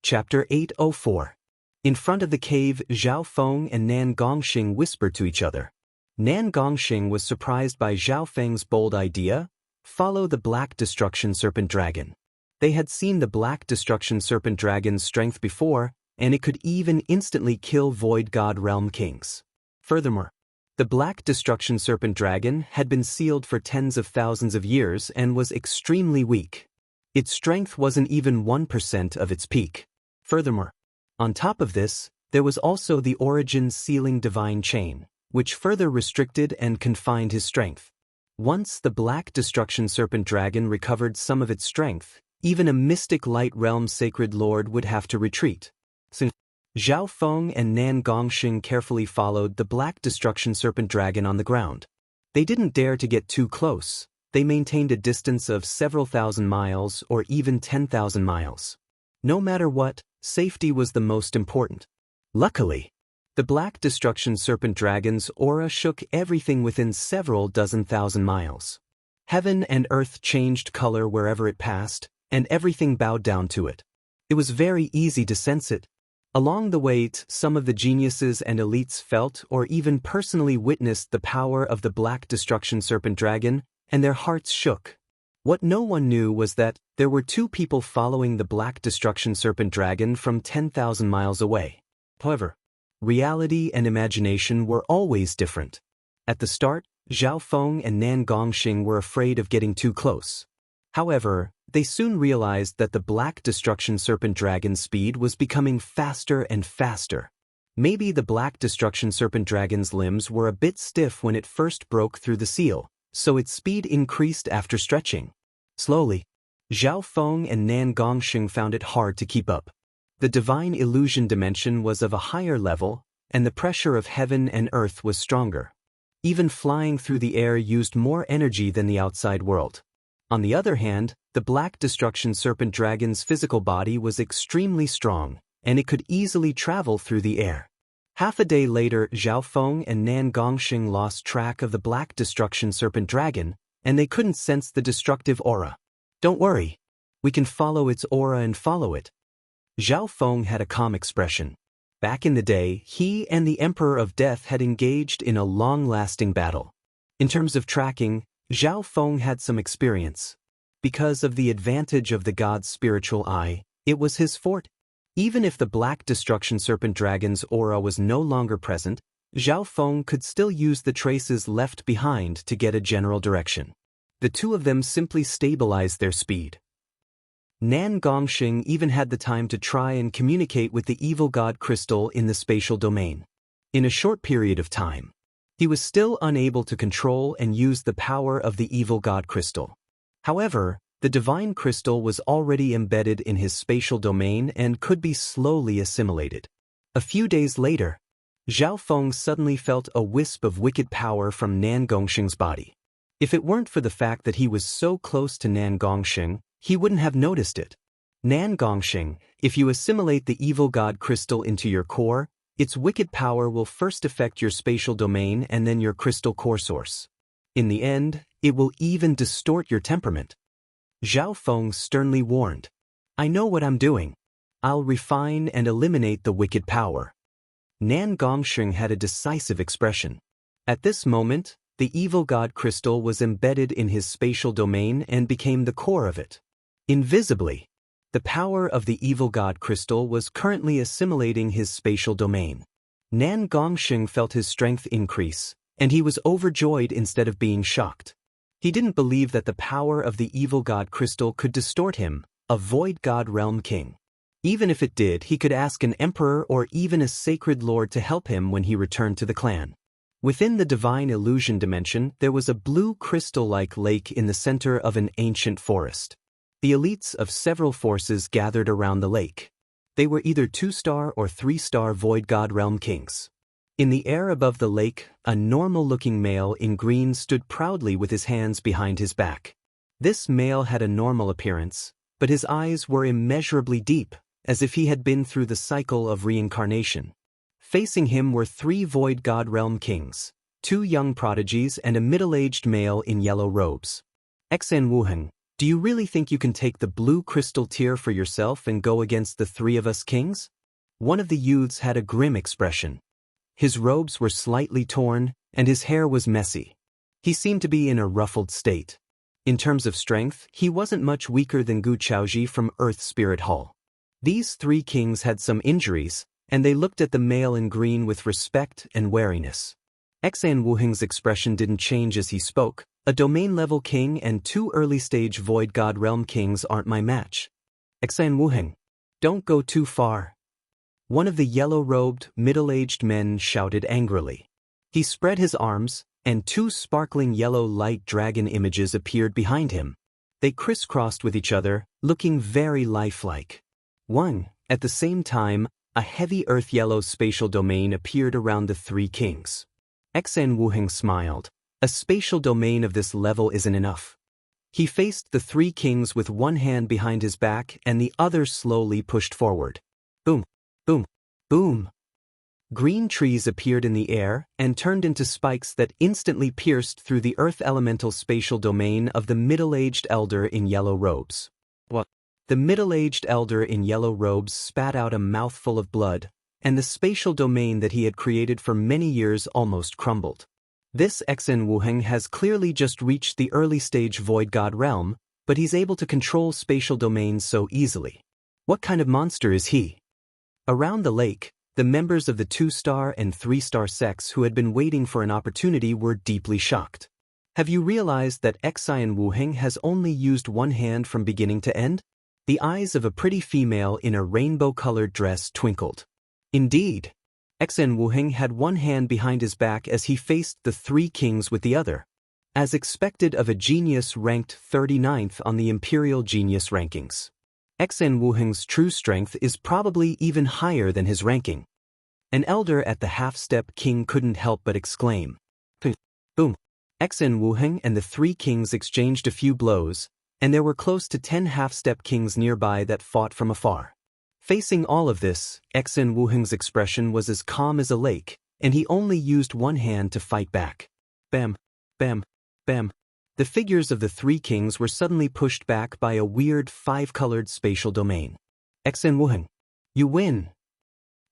Chapter 804. In front of the cave, Zhao Feng and Nan Gongxing whispered to each other. Nan Gongxing was surprised by Zhao Feng's bold idea: follow the Black Destruction Serpent Dragon. They had seen the Black Destruction Serpent Dragon's strength before, and it could even instantly kill Void God Realm Kings. Furthermore, the Black Destruction Serpent Dragon had been sealed for tens of thousands of years and was extremely weak. Its strength wasn't even 1% of its peak. Furthermore, on top of this, there was also the Origin Sealing Divine Chain, which further restricted and confined his strength. Once the Black Destruction Serpent Dragon recovered some of its strength, even a mystic Light Realm Sacred Lord would have to retreat. Since Zhao Feng and Nan Gongxing carefully followed the Black Destruction Serpent Dragon on the ground. They didn't dare to get too close. They maintained a distance of several thousand miles or even 10,000 miles. No matter what, safety was the most important. Luckily, the Black Destruction Serpent Dragon's aura shook everything within several dozen thousand miles. Heaven and earth changed color wherever it passed, and everything bowed down to it. It was very easy to sense it. Along the way, some of the geniuses and elites felt or even personally witnessed the power of the Black Destruction Serpent Dragon, and their hearts shook. What no one knew was that there were two people following the Black Destruction Serpent Dragon from 10,000 miles away. However, reality and imagination were always different. At the start, Zhao Feng and Nan Gongxing were afraid of getting too close. However, they soon realized that the Black Destruction Serpent Dragon's speed was becoming faster and faster. Maybe the Black Destruction Serpent Dragon's limbs were a bit stiff when it first broke through the seal, so its speed increased after stretching. Slowly, Zhao Feng and Nan Gongxing found it hard to keep up. The divine illusion dimension was of a higher level, and the pressure of heaven and earth was stronger. Even flying through the air used more energy than the outside world. On the other hand, the Black Destruction Serpent Dragon's physical body was extremely strong, and it could easily travel through the air. Half a day later, Zhao Feng and Nan Gongxing lost track of the Black Destruction Serpent Dragon, and they couldn't sense the destructive aura. Don't worry. We can follow its aura and follow it. Zhao Feng had a calm expression. Back in the day, he and the Emperor of Death had engaged in a long-lasting battle. In terms of tracking, Zhao Feng had some experience. Because of the advantage of the god's spiritual eye, it was his forte. Even if the Black Destruction Serpent Dragon's aura was no longer present, Zhao Feng could still use the traces left behind to get a general direction. The two of them simply stabilized their speed. Nan Gongxing even had the time to try and communicate with the evil god crystal in the spatial domain. In a short period of time, he was still unable to control and use the power of the evil god crystal. However, the divine crystal was already embedded in his spatial domain and could be slowly assimilated. A few days later, Zhao Feng suddenly felt a wisp of wicked power from Nan Gongxing's body. If it weren't for the fact that he was so close to Nan Gongxing, he wouldn't have noticed it. Nan Gongxing, if you assimilate the evil god crystal into your core, its wicked power will first affect your spatial domain and then your crystal core source. In the end, it will even distort your temperament. Zhao Feng sternly warned. I know what I'm doing. I'll refine and eliminate the wicked power. Nan Gongxing had a decisive expression. At this moment, the evil god crystal was embedded in his spatial domain and became the core of it. Invisibly, the power of the evil god crystal was currently assimilating his spatial domain. Nan Gongxing felt his strength increase, and he was overjoyed instead of being shocked. He didn't believe that the power of the evil god crystal could distort him, a void god realm king. Even if it did, he could ask an emperor or even a sacred lord to help him when he returned to the clan. Within the divine illusion dimension, there was a blue crystal-like lake in the center of an ancient forest. The elites of several forces gathered around the lake. They were either 2-star or 3-star void god realm kings. In the air above the lake, a normal-looking male in green stood proudly with his hands behind his back. This male had a normal appearance, but his eyes were immeasurably deep, as if he had been through the cycle of reincarnation. Facing him were 3 void god realm kings, 2 young prodigies and a middle-aged male in yellow robes. Xan Wuheng, Do you really think you can take the blue crystal tear for yourself and go against the three of us kings? One of the youths had a grim expression. His robes were slightly torn, and his hair was messy. He seemed to be in a ruffled state. In terms of strength, he wasn't much weaker than Gu Chaoji from Earth Spirit Hall. These three kings had some injuries, and they looked at the male in green with respect and wariness. Xan Wuheng's expression didn't change as he spoke. A domain-level king and two early-stage Void God Realm kings aren't my match. Xan Wuheng, don't go too far. One of the yellow-robed, middle-aged men shouted angrily. He spread his arms, and two sparkling yellow light dragon images appeared behind him. They crisscrossed with each other, looking very lifelike. At the same time, a heavy earth-yellow spatial domain appeared around the three kings. Xan Wuheng smiled. A spatial domain of this level isn't enough. He faced the three kings with one hand behind his back and the other slowly pushed forward. Boom, boom, boom. Green trees appeared in the air and turned into spikes that instantly pierced through the earth elemental spatial domain of the middle-aged elder in yellow robes. What? The middle-aged elder in yellow robes spat out a mouthful of blood, and the spatial domain that he had created for many years almost crumbled. This Xan Wuheng has clearly just reached the early-stage Void God realm, but he's able to control spatial domains so easily. What kind of monster is he? Around the lake, the members of the 2-star and 3-star sects who had been waiting for an opportunity were deeply shocked. Have you realized that Xan Wuheng has only used one hand from beginning to end? The eyes of a pretty female in a rainbow-colored dress twinkled. Indeed. Xan Wuheng had one hand behind his back as he faced the three kings with the other. As expected of a genius ranked 39th on the Imperial Genius rankings. Xan Wuheng's true strength is probably even higher than his ranking. An elder at the half-step king couldn't help but exclaim. Boom. Xan Wuheng and the three kings exchanged a few blows, and there were close to 10 half-step kings nearby that fought from afar. Facing all of this, Xan Wuheng's expression was as calm as a lake, and he only used one hand to fight back. Bam, bam, bam. The figures of the three kings were suddenly pushed back by a weird 5-colored spatial domain. Xan Wuheng, you win.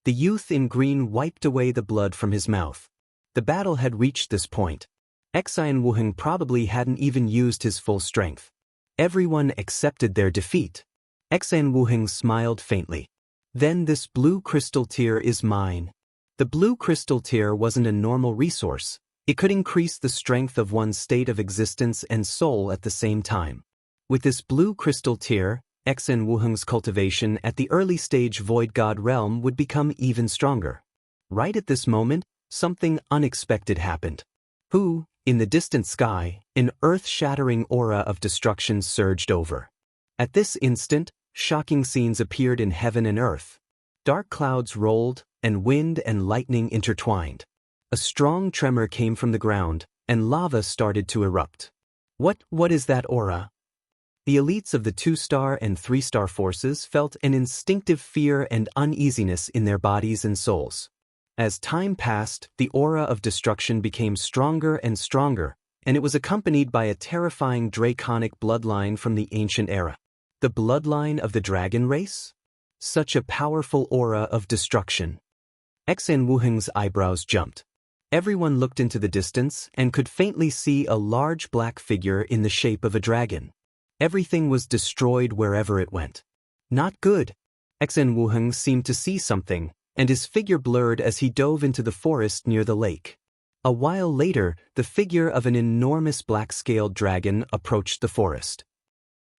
The youth in green wiped away the blood from his mouth. The battle had reached this point. Xan Wuheng probably hadn't even used his full strength. Everyone accepted their defeat. Xan Wuheng smiled faintly. Then this blue crystal tear is mine. The blue crystal tear wasn't a normal resource. It could increase the strength of one's state of existence and soul at the same time. With this blue crystal tear, Xan Wuheng's cultivation at the early stage Void God realm would become even stronger. Right at this moment, something unexpected happened. In the distant sky, an earth-shattering aura of destruction surged over. At this instant, shocking scenes appeared in heaven and earth. Dark clouds rolled, and wind and lightning intertwined. A strong tremor came from the ground, and lava started to erupt. What is that aura? The elites of the 2-star and 3-star forces felt an instinctive fear and uneasiness in their bodies and souls. As time passed, the aura of destruction became stronger and stronger, and it was accompanied by a terrifying draconic bloodline from the ancient era. The bloodline of the dragon race? Such a powerful aura of destruction. Xan Wuheng's eyebrows jumped. Everyone looked into the distance and could faintly see a large black figure in the shape of a dragon. Everything was destroyed wherever it went. Not good. Xan Wuheng seemed to see something, and his figure blurred as he dove into the forest near the lake. A while later, the figure of an enormous black-scaled dragon approached the forest.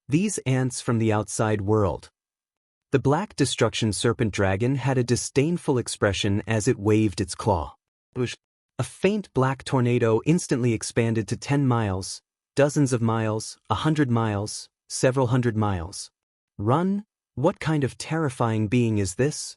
These ants from the outside world. The black destruction serpent dragon had a disdainful expression as it waved its claw. A faint black tornado instantly expanded to 10 miles, dozens of miles, 100 miles, several hundred miles. Run? What kind of terrifying being is this?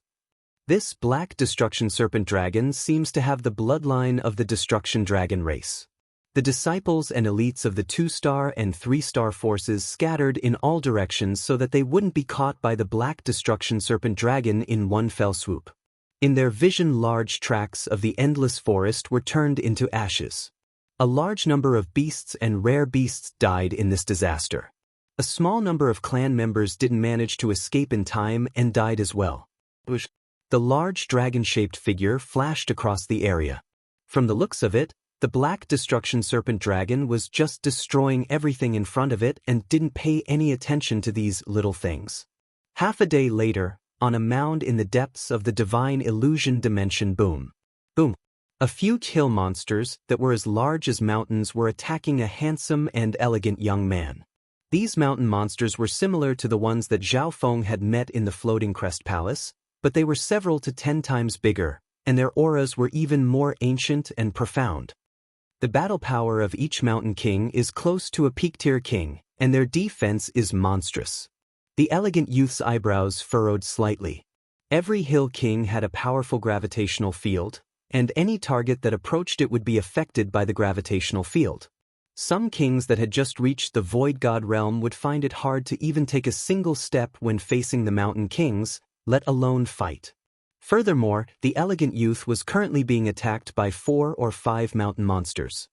This black destruction serpent dragon seems to have the bloodline of the destruction dragon race. The disciples and elites of the 2-star and 3-star forces scattered in all directions so that they wouldn't be caught by the black destruction serpent dragon in one fell swoop. In their vision, large tracts of the endless forest were turned into ashes. A large number of beasts and rare beasts died in this disaster. A small number of clan members didn't manage to escape in time and died as well. The large dragon-shaped figure flashed across the area. From the looks of it, the black destruction serpent dragon was just destroying everything in front of it and didn't pay any attention to these little things. Half a day later, on a mound in the depths of the divine illusion dimension, boom. A few hill monsters that were as large as mountains were attacking a handsome and elegant young man. These mountain monsters were similar to the ones that Zhao Feng had met in the Floating Crest Palace, but they were several to 10 times bigger, and their auras were even more ancient and profound. The battle power of each mountain king is close to a peak-tier king, and their defense is monstrous. The elegant youth's eyebrows furrowed slightly. Every hill king had a powerful gravitational field, and any target that approached it would be affected by the gravitational field. Some kings that had just reached the Void God realm would find it hard to even take a single step when facing the mountain kings, let alone fight. Furthermore, the elegant youth was currently being attacked by 4 or 5 mountain monsters.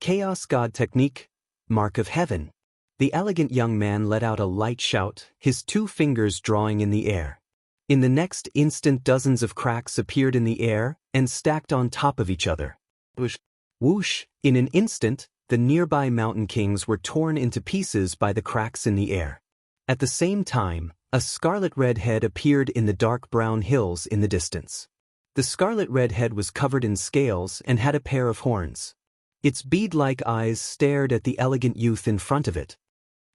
Chaos God Technique, Mark of Heaven. The elegant young man let out a light shout, his 2 fingers drawing in the air. In the next instant, dozens of cracks appeared in the air and stacked on top of each other. Whoosh! In an instant, the nearby mountain kings were torn into pieces by the cracks in the air. At the same time, a scarlet red head appeared in the dark brown hills in the distance. The scarlet red head was covered in scales and had a pair of horns. Its bead-like eyes stared at the elegant youth in front of it.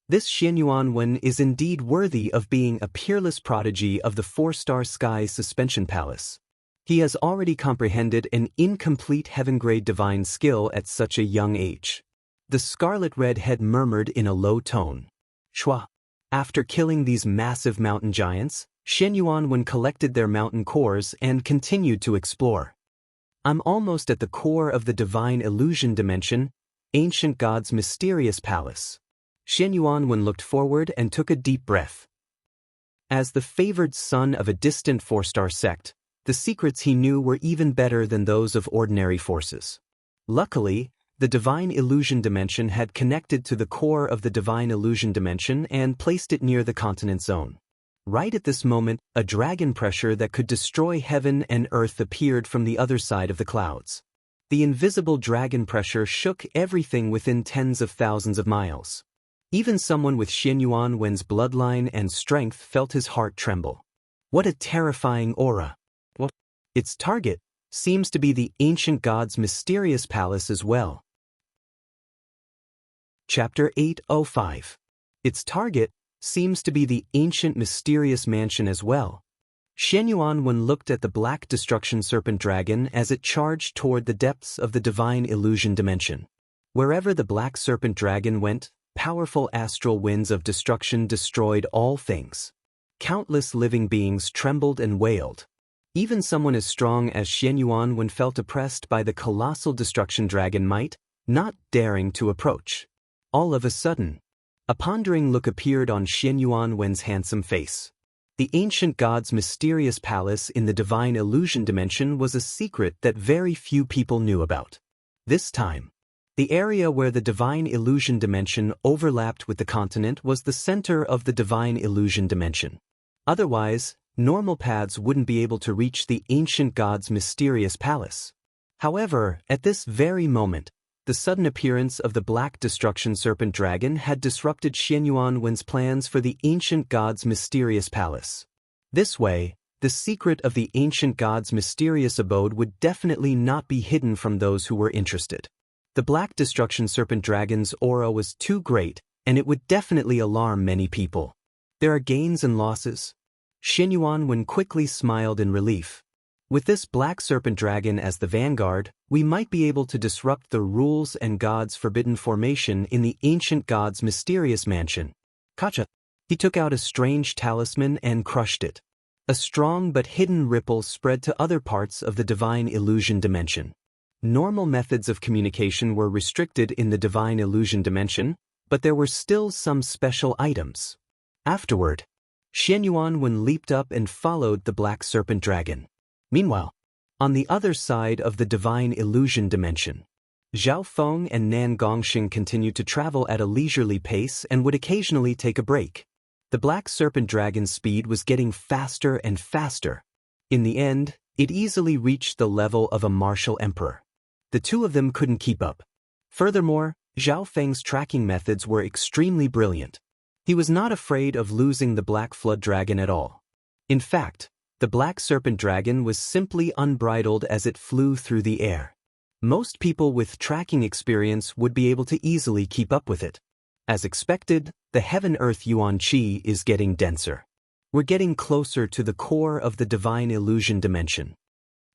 This Xianyuan Wen is indeed worthy of being a peerless prodigy of the 4-star sky suspension palace. He has already comprehended an incomplete heaven-grade divine skill at such a young age. The scarlet red head murmured in a low tone. Shua. After killing these massive mountain giants, Xianyuan Wen collected their mountain cores and continued to explore. I'm almost at the core of the divine illusion dimension, ancient god's mysterious palace. Xianyuan Wen looked forward and took a deep breath. As the favored son of a distant 4-star sect, the secrets he knew were even better than those of ordinary forces. Luckily, the divine illusion dimension had connected to the core of the divine illusion dimension and placed it near the continent zone. Right at this moment, a dragon pressure that could destroy heaven and earth appeared from the other side of the clouds. The invisible dragon pressure shook everything within tens of thousands of miles. Even someone with Xianyuan Wen's bloodline and strength felt his heart tremble. What a terrifying aura! Its target seems to be the ancient god's mysterious palace as well. Chapter 805. Its target seems to be the ancient mysterious mansion as well. Xianyuan Wen looked at the black destruction serpent dragon as it charged toward the depths of the divine illusion dimension. Wherever the black serpent dragon went, powerful astral winds of destruction destroyed all things. Countless living beings trembled and wailed. Even someone as strong as Xianyuan Wen felt oppressed by the colossal destruction dragon might, not daring to approach. All of a sudden, a pondering look appeared on Xianyuan Wen's handsome face. The ancient god's mysterious palace in the divine illusion dimension was a secret that very few people knew about. This time, the area where the divine illusion dimension overlapped with the continent was the center of the divine illusion dimension. Otherwise, normal paths wouldn't be able to reach the ancient god's mysterious palace. However, at this very moment, the sudden appearance of the black destruction serpent dragon had disrupted Xianyuan Wen's plans for the ancient god's mysterious palace. This way, the secret of the ancient god's mysterious abode would definitely not be hidden from those who were interested. The black destruction serpent dragon's aura was too great, and it would definitely alarm many people. There are gains and losses. Xianyuan Wen quickly smiled in relief. With this black serpent dragon as the vanguard, we might be able to disrupt the rules and God's forbidden formation in the ancient God's mysterious mansion. Kacha. He took out a strange talisman and crushed it. A strong but hidden ripple spread to other parts of the divine illusion dimension. Normal methods of communication were restricted in the divine illusion dimension, but there were still some special items. Afterward, Xianyuan Wen leaped up and followed the black serpent dragon. Meanwhile, on the other side of the divine illusion dimension, Zhao Feng and Nan Gongxing continued to travel at a leisurely pace and would occasionally take a break. The black serpent dragon's speed was getting faster and faster. In the end, it easily reached the level of a martial emperor. The two of them couldn't keep up. Furthermore, Zhao Feng's tracking methods were extremely brilliant. He was not afraid of losing the black flood dragon at all. In fact, the black serpent dragon was simply unbridled as it flew through the air. Most people with tracking experience would be able to easily keep up with it. As expected, the Heaven-Earth Yuan Qi is getting denser. We're getting closer to the core of the divine illusion dimension.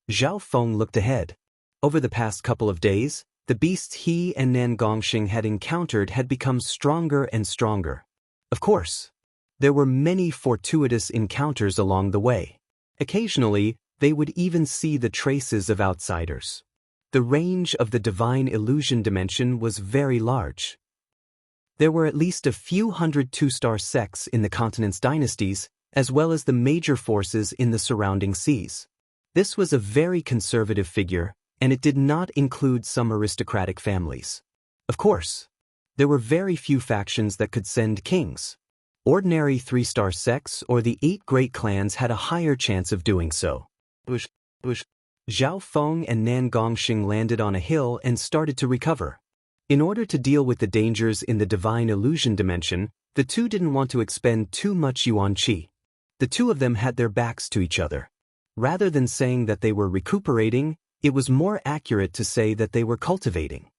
Zhao Feng looked ahead. Over the past couple of days, the beasts he and Nan Gongxing had encountered had become stronger and stronger. Of course, there were many fortuitous encounters along the way. Occasionally, they would even see the traces of outsiders. The range of the divine illusion dimension was very large. There were at least a few hundred two-star sects in the continent's dynasties, as well as the major forces in the surrounding seas. This was a very conservative figure, and it did not include some aristocratic families. Of course, there were very few factions that could send kings. Ordinary three-star sects or the 8 great clans had a higher chance of doing so. Zhao Feng and Nan Gongxing landed on a hill and started to recover. In order to deal with the dangers in the divine illusion dimension, the two didn't want to expend too much Yuan Qi. The two of them had their backs to each other. Rather than saying that they were recuperating, it was more accurate to say that they were cultivating.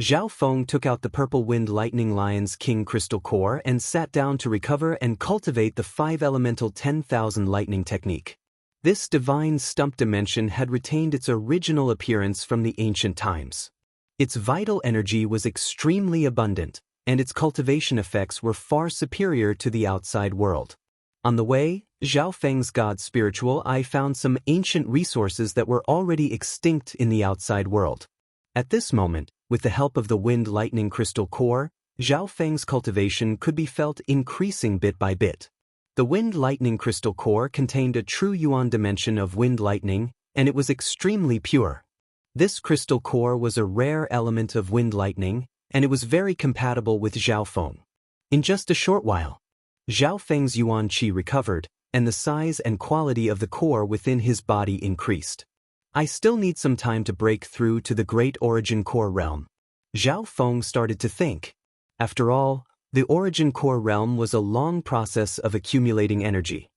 Zhao Feng took out the Purple Wind Lightning Lion's King Crystal Core and sat down to recover and cultivate the 5-elemental 10,000 lightning technique. This divine stump dimension had retained its original appearance from the ancient times. Its vital energy was extremely abundant, and its cultivation effects were far superior to the outside world. On the way, Zhao Feng's God Spiritual Eye found some ancient resources that were already extinct in the outside world. At this moment, with the help of the Wind Lightning Crystal Core, Zhao Feng's cultivation could be felt increasing bit by bit. The Wind Lightning Crystal Core contained a true Yuan dimension of wind lightning, and it was extremely pure. This crystal core was a rare element of wind lightning, and it was very compatible with Zhao Feng. In just a short while, Zhao Feng's Yuan Qi recovered, and the size and quality of the core within his body increased. I still need some time to break through to the Great Origin Core realm. Zhao Feng started to think. After all, the Origin Core realm was a long process of accumulating energy.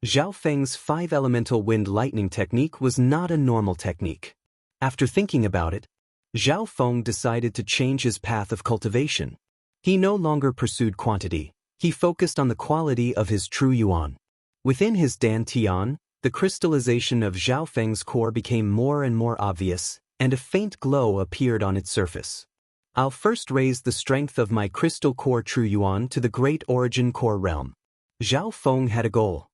Zhao Feng's 5-elemental wind lightning technique was not a normal technique. After thinking about it, Zhao Feng decided to change his path of cultivation. He no longer pursued quantity, he focused on the quality of his true yuan. Within his Dan Tian, the crystallization of Zhao Feng's core became more and more obvious, and a faint glow appeared on its surface. I'll first raise the strength of my crystal core true yuan to the Great Origin Core realm. Zhao Feng had a goal.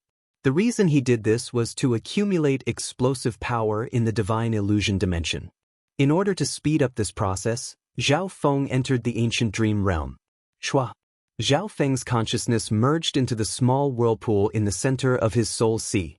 The reason he did this was to accumulate explosive power in the divine illusion dimension. In order to speed up this process, Zhao Feng entered the ancient dream realm. Shua. Zhao Feng's consciousness merged into the small whirlpool in the center of his soul sea.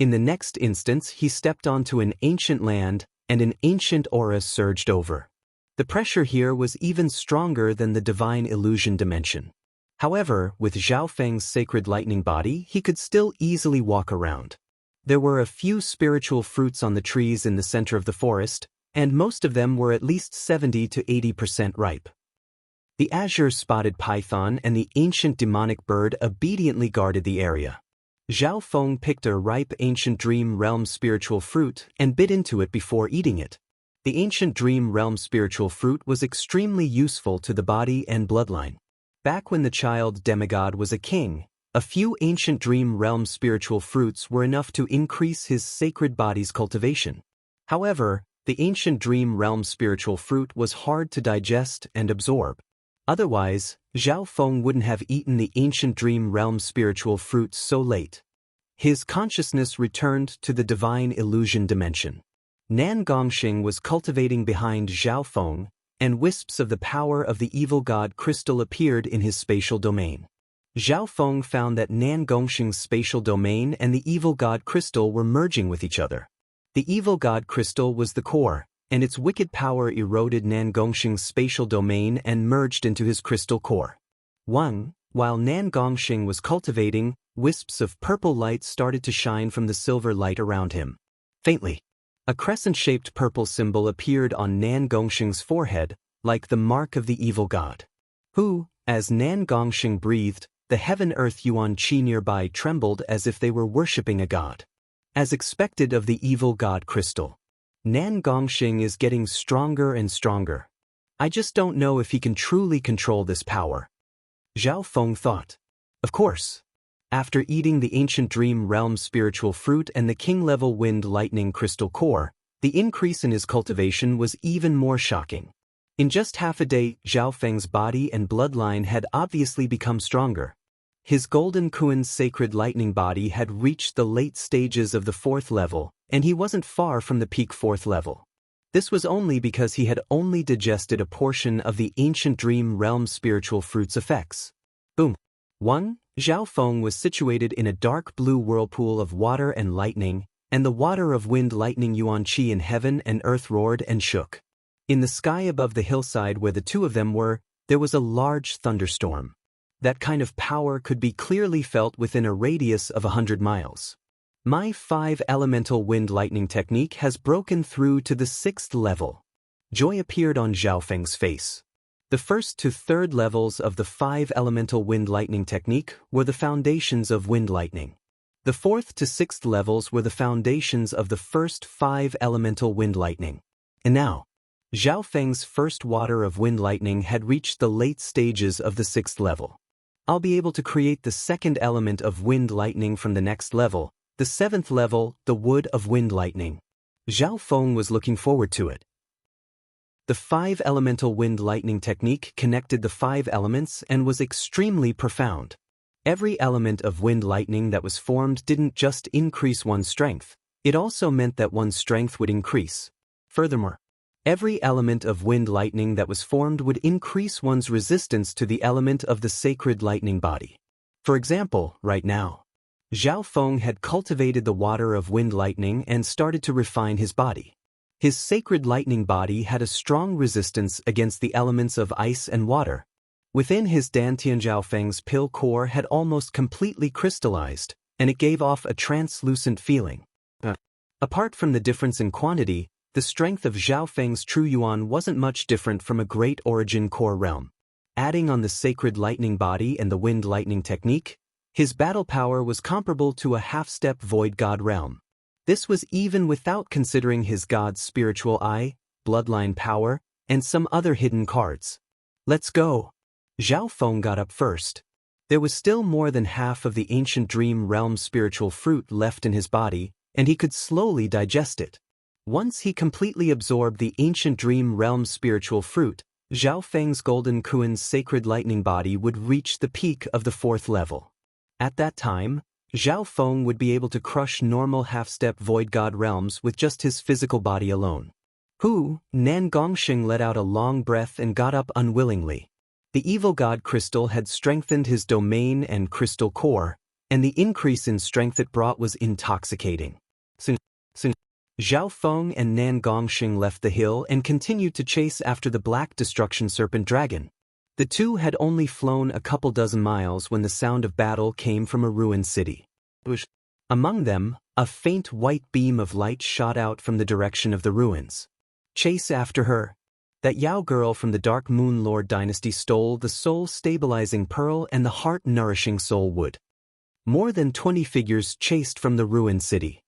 In the next instance, he stepped onto an ancient land, and an ancient aura surged over. The pressure here was even stronger than the divine illusion dimension. However, with Zhao Feng's sacred lightning body, he could still easily walk around. There were a few spiritual fruits on the trees in the center of the forest, and most of them were at least 70 to 80% ripe. The azure-spotted python and the ancient demonic bird obediently guarded the area. Zhao Feng picked a ripe ancient dream realm spiritual fruit and bit into it before eating it. The ancient dream realm spiritual fruit was extremely useful to the body and bloodline. Back when the child demigod was a king, a few ancient dream realm spiritual fruits were enough to increase his sacred body's cultivation. However, the ancient dream realm spiritual fruit was hard to digest and absorb. Otherwise, Zhao Feng wouldn't have eaten the ancient dream realm spiritual fruit so late. His consciousness returned to the divine illusion dimension. Nan Gongxing was cultivating behind Zhao Feng, and wisps of the power of the evil god crystal appeared in his spatial domain. Zhao Feng found that Nan Gongxing's spatial domain and the evil god crystal were merging with each other. The evil god crystal was the core, and its wicked power eroded Nan Gongxing's spatial domain and merged into his crystal core. While Nan Gongxing was cultivating, wisps of purple light started to shine from the silver light around him. Faintly, a crescent-shaped purple symbol appeared on Nan Gongxing's forehead, like the mark of the evil god. Who, as Nan Gongxing breathed, the heaven-earth Yuan Qi nearby trembled as if they were worshipping a god. As expected of the evil god crystal, Nan Gongxing is getting stronger and stronger. I just don't know if he can truly control this power. Zhao Feng thought. Of course. After eating the ancient dream realm spiritual fruit and the king-level wind lightning crystal core, the increase in his cultivation was even more shocking. In just half a day, Zhao Feng's body and bloodline had obviously become stronger. His golden Kuan's sacred lightning body had reached the late stages of the 4th level, and he wasn't far from the peak 4th level. This was only because he had only digested a portion of the ancient dream realm spiritual fruit's effects. Boom. 1. Zhao Feng was situated in a dark blue whirlpool of water and lightning, and the water of wind lightning Yuan Qi in heaven and earth roared and shook. In the sky above the hillside where the two of them were, there was a large thunderstorm. That kind of power could be clearly felt within a radius of 100 miles. My 5 elemental wind lightning technique has broken through to the 6th level. Joy appeared on Zhao Feng's face. The 1st to 3rd levels of the 5 elemental wind lightning technique were the foundations of wind lightning. The 4th to 6th levels were the foundations of the first 5 elemental wind lightning. And now, Zhao Feng's first water of wind lightning had reached the late stages of the 6th level. I'll be able to create the 2nd element of wind lightning from the next level, the 7th level, the wood of wind lightning. Zhao Feng was looking forward to it. The 5 elemental wind lightning technique connected the 5 elements and was extremely profound. Every element of wind lightning that was formed didn't just increase one's strength, it also meant that one's strength would increase. Furthermore, every element of wind lightning that was formed would increase one's resistance to the element of the sacred lightning body. For example, right now, Zhao Feng had cultivated the water of wind lightning and started to refine his body. His sacred lightning body had a strong resistance against the elements of ice and water. Within his Dantian Zhao Feng's pill core had almost completely crystallized, and it gave off a translucent feeling. Apart from the difference in quantity, the strength of Zhao Feng's true yuan wasn't much different from a great origin core realm. Adding on the sacred lightning body and the wind lightning technique, his battle power was comparable to a half-step void god realm. This was even without considering his god's spiritual eye, bloodline power, and some other hidden cards. Let's go. Zhao Feng got up first. There was still more than half of the ancient dream realm spiritual fruit left in his body, and he could slowly digest it. Once he completely absorbed the ancient dream realm spiritual fruit, Zhao Feng's golden Kuan's sacred lightning body would reach the peak of the 4th level. At that time, Zhao Feng would be able to crush normal half-step void god realms with just his physical body alone. Nan Gongxing let out a long breath and got up unwillingly. The evil god crystal had strengthened his domain and crystal core, and the increase in strength it brought was intoxicating. Zhao Feng and Nan Gongxing left the hill and continued to chase after the black destruction serpent dragon. The two had only flown a couple dozen miles when the sound of battle came from a ruined city. Among them, a faint white beam of light shot out from the direction of the ruins. Chase after her. That Yao girl from the Dark Moon Lord dynasty stole the soul-stabilizing pearl and the heart-nourishing soul wood. More than 20 figures chased from the ruined city.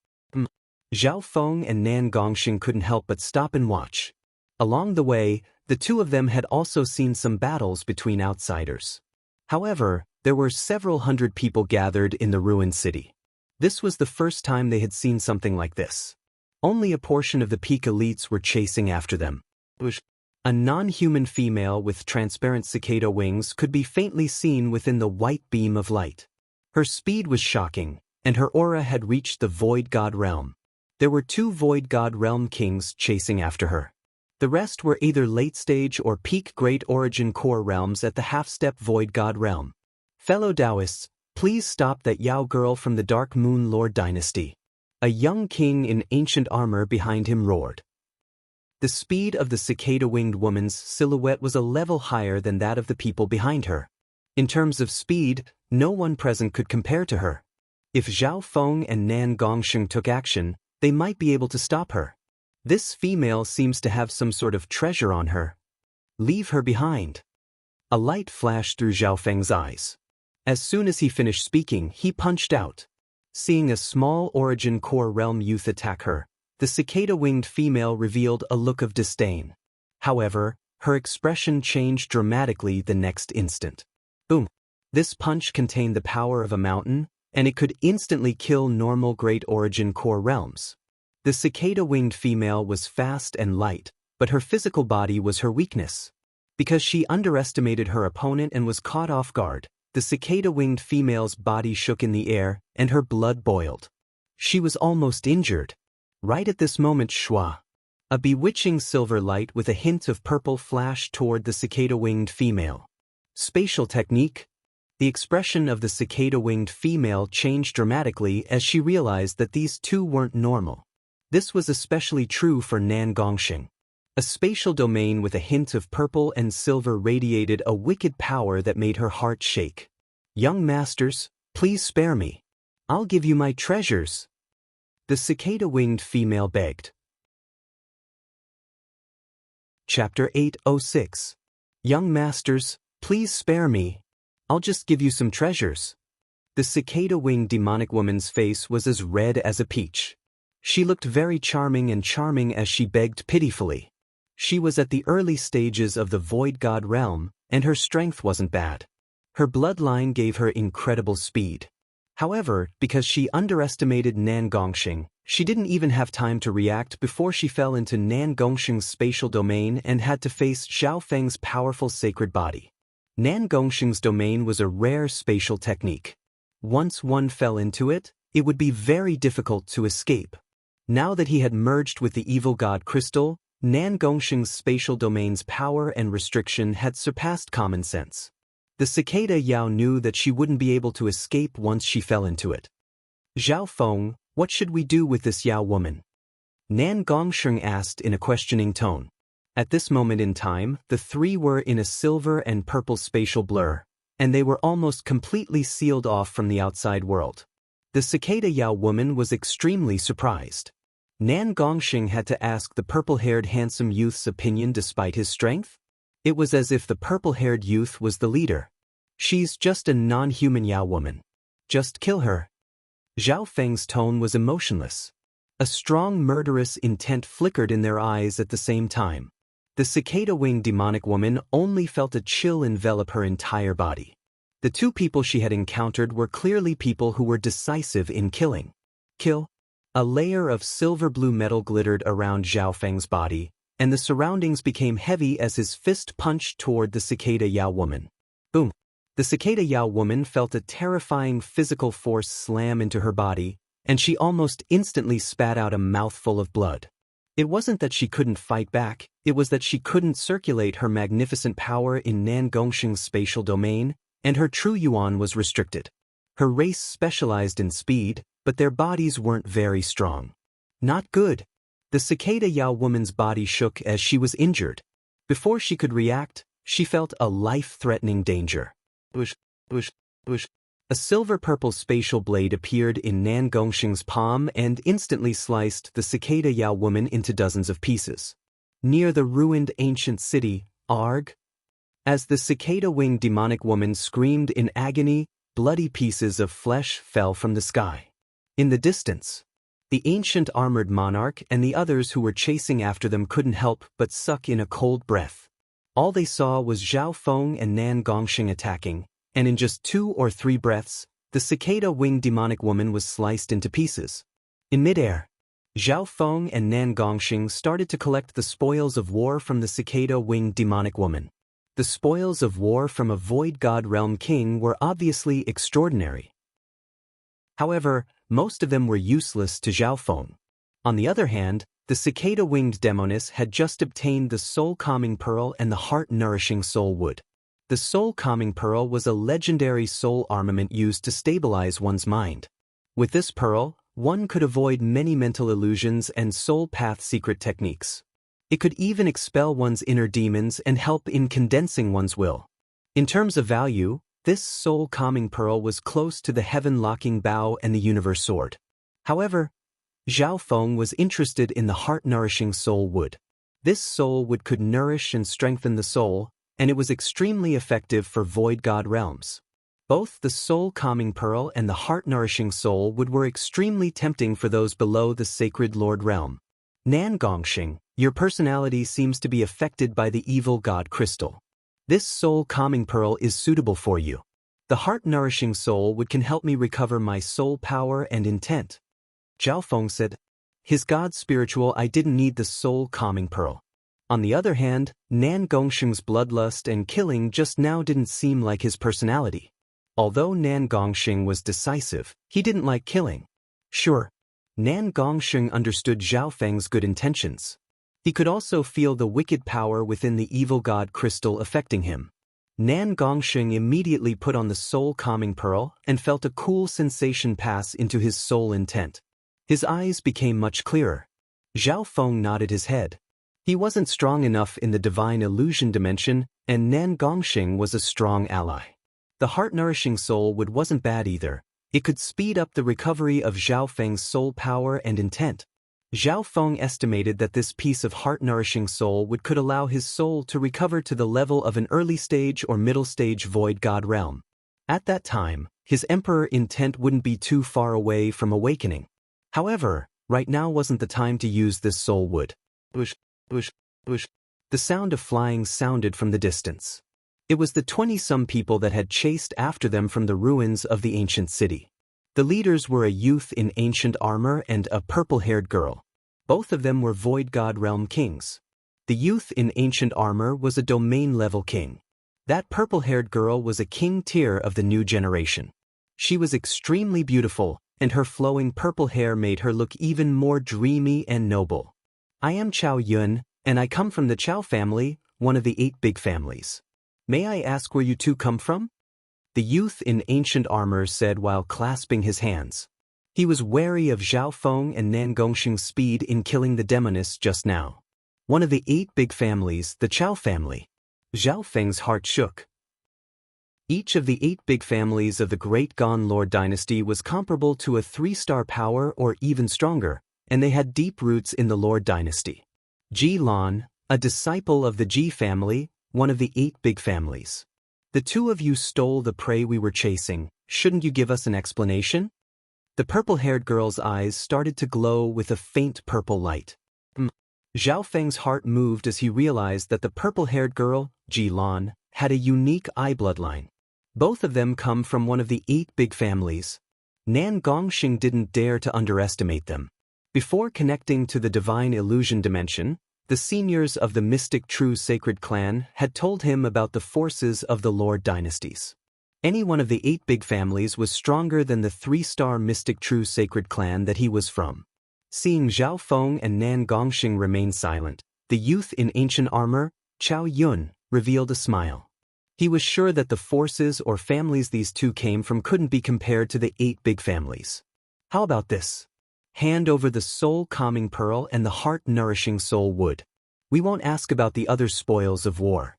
Zhao Feng and Nan Gongxing couldn't help but stop and watch. Along the way, the two of them had also seen some battles between outsiders. However, there were several hundred people gathered in the ruined city. This was the first time they had seen something like this. Only a portion of the peak elites were chasing after them. A non-human female with transparent cicada wings could be faintly seen within the white beam of light. Her speed was shocking, and her aura had reached the void god realm. There were 2 void god realm kings chasing after her. The rest were either late-stage or peak great origin core realms at the half-step void god realm. Fellow Taoists, please stop that Yao girl from the Dark Moon Lord dynasty. A young king in ancient armor behind him roared. The speed of the cicada-winged woman's silhouette was a level higher than that of the people behind her. In terms of speed, no one present could compare to her. If Zhao Feng and Nan Gongsheng took action, they might be able to stop her. This female seems to have some sort of treasure on her. Leave her behind. A light flashed through Zhao Feng's eyes. As soon as he finished speaking, he punched out. Seeing a small Origin Core Realm youth attack her, the cicada-winged female revealed a look of disdain. However, her expression changed dramatically the next instant. Boom! This punch contained the power of a mountain, and it could instantly kill normal Great Origin Core Realms. The cicada-winged female was fast and light, but her physical body was her weakness. Because she underestimated her opponent and was caught off guard, the cicada-winged female's body shook in the air, and her blood boiled. She was almost injured. Right at this moment, Shua, a bewitching silver light with a hint of purple flashed toward the cicada-winged female. Spatial technique. The expression of the cicada-winged female changed dramatically as she realized that these two weren't normal. This was especially true for Nan Gongsheng. A spatial domain with a hint of purple and silver radiated a wicked power that made her heart shake. Young masters, please spare me. I'll give you my treasures. The cicada-winged female begged. Chapter 806. Young masters, please spare me. I'll just give you some treasures. The cicada-winged demonic woman's face was as red as a peach. She looked very charming as she begged pitifully. She was at the early stages of the Void God realm, and her strength wasn't bad. Her bloodline gave her incredible speed. However, because she underestimated Nan Gongsheng, she didn't even have time to react before she fell into Nan Gongsheng's spatial domain and had to face Zhao Feng's powerful sacred body. Nan Gongsheng's domain was a rare spatial technique. Once one fell into it, it would be very difficult to escape. Now that he had merged with the evil god crystal, Nan Gongsheng's spatial domain's power and restriction had surpassed common sense. The cicada Yao knew that she wouldn't be able to escape once she fell into it. Zhao Feng, what should we do with this Yao woman? Nan Gongsheng asked in a questioning tone. At this moment in time, the three were in a silver and purple spatial blur, and they were almost completely sealed off from the outside world. The cicada Yao woman was extremely surprised. Nan Gongsheng had to ask the purple-haired handsome youth's opinion despite his strength? It was as if the purple-haired youth was the leader. She's just a non-human Yao woman. Just kill her. Zhao Feng's tone was emotionless. A strong murderous intent flickered in their eyes at the same time. The cicada-winged demonic woman only felt a chill envelop her entire body. The two people she had encountered were clearly people who were decisive in killing. Kill. A layer of silver-blue metal glittered around Zhao Feng's body, and the surroundings became heavy as his fist punched toward the cicada Yao woman. Boom! The cicada Yao woman felt a terrifying physical force slam into her body, and she almost instantly spat out a mouthful of blood. It wasn't that she couldn't fight back, it was that she couldn't circulate her magnificent power in Nan Gongsheng's spatial domain, and her true yuan was restricted. Her race specialized in speed, but their bodies weren't very strong. Not good. The cicada Yao woman's body shook as she was injured. Before she could react, she felt a life-threatening danger. Bush. A silver-purple spatial blade appeared in Nan Gongsheng's palm and instantly sliced the cicada Yao woman into dozens of pieces. Near the ruined ancient city, Arg. As the cicada-winged demonic woman screamed in agony, bloody pieces of flesh fell from the sky. In the distance, the ancient armored monarch and the others who were chasing after them couldn't help but suck in a cold breath. All they saw was Zhao Feng and Nan Gongsheng attacking, and in just 2 or 3 breaths, the cicada-winged demonic woman was sliced into pieces. In midair, Zhao Feng and Nan Gongsheng started to collect the spoils of war from the cicada-winged demonic woman. The spoils of war from a Void God Realm king were obviously extraordinary. However, most of them were useless to Zhao Feng. On the other hand, the cicada-winged demoness had just obtained the soul-calming pearl and the heart-nourishing soul wood. The soul-calming pearl was a legendary soul armament used to stabilize one's mind. With this pearl, one could avoid many mental illusions and soul path secret techniques. It could even expel one's inner demons and help in condensing one's will. In terms of value, this soul-calming pearl was close to the heaven-locking bow and the universe sword. However, Zhao Feng was interested in the heart-nourishing soul wood. This soul wood could nourish and strengthen the soul, and it was extremely effective for void god realms. Both the soul-calming pearl and the heart-nourishing soul wood were extremely tempting for those below the sacred lord realm. Nan Gongxing, your personality seems to be affected by the evil god crystal. This soul-calming pearl is suitable for you. The heart-nourishing soul wood can help me recover my soul power and intent. Zhao Feng said. His god spiritual I didn't need the soul-calming pearl. On the other hand, Nan Gongxing's bloodlust and killing just now didn't seem like his personality. Although Nan Gongxing was decisive, he didn't like killing. Sure, Nan Gongxing understood Zhao Feng's good intentions. He could also feel the wicked power within the evil god crystal affecting him. Nan Gongxing immediately put on the soul-calming pearl and felt a cool sensation pass into his soul intent. His eyes became much clearer. Zhao Feng nodded his head. He wasn't strong enough in the divine illusion dimension, and Nan Gongxing was a strong ally. The heart-nourishing soul wood wasn't bad either. It could speed up the recovery of Zhao Feng's soul power and intent. Zhao Feng estimated that this piece of heart-nourishing soul wood could allow his soul to recover to the level of an early-stage or middle-stage void god realm. At that time, his emperor intent wouldn't be too far away from awakening. However, right now wasn't the time to use this soul wood. Bush, bush, bush. The sound of flying sounded from the distance. It was the 20-some people that had chased after them from the ruins of the ancient city. The leaders were a youth in ancient armor and a purple-haired girl. Both of them were void god realm kings. The youth in ancient armor was a domain-level king. That purple-haired girl was a king tier of the new generation. She was extremely beautiful, and her flowing purple hair made her look even more dreamy and noble. I am Chao Yun, and I come from the Chao family, one of the 8 big families. May I ask where you two come from? The youth in ancient armor said while clasping his hands. He was wary of Zhao Feng and Nan Gongxing's speed in killing the demoness just now. One of the 8 big families, the Chao family. Zhao Feng's heart shook. Each of the 8 big families of the Great Gan Lord dynasty was comparable to a 3-star power or even stronger, and they had deep roots in the Lord dynasty. Ji Lan, a disciple of the Ji family, one of the 8 big families. The 2 of you stole the prey we were chasing. Shouldn't you give us an explanation? The purple-haired girl's eyes started to glow with a faint purple light. Zhao Feng's heart moved as he realized that the purple-haired girl, Ji Lan, had a unique eye bloodline. Both of them come from one of the 8 big families. Nan Gongxing didn't dare to underestimate them. Before connecting to the divine illusion dimension, the seniors of the mystic true sacred clan had told him about the forces of the Lord dynasties. Any one of the 8 big families was stronger than the 3-star mystic true sacred clan that he was from. Seeing Zhao Feng and Nan Gongxing remain silent, the youth in ancient armor, Chao Yun, revealed a smile. He was sure that the forces or families these 2 came from couldn't be compared to the 8 big families. How about this? Hand over the soul-calming pearl and the heart-nourishing soul wood. We won't ask about the other spoils of war.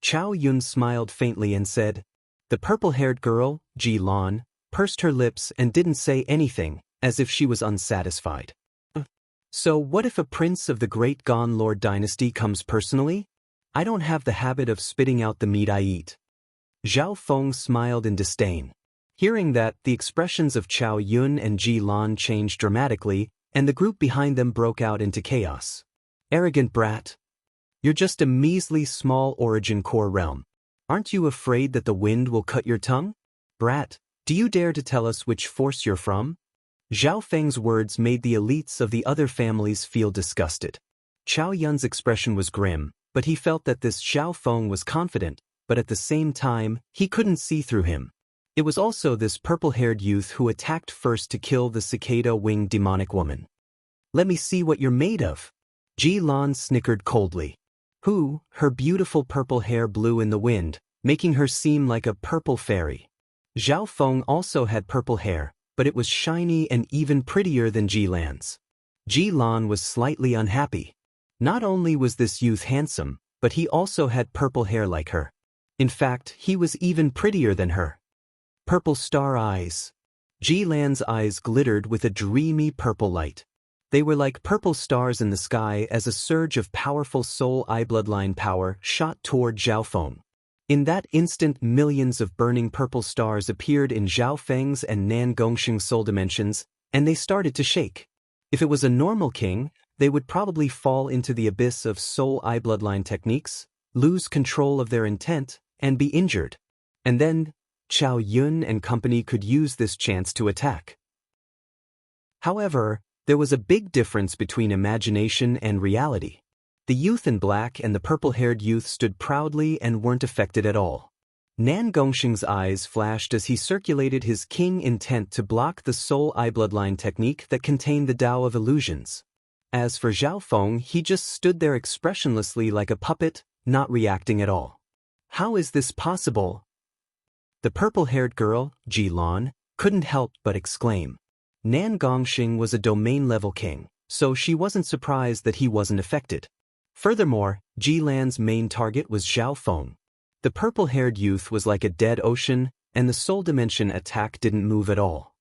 Chao Yun smiled faintly and said. The purple-haired girl, Ji Lan, pursed her lips and didn't say anything, as if she was unsatisfied. So what if a prince of the Great Gan Lord dynasty comes personally? I don't have the habit of spitting out the meat I eat. Zhao Feng smiled in disdain. Hearing that, the expressions of Chao Yun and Ji Lan changed dramatically, and the group behind them broke out into chaos. Arrogant brat. You're just a measly small origin core realm. Aren't you afraid that the wind will cut your tongue? Brat, do you dare to tell us which force you're from? Zhao Feng's words made the elites of the other families feel disgusted. Chao Yun's expression was grim, but he felt that this Zhao Feng was confident, but at the same time, he couldn't see through him. It was also this purple-haired youth who attacked first to kill the cicada-winged demonic woman. Let me see what you're made of. Ji Lan snickered coldly. Who, her beautiful purple hair blew in the wind, making her seem like a purple fairy. Zhao Feng also had purple hair, but it was shiny and even prettier than Ji Lan's. Ji Lan was slightly unhappy. Not only was this youth handsome, but he also had purple hair like her. In fact, he was even prettier than her. Purple star eyes. Ji-Lan's eyes glittered with a dreamy purple light. They were like purple stars in the sky as a surge of powerful soul eye bloodline power shot toward Zhao Feng. In that instant, millions of burning purple stars appeared in Zhao Feng's and Nan Gongxing's soul dimensions, and they started to shake. If it was a normal king, they would probably fall into the abyss of soul eye bloodline techniques, lose control of their intent, and be injured. And then, Chao Yun and company could use this chance to attack. However, there was a big difference between imagination and reality. The youth in black and the purple-haired youth stood proudly and weren't affected at all. Nan Gongxing's eyes flashed as he circulated his king intent to block the soul eye bloodline technique that contained the Tao of illusions. As for Zhao Feng, he just stood there expressionlessly like a puppet, not reacting at all. How is this possible? The purple-haired girl, Ji-Lan, couldn't help but exclaim. Nan Gongxing was a domain-level king, so she wasn't surprised that he wasn't affected. Furthermore, Ji-Lan's main target was Zhao Feng. The purple-haired youth was like a dead ocean, and the soul dimension attack didn't move at all.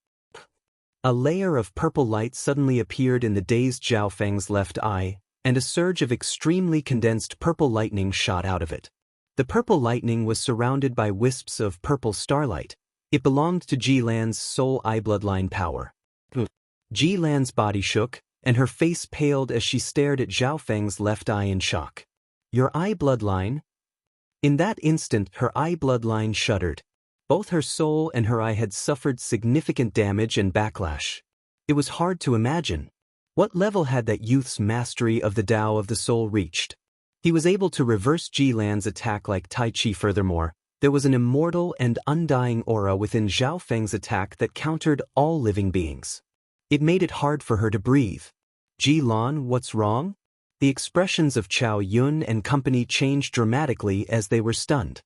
A layer of purple light suddenly appeared in the dazed Zhao Feng's left eye, and a surge of extremely condensed purple lightning shot out of it. The purple lightning was surrounded by wisps of purple starlight. It belonged to Ji-Lan's soul eye bloodline power. Ji-Lan's body shook, and her face paled as she stared at Zhao Feng's left eye in shock. Your eye bloodline? In that instant, her eye bloodline shuddered. Both her soul and her eye had suffered significant damage and backlash. It was hard to imagine. What level had that youth's mastery of the Tao of the soul reached? He was able to reverse Ji-Lan's attack like Tai Chi. Furthermore, there was an immortal and undying aura within Zhao Feng's attack that countered all living beings. It made it hard for her to breathe. Ji-Lan, what's wrong? The expressions of Chao Yun and company changed dramatically as they were stunned.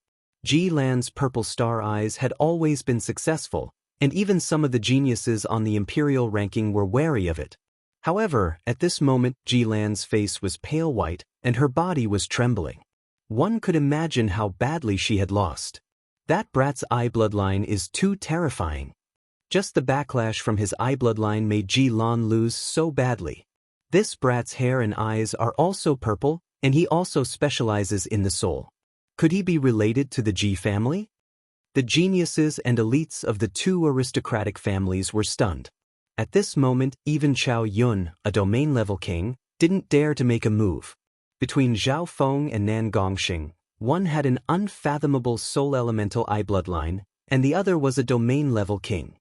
Ji-Lan's purple star eyes had always been successful, and even some of the geniuses on the imperial ranking were wary of it. However, at this moment, Ji-Lan's face was pale white, and her body was trembling. One could imagine how badly she had lost. That brat's eye bloodline is too terrifying. Just the backlash from his eye bloodline made Ji-Lan lose so badly. This brat's hair and eyes are also purple, and he also specializes in the soul. Could he be related to the Ji family? The geniuses and elites of the two aristocratic families were stunned. At this moment, even Chao Yun, a domain-level king, didn't dare to make a move. Between Zhao Feng and Nan Gongxing, one had an unfathomable soul elemental eye bloodline, and the other was a domain-level king.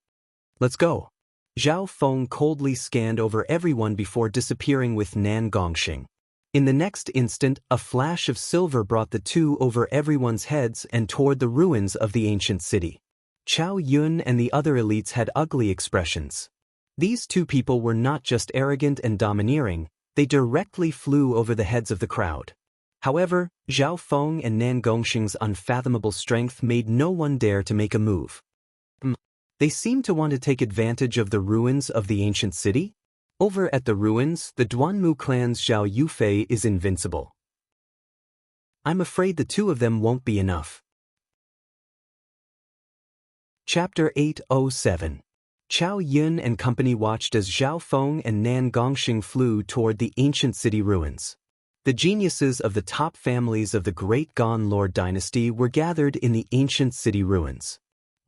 Let's go. Zhao Feng coldly scanned over everyone before disappearing with Nan Gongxing. In the next instant, a flash of silver brought the two over everyone's heads and toward the ruins of the ancient city. Chao Yun and the other elites had ugly expressions. These two people were not just arrogant and domineering, they directly flew over the heads of the crowd. However, Zhao Feng and Nan Gongxing's unfathomable strength made no one dare to make a move. They seemed to want to take advantage of the ruins of the ancient city. Over at the ruins, the Duanmu clan's Zhao Yufei is invincible. I'm afraid the two of them won't be enough. Chapter 807. Chao Yun and company watched as Zhao Feng and Nan Gongxing flew toward the ancient city ruins. The geniuses of the top families of the Great Gon Lord dynasty were gathered in the ancient city ruins.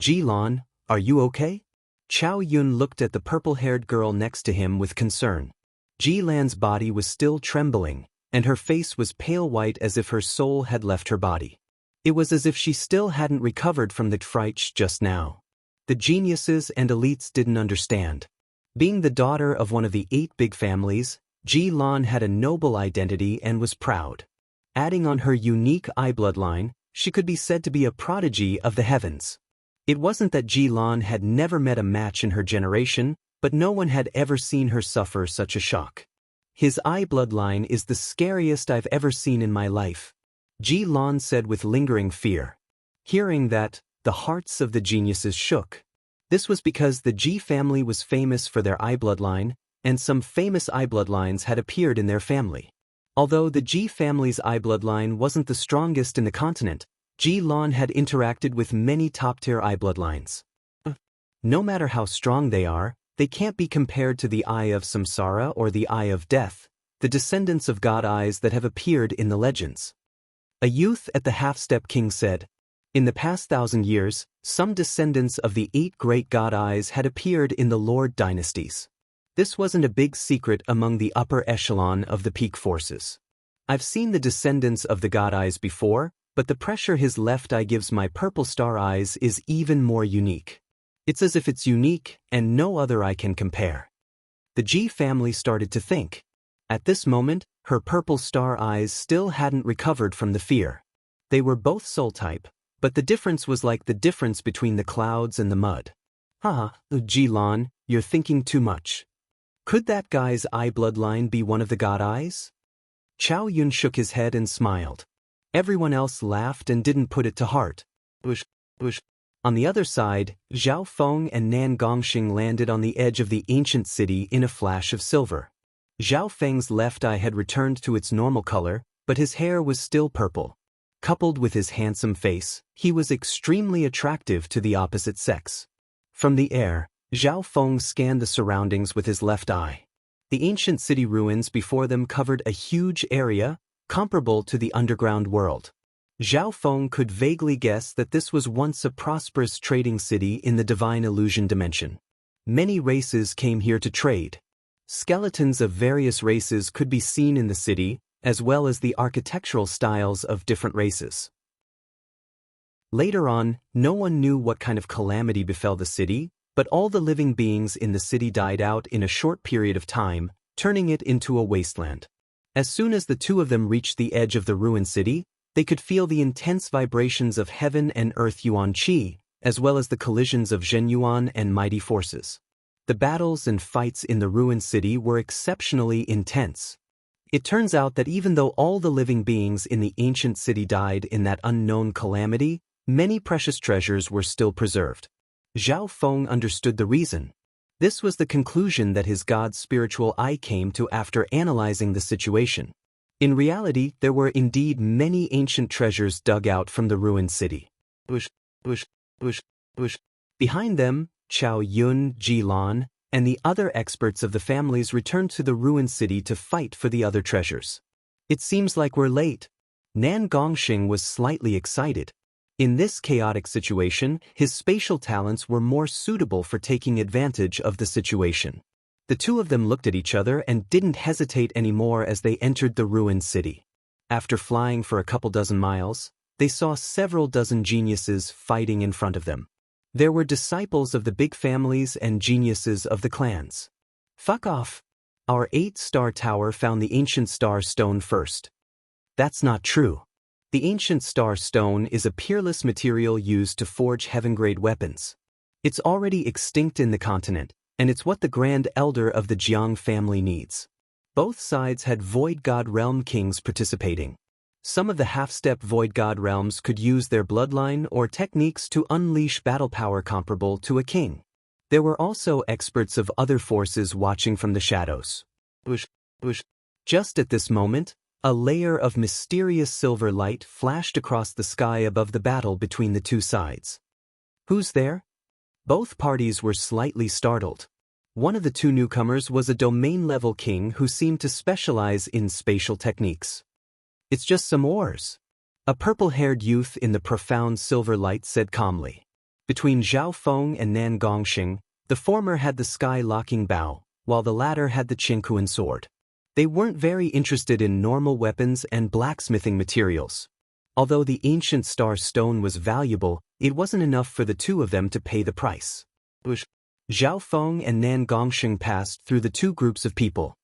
Ji-Lan, are you okay? Chao Yun looked at the purple-haired girl next to him with concern. Ji-Lan's body was still trembling, and her face was pale white as if her soul had left her body. It was as if she still hadn't recovered from the fright just now. The geniuses and elites didn't understand. Being the daughter of one of the 8 big families, Ji-Lan had a noble identity and was proud. Adding on her unique eye bloodline, she could be said to be a prodigy of the heavens. It wasn't that Ji-Lan had never met a match in her generation, but no one had ever seen her suffer such a shock. His eye bloodline is the scariest I've ever seen in my life, Ji-Lan said with lingering fear. Hearing that, the hearts of the geniuses shook. This was because the Ji family was famous for their eye bloodline, and some famous eye bloodlines had appeared in their family. Although the Ji family's eye bloodline wasn't the strongest in the continent, Ji Lan had interacted with many top-tier eye bloodlines. No matter how strong they can't be compared to the Eye of Samsara or the Eye of Death, the descendants of God eyes that have appeared in the legends. A youth at the half-step king said, "In the past 1,000 years, some descendants of the 8 great God eyes had appeared in the Lord dynasties. This wasn't a big secret among the upper echelon of the peak forces. I've seen the descendants of the God eyes before, but the pressure his left eye gives my purple star eyes is even more unique. It's as if it's unique and no other eye can compare." The Ji family started to think. At this moment, her purple star eyes still hadn't recovered from the fear. They were both soul type, but the difference was like the difference between the clouds and the mud. Haha, Ji Lan, you're thinking too much. Could that guy's eye bloodline be one of the God eyes? Chow Yun shook his head and smiled. Everyone else laughed and didn't put it to heart. Ush. On the other side, Zhao Feng and Nan Gongxing landed on the edge of the ancient city in a flash of silver. Zhao Feng's left eye had returned to its normal color, but his hair was still purple. Coupled with his handsome face, he was extremely attractive to the opposite sex. From the air, Zhao Feng scanned the surroundings with his left eye. The ancient city ruins before them covered a huge area, comparable to the underground world. Zhao Feng could vaguely guess that this was once a prosperous trading city in the divine illusion dimension. Many races came here to trade. Skeletons of various races could be seen in the city, as well as the architectural styles of different races. Later on, no one knew what kind of calamity befell the city, but all the living beings in the city died out in a short period of time, turning it into a wasteland. As soon as the two of them reached the edge of the ruined city, they could feel the intense vibrations of heaven and earth Yuan Qi, as well as the collisions of Zhen Yuan and mighty forces. The battles and fights in the ruined city were exceptionally intense. It turns out that even though all the living beings in the ancient city died in that unknown calamity, many precious treasures were still preserved. Zhao Feng understood the reason. This was the conclusion that his god's spiritual eye came to after analyzing the situation. In reality, there were indeed many ancient treasures dug out from the ruined city. Behind them, Chow Yun, Ji Lan, and the other experts of the families returned to the ruined city to fight for the other treasures. "It seems like we're late." Nan Gongxing was slightly excited. In this chaotic situation, his spatial talents were more suitable for taking advantage of the situation. The two of them looked at each other and didn't hesitate anymore as they entered the ruined city. After flying for a couple dozen miles, they saw several dozen geniuses fighting in front of them. There were disciples of the big families and geniuses of the clans. "Fuck off. Our 8-star tower found the ancient star stone first." "That's not true. The ancient star stone is a peerless material used to forge heaven-grade weapons. It's already extinct in the continent, and it's what the Grand Elder of the Jiang family needs." Both sides had Void God Realm kings participating. Some of the half-step Void God realms could use their bloodline or techniques to unleash battle power comparable to a king. There were also experts of other forces watching from the shadows. Just at this moment, a layer of mysterious silver light flashed across the sky above the battle between the two sides. "Who's there?" Both parties were slightly startled. One of the two newcomers was a domain-level king who seemed to specialize in spatial techniques. "It's just some ores," a purple-haired youth in the profound silver light said calmly. Between Zhao Feng and Nan Gongxing, the former had the sky-locking bow, while the latter had the Qingkuan sword. They weren't very interested in normal weapons and blacksmithing materials. Although the ancient star stone was valuable, it wasn't enough for the two of them to pay the price. Zhao Feng and Nan Gongxing passed through the two groups of people.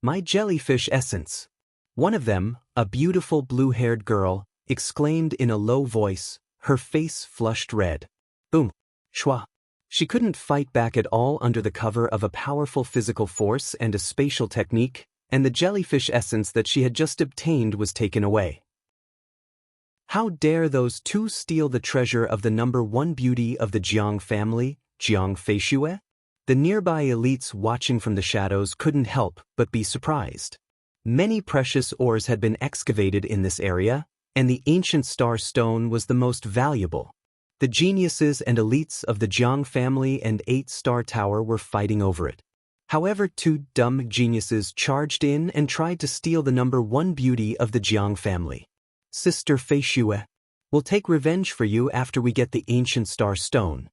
"My jellyfish essence." One of them, a beautiful blue-haired girl, exclaimed in a low voice, her face flushed red. Boom. Shwa. She couldn't fight back at all under the cover of a powerful physical force and a spatial technique, and the jellyfish essence that she had just obtained was taken away. How dare those two steal the treasure of the #1 beauty of the Jiang family, Jiang Feishue? The nearby elites watching from the shadows couldn't help but be surprised. Many precious ores had been excavated in this area, and the ancient star stone was the most valuable. The geniuses and elites of the Jiang family and 8-star tower were fighting over it. However, 2 dumb geniuses charged in and tried to steal the number 1 beauty of the Jiang family. Sister Fei Xue, we'll take revenge for you after we get the ancient star stone.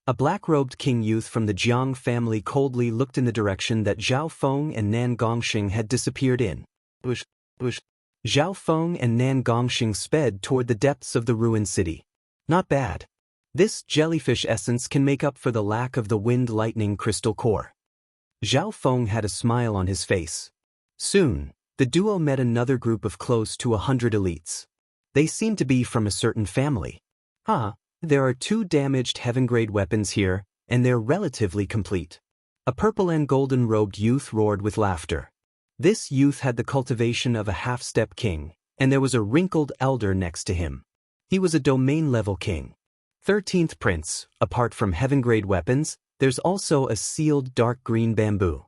A black-robed king youth from the Jiang family coldly looked in the direction that Zhao Feng and Nan Gongxing had disappeared in. Zhao Feng and Nan Gongxing sped toward the depths of the ruined city. Not bad. This jellyfish essence can make up for the lack of the wind lightning crystal core. Zhao Feng had a smile on his face. Soon, the duo met another group of close to 100 elites. They seemed to be from a certain family. There are 2 damaged heaven-grade weapons here, and they're relatively complete. A purple and golden-robed youth roared with laughter. This youth had the cultivation of a half-step king, and there was a wrinkled elder next to him. He was a domain-level king. 13th prince, apart from heaven-grade weapons, there's also a sealed dark green bamboo.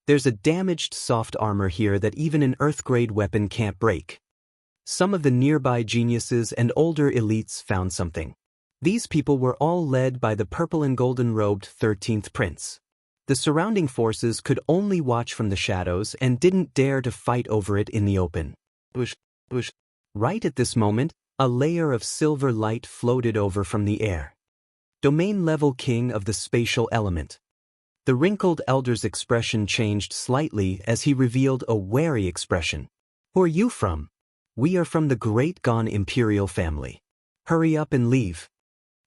There's a damaged soft armor here that even an earth-grade weapon can't break. Some of the nearby geniuses and older elites found something. These people were all led by the purple and golden-robed 13th prince. The surrounding forces could only watch from the shadows and didn't dare to fight over it in the open. Right at this moment, a layer of silver light floated over from the air. Domain-level king of the spatial element. The wrinkled elder's expression changed slightly as he revealed a wary expression. Who are you from? We are from the Great Gone Imperial family. Hurry up and leave.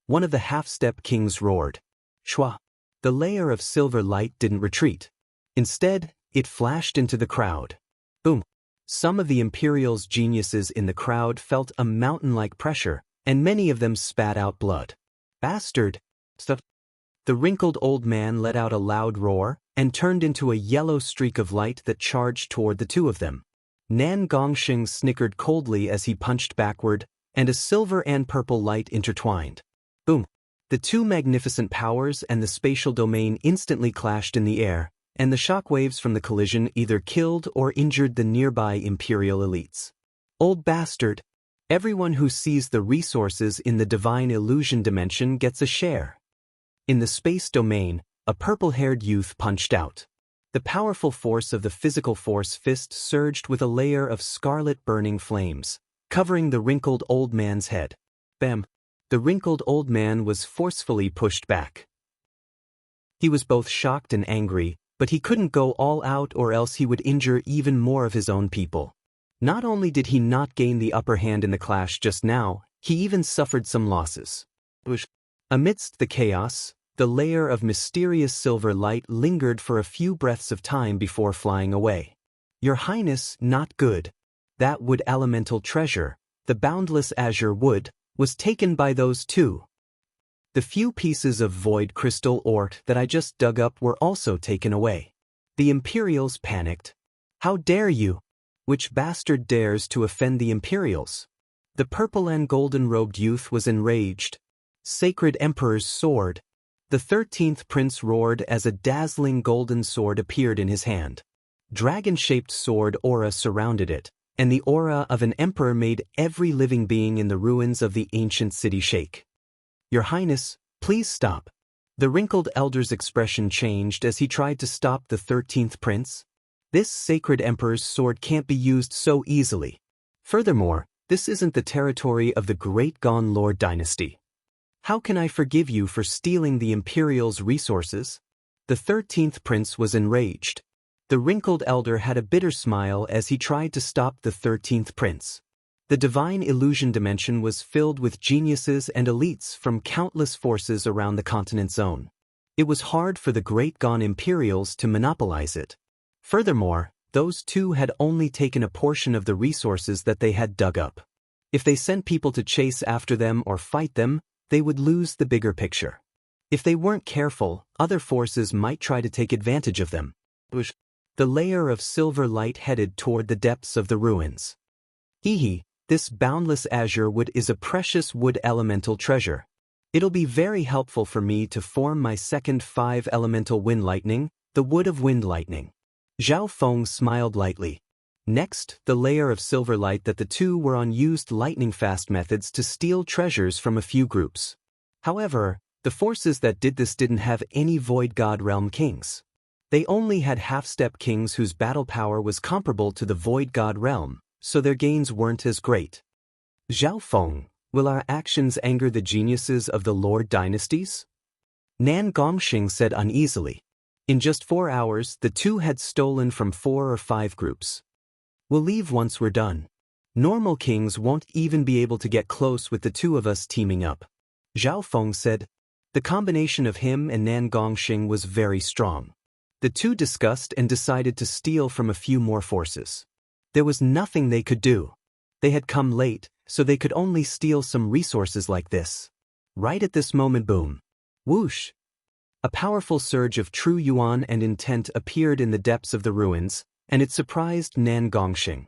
One of the half-step kings roared. Shwa. The layer of silver light didn't retreat. Instead, it flashed into the crowd. Boom. Some of the Imperial's geniuses in the crowd felt a mountain-like pressure, and many of them spat out blood. Bastard! Stuff. The wrinkled old man let out a loud roar and turned into a yellow streak of light that charged toward the 2 of them. Nan Gongxing snickered coldly as he punched backward, and a silver and purple light intertwined. Boom! The 2 magnificent powers and the spatial domain instantly clashed in the air, and the shockwaves from the collision either killed or injured the nearby Imperial elites. Old bastard! Everyone who sees the resources in the divine illusion dimension gets a share. In the space domain, a purple-haired youth punched out. The powerful force of the physical force fist surged with a layer of scarlet burning flames, covering the wrinkled old man's head. Bam! The wrinkled old man was forcefully pushed back. He was both shocked and angry, but he couldn't go all out or else he would injure even more of his own people. Not only did he not gain the upper hand in the clash just now, he even suffered some losses. Amidst the chaos, the layer of mysterious silver light lingered for a few breaths of time before flying away. Your Highness, not good. That wood elemental treasure, the boundless azure wood, was taken by those 2. The few pieces of void crystal ore that I just dug up were also taken away. The Imperials panicked. How dare you? Which bastard dares to offend the Imperials? The purple and golden-robed youth was enraged. Sacred Emperor's sword. The 13th prince roared as a dazzling golden sword appeared in his hand. Dragon-shaped sword aura surrounded it, and the aura of an emperor made every living being in the ruins of the ancient city shake. Your Highness, please stop. The wrinkled elder's expression changed as he tried to stop the 13th prince. This sacred emperor's sword can't be used so easily. Furthermore, this isn't the territory of the Great Gone Lord dynasty. How can I forgive you for stealing the Imperial's resources? The 13th prince was enraged. The wrinkled elder had a bitter smile as he tried to stop the 13th prince. The divine illusion dimension was filled with geniuses and elites from countless forces around the continent zone. It was hard for the Great Gone Imperials to monopolize it. Furthermore, those 2 had only taken a portion of the resources that they had dug up. If they sent people to chase after them or fight them, they would lose the bigger picture. If they weren't careful, other forces might try to take advantage of them. The layer of silver light headed toward the depths of the ruins. This boundless azure wood is a precious wood elemental treasure. It'll be very helpful for me to form my second 5-elemental wind lightning, the wood of wind lightning. Zhao Feng smiled lightly. Next, the layer of silver light that the two were on used lightning-fast methods to steal treasures from a few groups. However, the forces that did this didn't have any Void God Realm kings. They only had half-step kings whose battle power was comparable to the Void God Realm, so their gains weren't as great. Zhao Feng, will our actions anger the geniuses of the Lord dynasties? Nan Gongxing said uneasily. In just 4 hours, the two had stolen from 4 or 5 groups. We'll leave once we're done. Normal kings won't even be able to get close with the two of us teaming up. Zhao Feng said. The combination of him and Nan Gongxing was very strong. The two discussed and decided to steal from a few more forces. There was nothing they could do. They had come late, so they could only steal some resources like this. Right at this moment, boom. Whoosh! A powerful surge of true yuan and intent appeared in the depths of the ruins, and it surprised Nan Gongxing.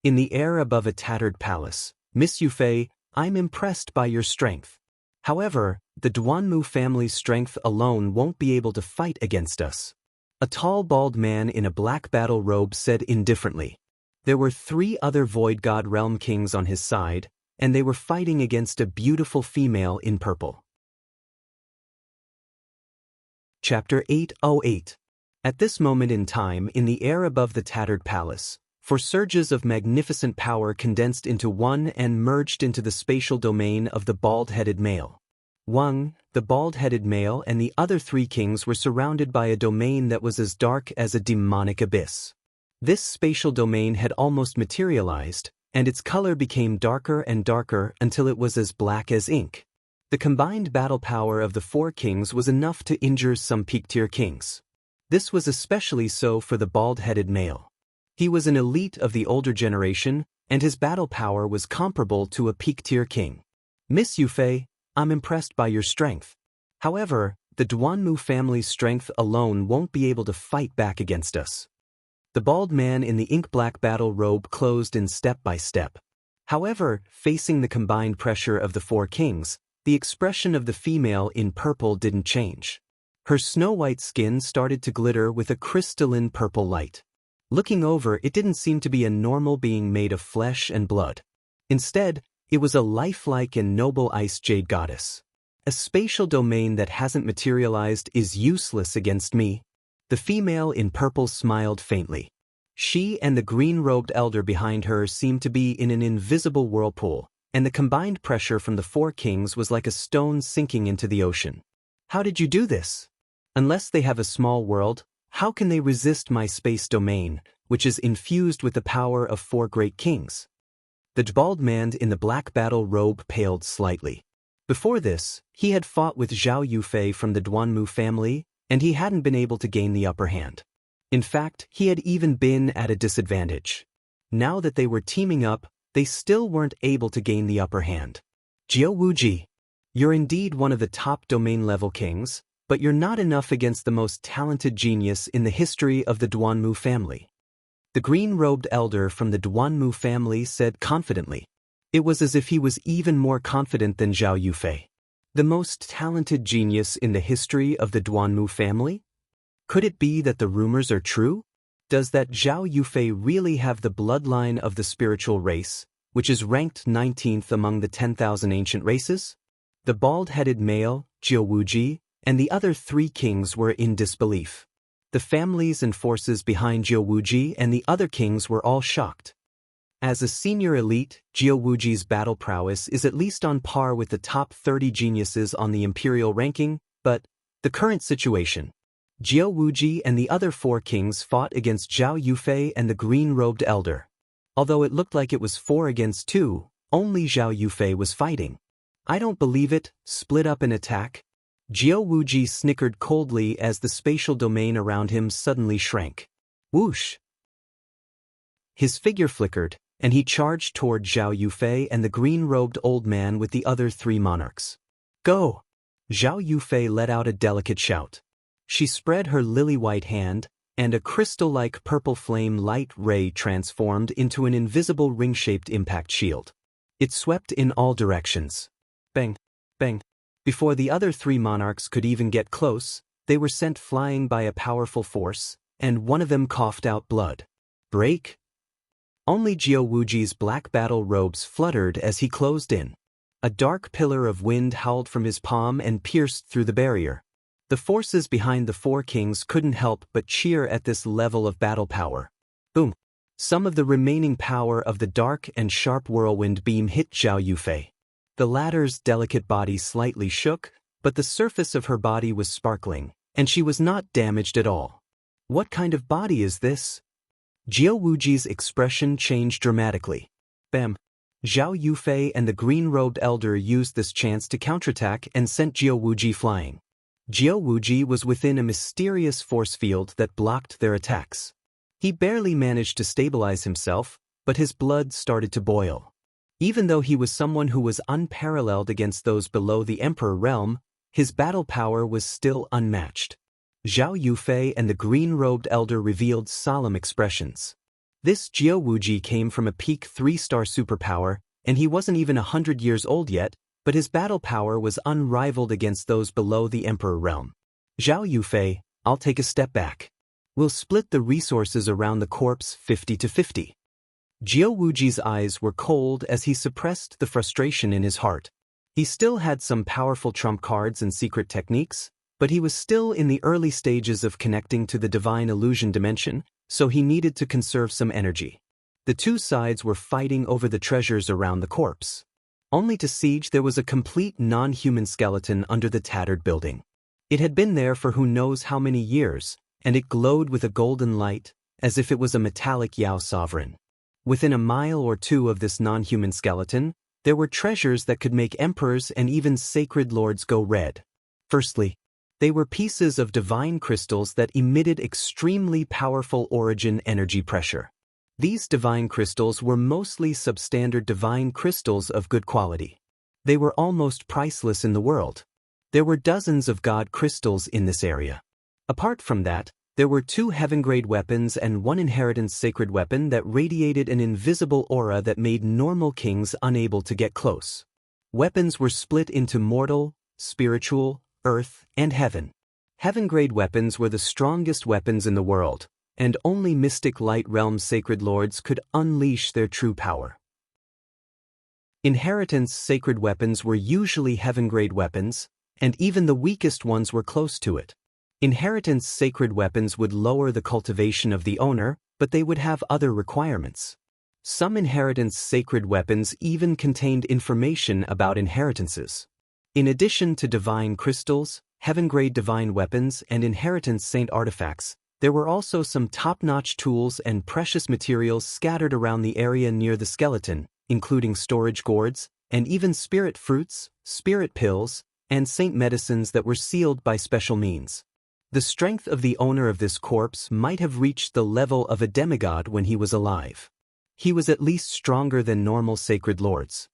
In the air above a tattered palace, Miss Yufei, I'm impressed by your strength. However, the Duanmu family's strength alone won't be able to fight against us. A tall bald man in a black battle robe said indifferently. There were 3 other Void God Realm kings on his side, and they were fighting against a beautiful female in purple. Chapter 808. At this moment in time, in the air above the tattered palace, 4 surges of magnificent power condensed into one and merged into the spatial domain of the bald-headed male. Wang, the bald-headed male, and the other 3 kings were surrounded by a domain that was as dark as a demonic abyss. This spatial domain had almost materialized, and its color became darker and darker until it was as black as ink. The combined battle power of the 4 kings was enough to injure some peak-tier kings. This was especially so for the bald-headed male. He was an elite of the older generation, and his battle power was comparable to a peak-tier king. Miss Yufei, I'm impressed by your strength. However, the Duanmu family's strength alone won't be able to fight back against us. The bald man in the ink-black battle robe closed in step by step. However, facing the combined pressure of the 4 kings, the expression of the female in purple didn't change. Her snow-white skin started to glitter with a crystalline purple light. Looking over, it didn't seem to be a normal being made of flesh and blood. Instead, it was a lifelike and noble ice jade goddess. A spatial domain that hasn't materialized is useless against me. The female in purple smiled faintly. She and the green-robed elder behind her seemed to be in an invisible whirlpool, and the combined pressure from the 4 kings was like a stone sinking into the ocean. How did you do this? Unless they have a small world, how can they resist my space domain, which is infused with the power of 4 great kings? The bald man in the black battle robe paled slightly. Before this, he had fought with Zhao Yufei from the Duanmu family, and he hadn't been able to gain the upper hand. In fact, he had even been at a disadvantage. Now that they were teaming up, they still weren't able to gain the upper hand. Jiao Wuji, you're indeed one of the top domain-level kings, but you're not enough against the most talented genius in the history of the Duanmu family. The green-robed elder from the Duanmu family said confidently. It was as if he was even more confident than Zhao Yufei. The most talented genius in the history of the Duanmu family? Could it be that the rumors are true? Does that Zhao Yufei really have the bloodline of the spiritual race, which is ranked 19th among the 10,000 ancient races? The bald-headed male, Jiao Wuji, and the other 3 kings were in disbelief. The families and forces behind Jiao Wuji and the other kings were all shocked. As a senior elite, Jiao Wuji's battle prowess is at least on par with the top 30 geniuses on the imperial ranking, but the current situation. Jiao Wuji and the other 4 kings fought against Zhao Yufei and the green-robed elder. Although it looked like it was 4 against 2, only Zhao Yufei was fighting. I don't believe it, split up and attack. Jiao Wuji snickered coldly as the spatial domain around him suddenly shrank. Whoosh! His figure flickered, and he charged toward Zhao Yufei and the green-robed old man with the other 3 monarchs. Go! Zhao Yufei let out a delicate shout. She spread her lily-white hand, and a crystal-like purple flame light ray transformed into an invisible ring-shaped impact shield. It swept in all directions. Bang! Bang! Before the other 3 monarchs could even get close, they were sent flying by a powerful force, and one of them coughed out blood. Break? Only Jiao Wuji's black battle robes fluttered as he closed in. A dark pillar of wind howled from his palm and pierced through the barrier. The forces behind the four kings couldn't help but cheer at this level of battle power. Boom! Some of the remaining power of the dark and sharp whirlwind beam hit Zhao Yufei. The latter's delicate body slightly shook, but the surface of her body was sparkling, and she was not damaged at all. What kind of body is this? Jiao Wuji's expression changed dramatically. Bam! Zhao Yufei and the green-robed elder used this chance to counterattack and sent Jiao Wuji flying. Jiao Wuji was within a mysterious force field that blocked their attacks. He barely managed to stabilize himself, but his blood started to boil. Even though he was someone who was unparalleled against those below the Emperor realm, his battle power was still unmatched. Zhao Yufei and the green-robed elder revealed solemn expressions. This Jiao Wuji came from a peak 3-star superpower, and he wasn't even 100 years old yet, but his battle power was unrivaled against those below the Emperor realm. Zhao Yufei, I'll take a step back. We'll split the resources around the corpse 50-50. Jiao Wuji's eyes were cold as he suppressed the frustration in his heart. He still had some powerful trump cards and secret techniques, but he was still in the early stages of connecting to the divine illusion dimension, so he needed to conserve some energy. The two sides were fighting over the treasures around the corpse. Only to siege there was a complete non-human skeleton under the tattered building. It had been there for who knows how many years, and it glowed with a golden light, as if it was a metallic Yao sovereign. Within a mile or two of this non-human skeleton, there were treasures that could make emperors and even sacred lords go red. Firstly, they were pieces of divine crystals that emitted extremely powerful origin energy pressure. These divine crystals were mostly substandard divine crystals of good quality. They were almost priceless in the world. There were dozens of god crystals in this area. Apart from that, there were 2 heaven-grade weapons and 1 inheritance sacred weapon that radiated an invisible aura that made normal kings unable to get close. Weapons were split into mortal, spiritual, earth, and heaven. Heaven-grade weapons were the strongest weapons in the world, and only mystic light realm sacred lords could unleash their true power. Inheritance sacred weapons were usually heaven-grade weapons, and even the weakest ones were close to it. Inheritance sacred weapons would lower the cultivation of the owner, but they would have other requirements. Some inheritance sacred weapons even contained information about inheritances. In addition to divine crystals, heaven-grade divine weapons, and inheritance saint artifacts, there were also some top-notch tools and precious materials scattered around the area near the skeleton, including storage gourds, and even spirit fruits, spirit pills, and saint medicines that were sealed by special means. The strength of the owner of this corpse might have reached the level of a demigod when he was alive. He was at least stronger than normal sacred lords.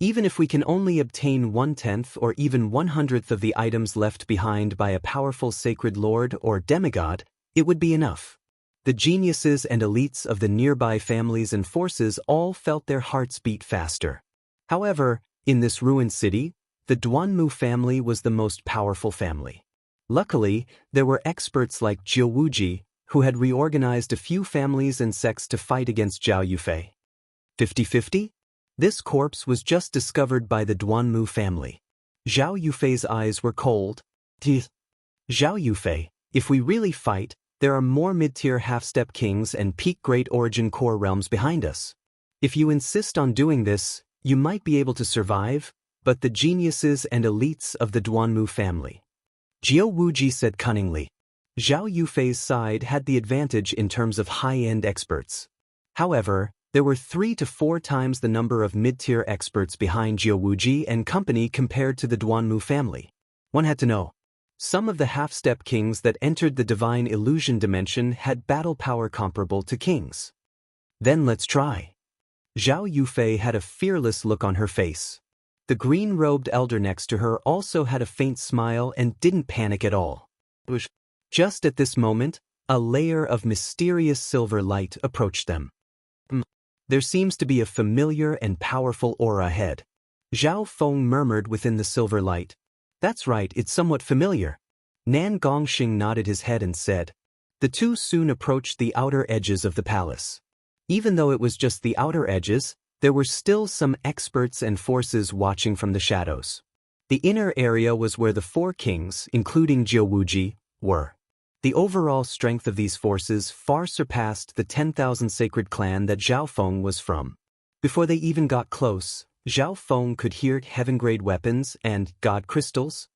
Even if we can only obtain 1/10 or even 1/100th of the items left behind by a powerful sacred lord or demigod, it would be enough. The geniuses and elites of the nearby families and forces all felt their hearts beat faster. However, in this ruined city, the Duanmu family was the most powerful family. Luckily, there were experts like Jiao Wuji, who had reorganized a few families and sects to fight against Zhao Yufei. 50-50? This corpse was just discovered by the Duanmu family. Zhao Yufei's eyes were cold. Zhao Yufei, if we really fight, there are more mid-tier half-step kings and peak great origin core realms behind us. If you insist on doing this, you might be able to survive, but the geniuses and elites of the Duanmu family. Jiao Wuji said cunningly. Zhao Yufei's side had the advantage in terms of high-end experts. However, there were 3 to 4 times the number of mid-tier experts behind Jiao Wuji and company compared to the Duanmu family. One had to know. Some of the half-step kings that entered the divine illusion dimension had battle power comparable to kings. Then let's try. Zhao Yufei had a fearless look on her face. The green-robed elder next to her also had a faint smile and didn't panic at all. Just at this moment, a layer of mysterious silver light approached them. There seems to be a familiar and powerful aura ahead. Zhao Feng murmured within the silver light. That's right, it's somewhat familiar. Nan Gongxing nodded his head and said, The two soon approached the outer edges of the palace. Even though it was just the outer edges, there were still some experts and forces watching from the shadows. The inner area was where the four kings, including Jiawuji, were. The overall strength of these forces far surpassed the 10,000 sacred clan that Zhao Feng was from. Before they even got close, Zhao Feng could hear heaven-grade weapons and god crystals.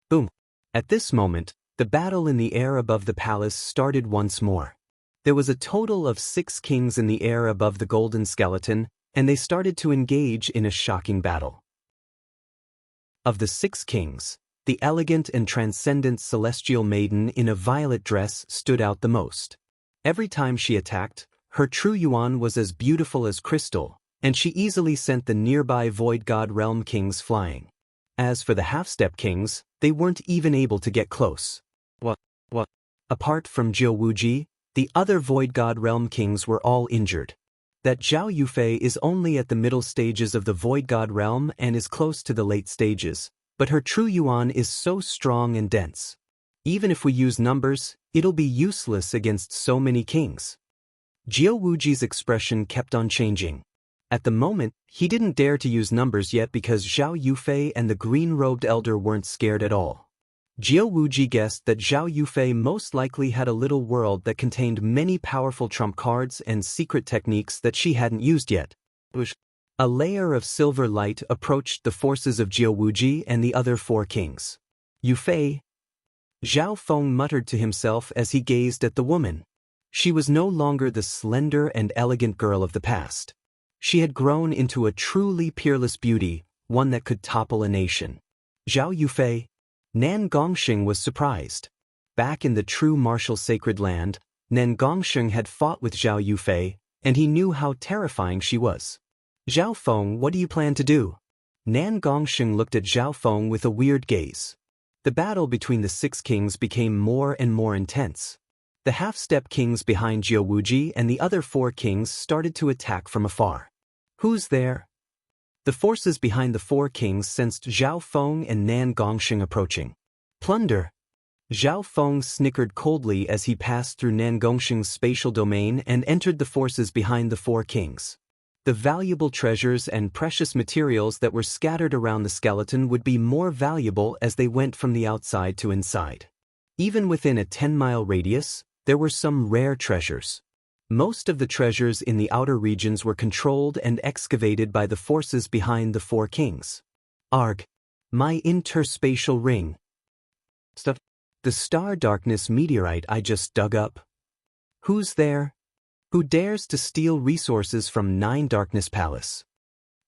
Boom. At this moment, the battle in the air above the palace started once more. There was a total of 6 kings in the air above the golden skeleton, and they started to engage in a shocking battle. Of the 6 kings, the elegant and transcendent celestial maiden in a violet dress stood out the most. Every time she attacked, her true yuan was as beautiful as crystal, and she easily sent the nearby void god realm kings flying. As for the half-step kings, they weren't even able to get close. What? Apart from Jiawuji, the other void god realm kings were all injured. That Zhao Yufei is only at the middle stages of the void god realm and is close to the late stages, but her true yuan is so strong and dense. Even if we use numbers, it'll be useless against so many kings. Jiawuji's expression kept on changing. At the moment, he didn't dare to use numbers yet because Zhao Yufei and the green-robed elder weren't scared at all. Jiawuji guessed that Zhao Yufei most likely had a little world that contained many powerful trump cards and secret techniques that she hadn't used yet. A layer of silver light approached the forces of Jiawuji and the other 4 kings. Yufei. Zhao Feng muttered to himself as he gazed at the woman. She was no longer the slender and elegant girl of the past. She had grown into a truly peerless beauty, one that could topple a nation. Zhao Yufei. Nan Gongxing was surprised. Back in the true martial sacred land, Nan Gongxing had fought with Zhao Yufei, and he knew how terrifying she was. Zhao Feng, what do you plan to do? Nan Gongxing looked at Zhao Feng with a weird gaze. The battle between the 6 kings became more and more intense. The half-step kings behind Jiawuji and the other 4 kings started to attack from afar. Who's there? The forces behind the 4 kings sensed Zhao Feng and Nan Gongxing approaching. Plunder! Zhao Feng snickered coldly as he passed through Nan Gongxing's spatial domain and entered the forces behind the 4 kings. The valuable treasures and precious materials that were scattered around the skeleton would be more valuable as they went from the outside to inside. Even within a 10-mile radius, there were some rare treasures. Most of the treasures in the outer regions were controlled and excavated by the forces behind the 4 kings. Arg! My interspatial ring. Stuff. The star darkness meteorite I just dug up. Who's there? Who dares to steal resources from 9 Darkness Palace?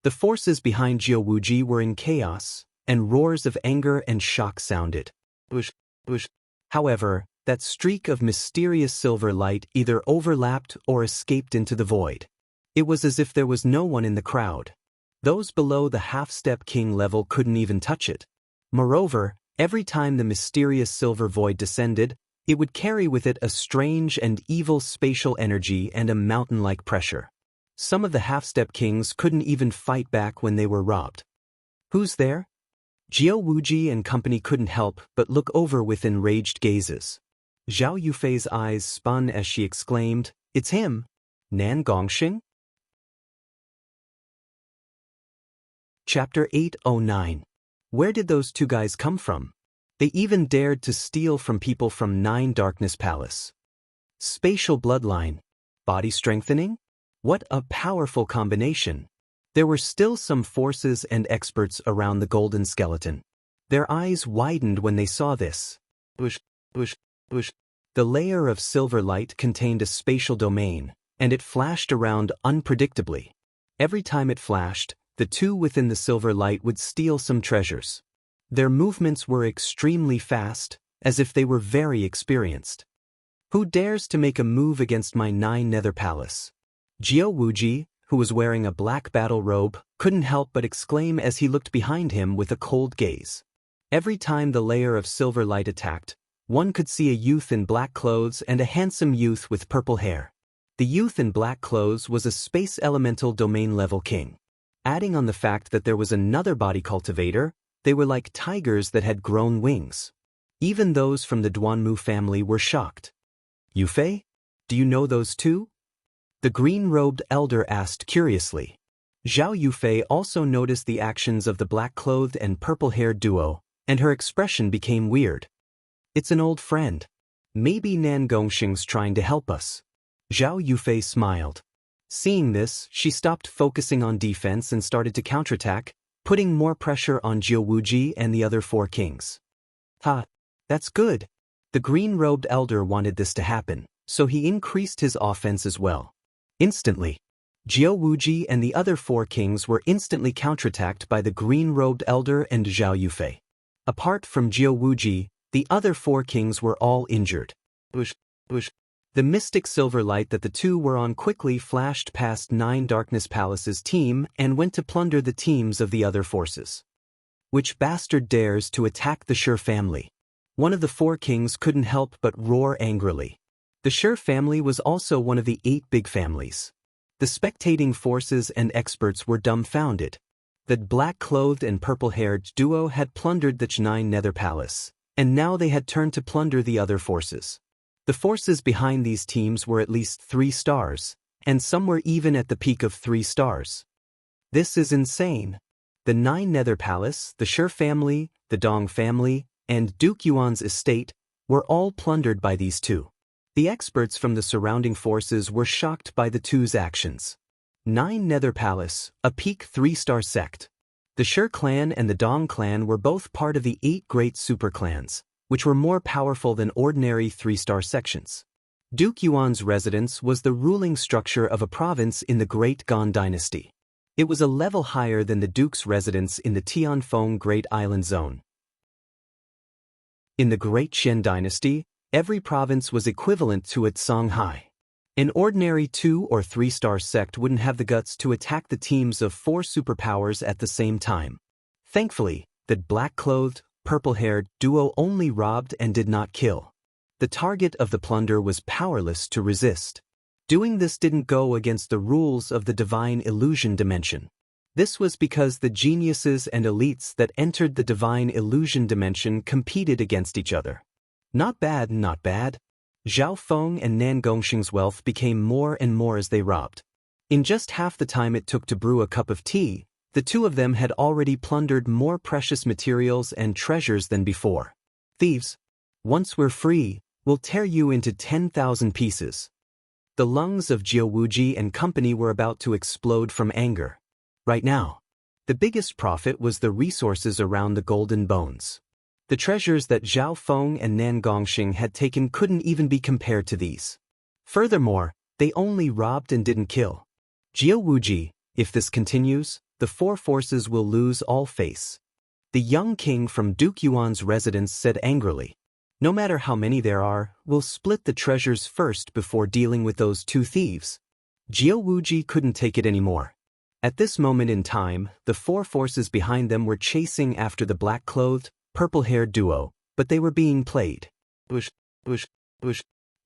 The forces behind Jiawuji were in chaos, and roars of anger and shock sounded. However, that streak of mysterious silver light either overlapped or escaped into the void. It was as if there was no one in the crowd. Those below the half-step king level couldn't even touch it. Moreover, every time the mysterious silver void descended, it would carry with it a strange and evil spatial energy and a mountain-like pressure. Some of the half-step kings couldn't even fight back when they were robbed. Who's there? Jiawuji and company couldn't help but look over with enraged gazes. Zhao Yufei's eyes spun as she exclaimed, "It's him! Nan Gongxing?" Chapter 809. Where did those 2 guys come from? They even dared to steal from people from 9 Darkness Palace. Spatial bloodline. Body strengthening? What a powerful combination. There were still some forces and experts around the golden skeleton. Their eyes widened when they saw this. The layer of silver light contained a spatial domain, and it flashed around unpredictably. Every time it flashed, the 2 within the silver light would steal some treasures. Their movements were extremely fast, as if they were very experienced. Who dares to make a move against my 9 Nether Palace? Jiawuji, who was wearing a black battle robe, couldn't help but exclaim as he looked behind him with a cold gaze. Every time the layer of silver light attacked, one could see a youth in black clothes and a handsome youth with purple hair. The youth in black clothes was a space elemental domain level king. Adding on the fact that there was another body cultivator, they were like tigers that had grown wings. Even those from the Duanmu family were shocked. Yufei? Do you know those two? The green-robed elder asked curiously. Zhao Yufei also noticed the actions of the black-clothed and purple-haired duo, and her expression became weird. It's an old friend. Maybe Nan Gongxing's trying to help us. Zhao Yufei smiled. Seeing this, she stopped focusing on defense and started to counterattack, putting more pressure on Jiao Wuji and the other four kings. Ha! That's good. The green-robed elder wanted this to happen, so he increased his offense as well. Instantly, Jiao Wuji and the other four kings were instantly counterattacked by the green-robed elder and Zhao Yufei. Apart from Jiao Wuji, the other four kings were all injured. Whoosh, whoosh. The mystic silver light that the two were on quickly flashed past 9 Darkness Palace's team and went to plunder the teams of the other forces. Which bastard dares to attack the Shi family? One of the four kings couldn't help but roar angrily. The Shi family was also one of the 8 big families. The spectating forces and experts were dumbfounded. The black-clothed and purple-haired duo had plundered the Ch9 Nether Palace, and now they had turned to plunder the other forces. The forces behind these teams were at least 3 stars, and some were even at the peak of 3 stars. This is insane. The 9 Nether Palace, the Shi family, the Dong family, and Duke Yuan's estate were all plundered by these two. The experts from the surrounding forces were shocked by the two's actions. 9 Nether Palace, a peak 3-star sect. The Shi clan and the Dong clan were both part of the 8 great superclans, which were more powerful than ordinary 3-star sections. Duke Yuan's residence was the ruling structure of a province in the Great Gan Dynasty. It was a level higher than the Duke's residence in the Tianfeng Great Island Zone. In the Great Qian Dynasty, every province was equivalent to a Songhai. An ordinary 2- or 3-star sect wouldn't have the guts to attack the teams of 4 superpowers at the same time. Thankfully, the black-clothed, purple-haired duo only robbed and did not kill. The target of the plunder was powerless to resist. Doing this didn't go against the rules of the divine illusion dimension. This was because the geniuses and elites that entered the divine illusion dimension competed against each other. Not bad, not bad. Zhao Feng and Nan Gongxing's wealth became more and more as they robbed. In just half the time it took to brew a cup of tea, the two of them had already plundered more precious materials and treasures than before. Thieves! Once we're free, we'll tear you into 10,000 pieces. The lungs of Jiao Wuji and company were about to explode from anger. Right now, the biggest profit was the resources around the golden bones. The treasures that Zhao Feng and Nan Gongxing had taken couldn't even be compared to these. Furthermore, they only robbed and didn't kill. Jiao Wuji, if this continues, the 4 forces will lose all face. The young king from Duke Yuan's residence said angrily. No matter how many there are, we'll split the treasures first before dealing with those 2 thieves. Jiao Wuji couldn't take it anymore. At this moment in time, the 4 forces behind them were chasing after the black-clothed, purple-haired duo, but they were being played. Whoosh, whoosh, whoosh.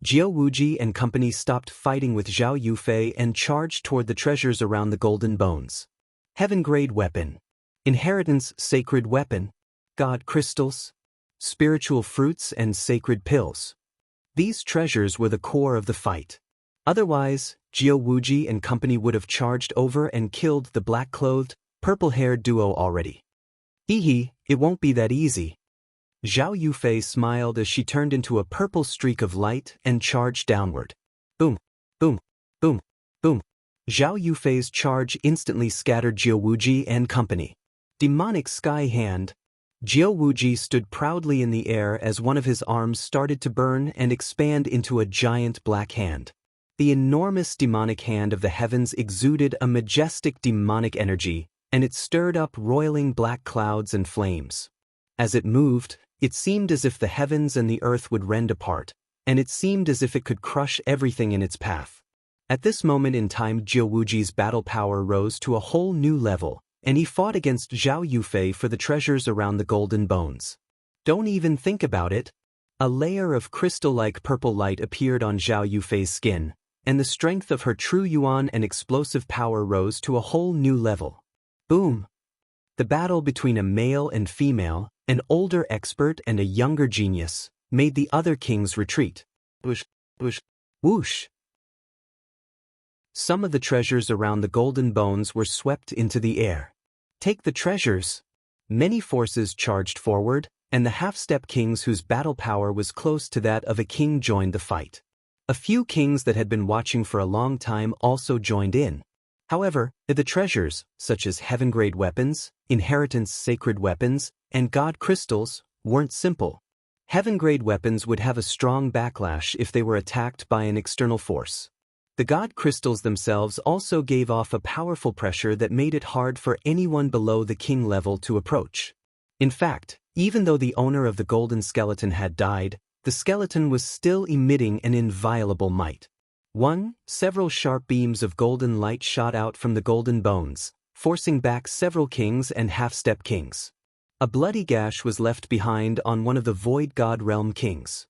Jiao Wuji and company stopped fighting with Zhao Yufei and charged toward the treasures around the golden bones. Heaven-grade weapon. Inheritance sacred weapon. God crystals. Spiritual fruits and sacred pills. These treasures were the core of the fight. Otherwise, Jiao Wuji and company would have charged over and killed the black-clothed, purple-haired duo already. Hee, it won't be that easy. Zhao Yufei smiled as she turned into a purple streak of light and charged downward. Boom, boom, boom, boom. Zhao Yufei's charge instantly scattered Jiao Wuji and company. Demonic sky hand. Jiao Wuji stood proudly in the air as one of his arms started to burn and expand into a giant black hand. The enormous demonic hand of the heavens exuded a majestic demonic energy, and it stirred up roiling black clouds and flames. As it moved, it seemed as if the heavens and the earth would rend apart, and it seemed as if it could crush everything in its path. At this moment in time, Jiao Wuji's battle power rose to a whole new level, and he fought against Zhao Yufei for the treasures around the golden bones. Don't even think about it. A layer of crystal-like purple light appeared on Zhao Yufei's skin, and the strength of her true yuan and explosive power rose to a whole new level. Boom! The battle between a male and female, an older expert and a younger genius, made the other kings retreat. Whoosh, Whoosh. Whoosh. Some of the treasures around the golden bones were swept into the air. Take the treasures! Many forces charged forward, and the half-step kings whose battle power was close to that of a king joined the fight. A few kings that had been watching for a long time also joined in. However, the treasures, such as heaven-grade weapons, inheritance sacred weapons, and god crystals, weren't simple. Heaven-grade weapons would have a strong backlash if they were attacked by an external force. The god crystals themselves also gave off a powerful pressure that made it hard for anyone below the king level to approach. In fact, even though the owner of the golden skeleton had died, the skeleton was still emitting an inviolable might. Several sharp beams of golden light shot out from the golden bones, forcing back several kings and half-step kings. A bloody gash was left behind on one of the void god realm kings.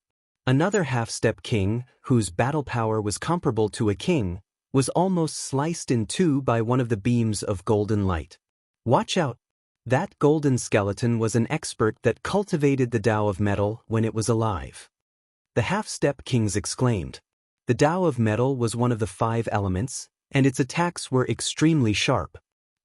Another half-step king, whose battle power was comparable to a king, was almost sliced in two by one of the beams of golden light. Watch out! That golden skeleton was an expert that cultivated the Tao of metal when it was alive. The half-step kings exclaimed. The Tao of metal was one of the 5 elements, and its attacks were extremely sharp.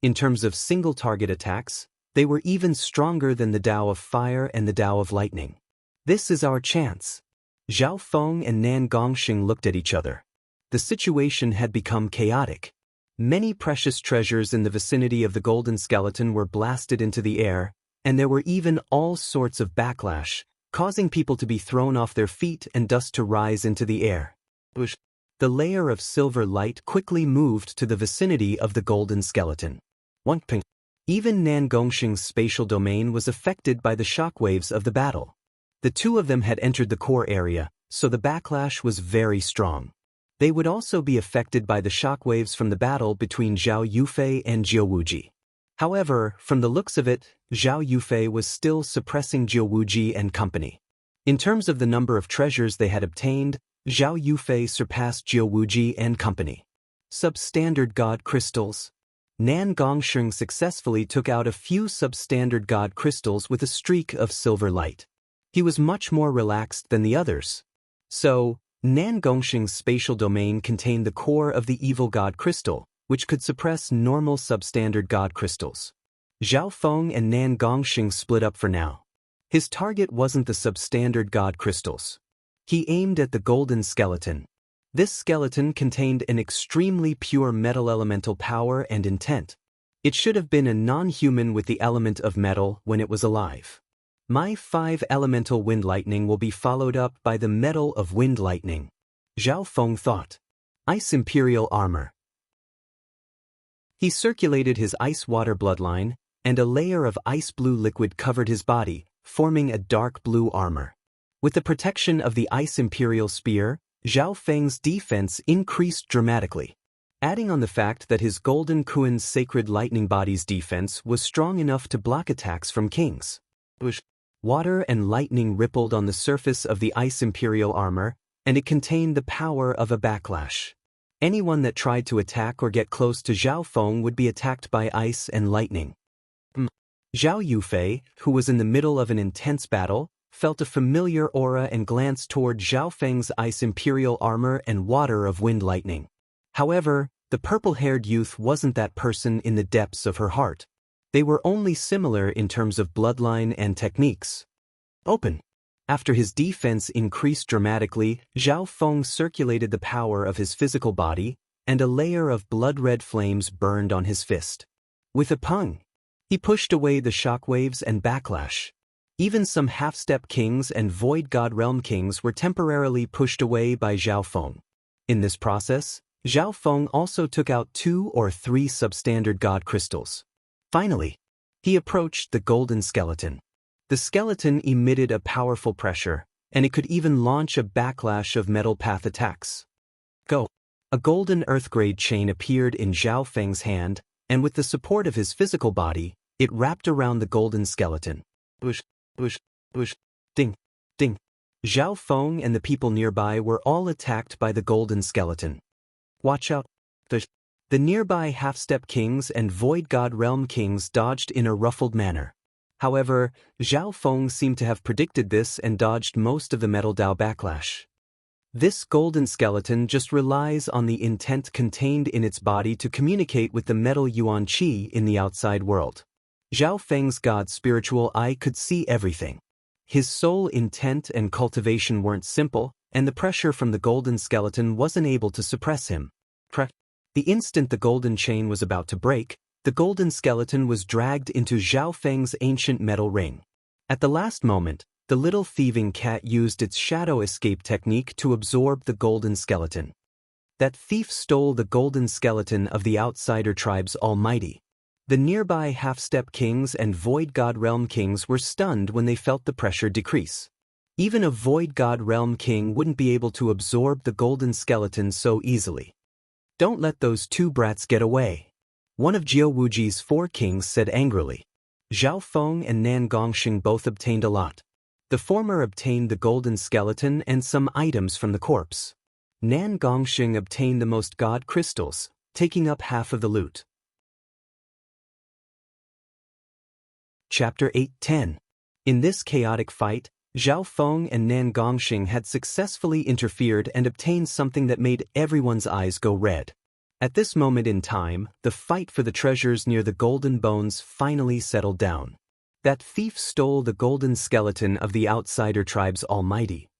In terms of single-target attacks, they were even stronger than the Tao of fire and the Tao of lightning. This is our chance. Zhao Feng and Nan Gongxing looked at each other. The situation had become chaotic. Many precious treasures in the vicinity of the golden skeleton were blasted into the air, and there were even all sorts of backlash, causing people to be thrown off their feet and dust to rise into the air. The layer of silver light quickly moved to the vicinity of the golden skeleton. Even Nan Gongxing's spatial domain was affected by the shockwaves of the battle. The two of them had entered the core area, so the backlash was very strong. They would also be affected by the shockwaves from the battle between Zhao Yufei and Jiu Wuji. However, from the looks of it, Zhao Yufei was still suppressing Jiu Wuji and company. In terms of the number of treasures they had obtained, Zhao Yufei surpassed Jiu Wuji and company. Substandard god crystals. Nan Gongxing successfully took out a few substandard god crystals with a streak of silver light. He was much more relaxed than the others. So, Nan Gongxing's spatial domain contained the core of the evil god crystal, which could suppress normal substandard god crystals. Zhao Feng and Nan Gongxing split up for now. His target wasn't the substandard god crystals. He aimed at the golden skeleton. This skeleton contained an extremely pure metal elemental power and intent. It should have been a non-human with the element of metal when it was alive. My 5 elemental wind lightning will be followed up by the metal of wind lightning. Zhao Feng thought. Ice Imperial Armor. He circulated his ice-water bloodline, and a layer of ice-blue liquid covered his body, forming a dark blue armor. With the protection of the Ice Imperial Spear, Zhao Feng's defense increased dramatically. Adding on the fact that his Golden Kuan's Sacred Lightning Body's defense was strong enough to block attacks from kings. Water and lightning rippled on the surface of the Ice Imperial armor, and it contained the power of a backlash. Anyone that tried to attack or get close to Zhao Feng would be attacked by ice and lightning. Zhao Yufei, who was in the middle of an intense battle, felt a familiar aura and glanced toward Zhao Feng's Ice Imperial armor and water of wind lightning. However, the purple-haired youth wasn't that person in the depths of her heart. They were only similar in terms of bloodline and techniques. After his defense increased dramatically, Zhao Feng circulated the power of his physical body, and a layer of blood-red flames burned on his fist. With a pung, he pushed away the shockwaves and backlash. Even some half-step kings and void god realm kings were temporarily pushed away by Zhao Feng. In this process, Zhao Feng also took out 2 or 3 substandard god crystals. Finally, he approached the golden skeleton. The skeleton emitted a powerful pressure, and it could even launch a backlash of metal path attacks. Go! A golden earth-grade chain appeared in Zhao Feng's hand, and with the support of his physical body, it wrapped around the golden skeleton. Ding, ding. Zhao Feng and the people nearby were all attacked by the golden skeleton. Watch out. The nearby half-step kings and void god realm kings dodged in a ruffled manner. However, Zhao Feng seemed to have predicted this and dodged most of the metal Dao backlash. This golden skeleton just relies on the intent contained in its body to communicate with the metal yuan qi in the outside world. Zhao Feng's God's spiritual eye could see everything. His soul intent and cultivation weren't simple, and the pressure from the golden skeleton wasn't able to suppress him. The instant the golden chain was about to break, the golden skeleton was dragged into Zhao Feng's ancient metal ring. At the last moment, the little thieving cat used its shadow escape technique to absorb the golden skeleton. That thief stole the golden skeleton of the outsider tribe's almighty. The nearby half-step kings and void god realm kings were stunned when they felt the pressure decrease. Even a void god realm king wouldn't be able to absorb the golden skeleton so easily. Don't let those two brats get away. One of Jiao Wuji's 4 kings said angrily. Zhao Feng and Nan Gongxing both obtained a lot. The former obtained the golden skeleton and some items from the corpse. Nan Gongxing obtained the most god crystals, taking up half of the loot. Chapter 8-10. In this chaotic fight, Zhao Feng and Nan Gongxing had successfully interfered and obtained something that made everyone's eyes go red. At this moment in time, the fight for the treasures near the golden bones finally settled down. That thief stole the golden skeleton of the outsider tribe's almighty.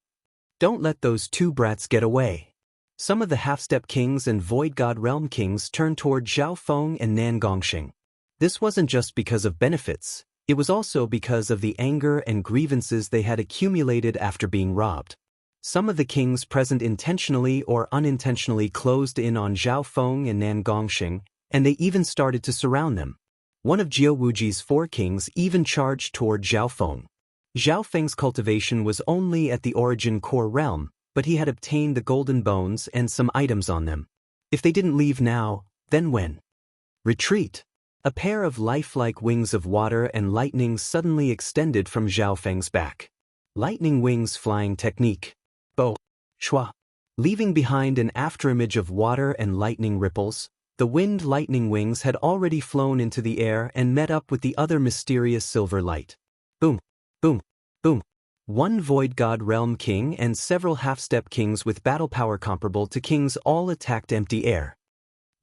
Don't let those two brats get away. Some of the half-step kings and void god realm kings turned toward Zhao Feng and Nan Gongxing. This wasn't just because of benefits, it was also because of the anger and grievances they had accumulated after being robbed. Some of the kings present intentionally or unintentionally closed in on Zhao Feng and Nan Gongxing, and they even started to surround them. One of Jiao Wuji's 4 kings even charged toward Zhao Feng. Zhao Feng's cultivation was only at the origin core realm, but he had obtained the golden bones and some items on them. If they didn't leave now, then when? Retreat! A pair of lifelike wings of water and lightning suddenly extended from Zhao Feng's back. Lightning wings flying technique. Bo. Shua. Leaving behind an afterimage of water and lightning ripples, the wind lightning wings had already flown into the air and met up with the other mysterious silver light. Boom, boom, boom. One void god realm king and several half-step kings with battle power comparable to kings all attacked empty air.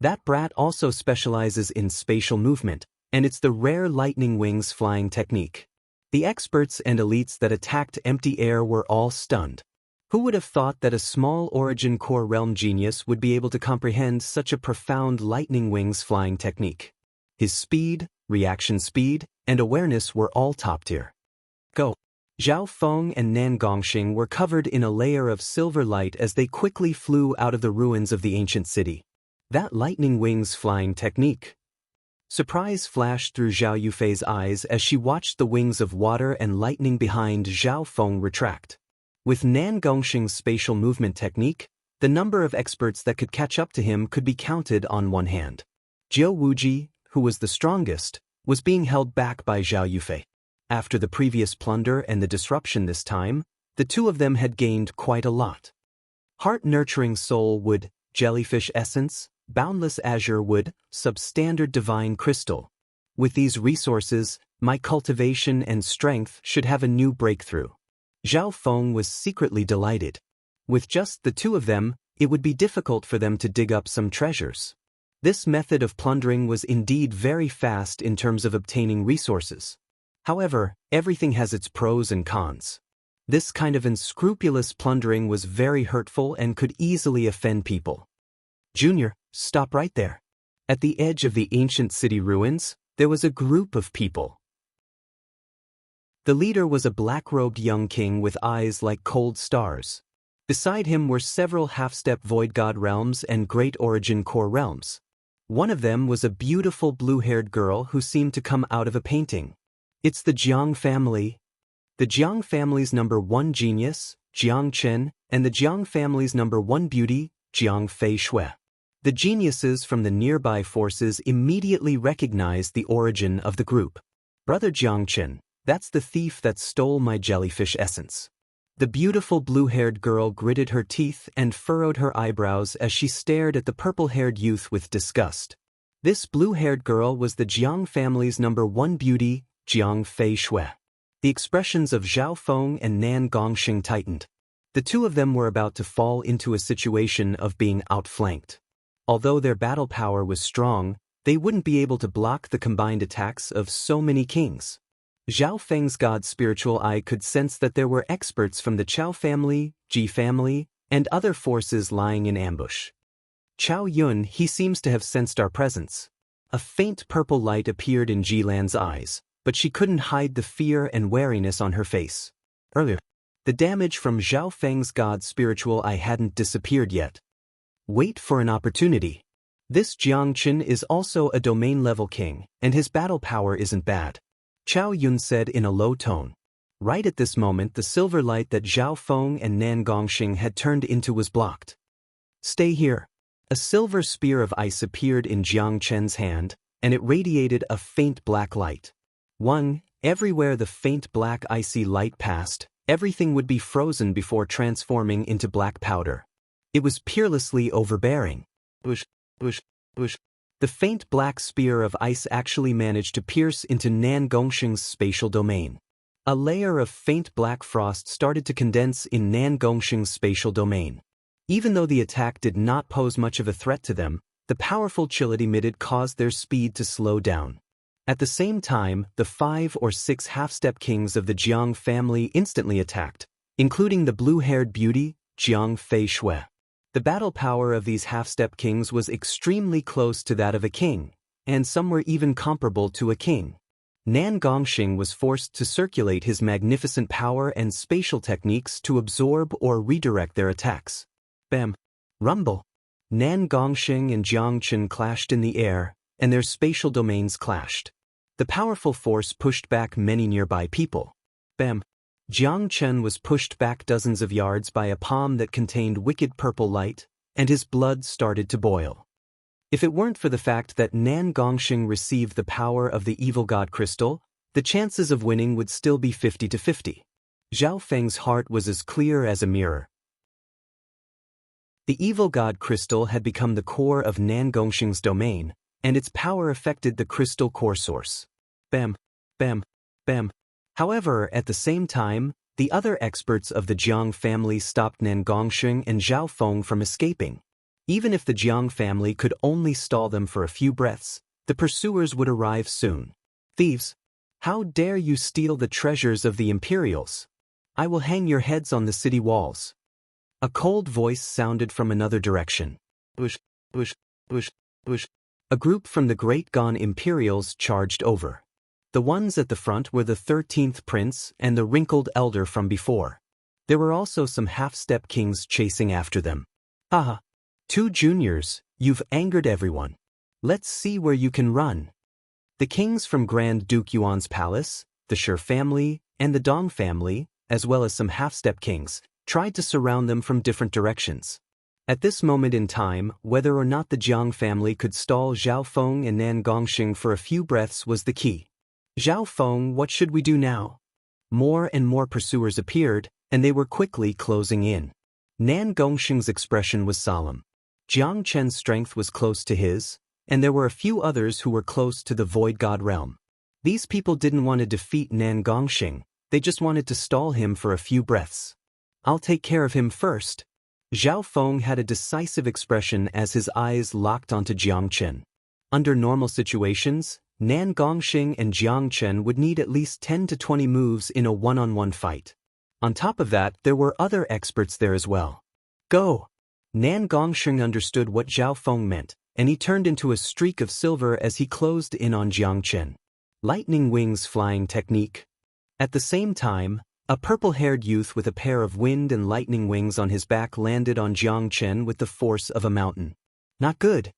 That brat also specializes in spatial movement, and it's the rare lightning wings flying technique. The experts and elites that attacked empty air were all stunned. Who would have thought that a small origin core realm genius would be able to comprehend such a profound lightning wings flying technique? His speed, reaction speed, and awareness were all top tier. Go! Zhao Feng and Nan Gongxing were covered in a layer of silver light as they quickly flew out of the ruins of the ancient city. That lightning wings flying technique. Surprise flashed through Zhao Yufei's eyes as she watched the wings of water and lightning behind Zhao Feng retract. With Nan Gongxing's spatial movement technique, the number of experts that could catch up to him could be counted on one hand. Jiao Wuji, who was the strongest, was being held back by Zhao Yufei. After the previous plunder and the disruption this time, the two of them had gained quite a lot. Heart-nurturing soul wood, jellyfish essence, boundless azure wood, substandard divine crystal. With these resources, my cultivation and strength should have a new breakthrough. Zhao Feng was secretly delighted. With just the two of them, it would be difficult for them to dig up some treasures. This method of plundering was indeed very fast in terms of obtaining resources. However, everything has its pros and cons. This kind of unscrupulous plundering was very hurtful and could easily offend people. Junior, stop right there. At the edge of the ancient city ruins, there was a group of people. The leader was a black-robed young king with eyes like cold stars. Beside him were several half-step void god realms and great origin core realms. One of them was a beautiful blue-haired girl who seemed to come out of a painting. It's the Jiang family. The Jiang family's number 1 genius, Jiang Chen, and the Jiang family's number 1 beauty, Jiang Fei Shui. The geniuses from the nearby forces immediately recognized the origin of the group. Brother Jiang Chen, that's the thief that stole my jellyfish essence. The beautiful blue-haired girl gritted her teeth and furrowed her eyebrows as she stared at the purple-haired youth with disgust. This blue-haired girl was the Jiang family's number 1 beauty, Jiang Fei Shui. The expressions of Zhao Feng and Nan Gongxing tightened. The two of them were about to fall into a situation of being outflanked. Although their battle power was strong, they wouldn't be able to block the combined attacks of so many kings. Zhao Feng's god's spiritual eye could sense that there were experts from the Chao family, Ji family, and other forces lying in ambush. Chao Yun, he seems to have sensed our presence. A faint purple light appeared in Jilan's eyes, but she couldn't hide the fear and wariness on her face. Earlier, the damage from Zhao Feng's god's spiritual eye hadn't disappeared yet. Wait for an opportunity. This Jiang Qin is also a domain-level king, and his battle power isn't bad. Chao Yun said in a low tone. Right at this moment, the silver light that Zhao Feng and Nan Gongxing had turned into was blocked. Stay here. A silver spear of ice appeared in Jiang Chen's hand, and it radiated a faint black light. Everywhere the faint black icy light passed, everything would be frozen before transforming into black powder. It was peerlessly overbearing. Whoosh, whoosh, whoosh. The faint black spear of ice actually managed to pierce into Nan Gongxing's spatial domain. A layer of faint black frost started to condense in Nan Gongxing's spatial domain. Even though the attack did not pose much of a threat to them, the powerful chill it emitted caused their speed to slow down. At the same time, the 5 or 6 half-step kings of the Jiang family instantly attacked, including the blue-haired beauty, Jiang Fei Shui. The battle power of these half-step kings was extremely close to that of a king, and some were even comparable to a king. Nan Gongxing was forced to circulate his magnificent power and spatial techniques to absorb or redirect their attacks. Bam! Rumble! Nan Gongxing and Jiang Qin clashed in the air, and their spatial domains clashed. The powerful force pushed back many nearby people. Bam! Jiang Chen was pushed back dozens of yards by a palm that contained wicked purple light, and his blood started to boil. If it weren't for the fact that Nan Gongxing received the power of the evil god crystal, the chances of winning would still be 50-50. Zhao Feng's heart was as clear as a mirror. The evil god crystal had become the core of Nan Gongxing's domain, and its power affected the crystal core source. Bam! Bam! Bam! However, at the same time, the other experts of the Jiang family stopped Nan Gongxing and Zhao Feng from escaping. Even if the Jiang family could only stall them for a few breaths, the pursuers would arrive soon. Thieves! How dare you steal the treasures of the Imperials? I will hang your heads on the city walls. A cold voice sounded from another direction. Whoosh, whoosh, whoosh, whoosh. A group from the Great Gone Imperials charged over. The ones at the front were the 13th prince and the wrinkled elder from before. There were also some half-step kings chasing after them. Haha! 2 juniors, you've angered everyone. Let's see where you can run. The kings from Grand Duke Yuan's palace, the Shi family, and the Dong family, as well as some half-step kings, tried to surround them from different directions. At this moment in time, whether or not the Jiang family could stall Zhao Feng and Nan Gongxing for a few breaths was the key. Zhao Feng, what should we do now? More and more pursuers appeared, and they were quickly closing in. Nan Gongxing's expression was solemn. Jiang Chen's strength was close to his, and there were a few others who were close to the Void God realm. These people didn't want to defeat Nan Gongxing, they just wanted to stall him for a few breaths. I'll take care of him first. Zhao Feng had a decisive expression as his eyes locked onto Jiang Chen. Under normal situations, Nan Gongxing and Jiang Chen would need at least 10 to 20 moves in a one-on-one fight. On top of that, there were other experts there as well. Go! Nan Gongxing understood what Zhao Feng meant, and he turned into a streak of silver as he closed in on Jiang Chen. Lightning wings flying technique. At the same time, a purple-haired youth with a pair of wind and lightning wings on his back landed on Jiang Chen with the force of a mountain. Not good.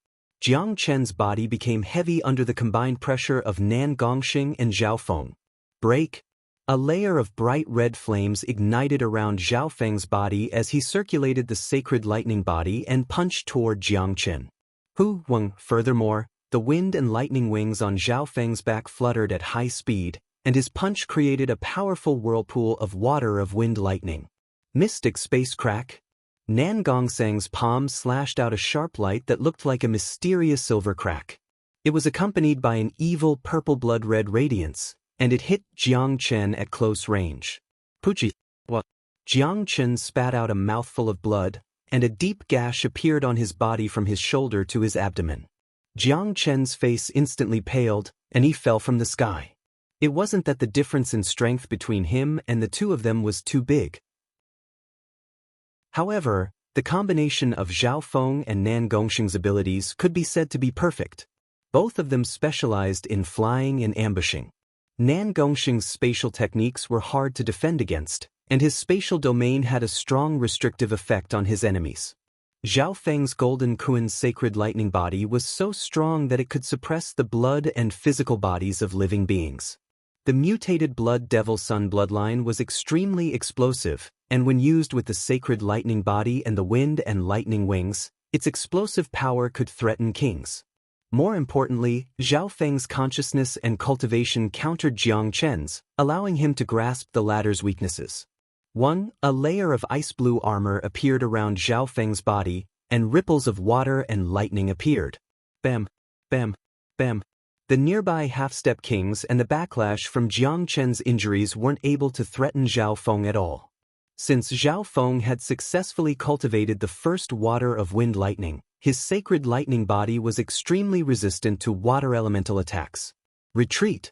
Jiang Chen's body became heavy under the combined pressure of Nan Gongxing and Zhao Feng. Break! A layer of bright red flames ignited around Zhao Feng's body as he circulated the sacred lightning body and punched toward Jiang Chen. Hu Weng. Furthermore, the wind and lightning wings on Zhao Feng's back fluttered at high speed, and his punch created a powerful whirlpool of water of wind lightning. Mystic space crack. Nan Gongxing's palm slashed out a sharp light that looked like a mysterious silver crack. It was accompanied by an evil purple blood-red radiance, and it hit Jiang Chen at close range. Puchi! What? Jiang Chen spat out a mouthful of blood, and a deep gash appeared on his body from his shoulder to his abdomen. Jiang Chen's face instantly paled, and he fell from the sky. It wasn't that the difference in strength between him and the two of them was too big. However, the combination of Zhao Feng and Nan Gongxing's abilities could be said to be perfect. Both of them specialized in flying and ambushing. Nan Gongxing's spatial techniques were hard to defend against, and his spatial domain had a strong restrictive effect on his enemies. Zhao Feng's Golden Kuan's sacred lightning body was so strong that it could suppress the blood and physical bodies of living beings. The mutated Blood Devil Sun bloodline was extremely explosive, and when used with the sacred lightning body and the wind and lightning wings, its explosive power could threaten kings. More importantly, Zhao Feng's consciousness and cultivation countered Jiang Chen's, allowing him to grasp the latter's weaknesses. A layer of ice-blue armor appeared around Zhao Feng's body, and ripples of water and lightning appeared. Bam, bam, bam. The nearby half-step kings and the backlash from Jiang Chen's injuries weren't able to threaten Zhao Feng at all. Since Zhao Feng had successfully cultivated the first water of wind lightning, his sacred lightning body was extremely resistant to water elemental attacks. Retreat!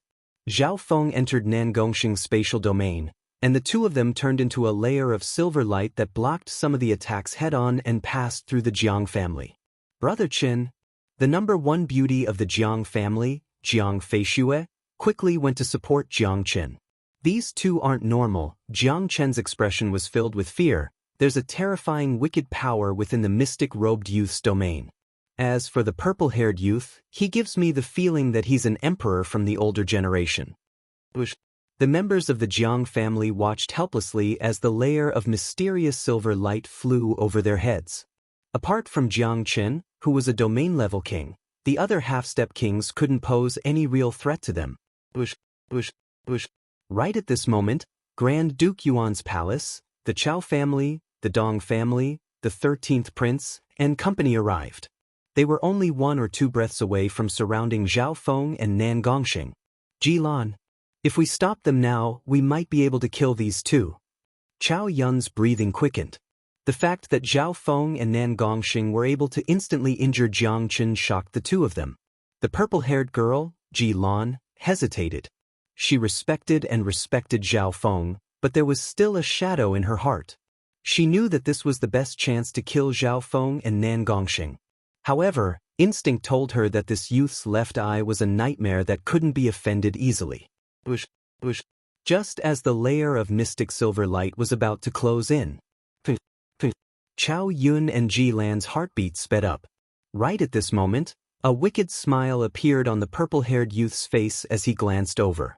Zhao Feng entered Nan Gongxing's spatial domain, and the two of them turned into a layer of silver light that blocked some of the attacks head-on and passed through the Jiang family. Brother Qin, the number one beauty of the Jiang family, Jiang Feishue, quickly went to support Jiang Chen. These two aren't normal. Jiang Chen's expression was filled with fear. There's a terrifying wicked power within the mystic-robed youth's domain. As for the purple-haired youth, he gives me the feeling that he's an emperor from the older generation. The members of the Jiang family watched helplessly as the layer of mysterious silver light flew over their heads. Apart from Jiang Chen, who was a domain-level king, the other half-step kings couldn't pose any real threat to them. Right at this moment, Grand Duke Yuan's palace, the Chao family, the Dong family, the 13th prince, and company arrived. They were only 1 or 2 breaths away from surrounding Zhao Feng and Nan Gongxing. Jilan, if we stop them now, we might be able to kill these two. Chao Yun's breathing quickened. The fact that Zhao Feng and Nan Gongxing were able to instantly injure Jiang Chen shocked the two of them. The purple-haired girl, Ji Lan, hesitated. She respected Zhao Feng, but there was still a shadow in her heart. She knew that this was the best chance to kill Zhao Feng and Nan Gongxing. However, instinct told her that this youth's left eye was a nightmare that couldn't be offended easily. Just as the layer of mystic silver light was about to close in, Chao Yun and Ji Lan's heartbeat sped up. Right at this moment, a wicked smile appeared on the purple-haired youth's face as he glanced over.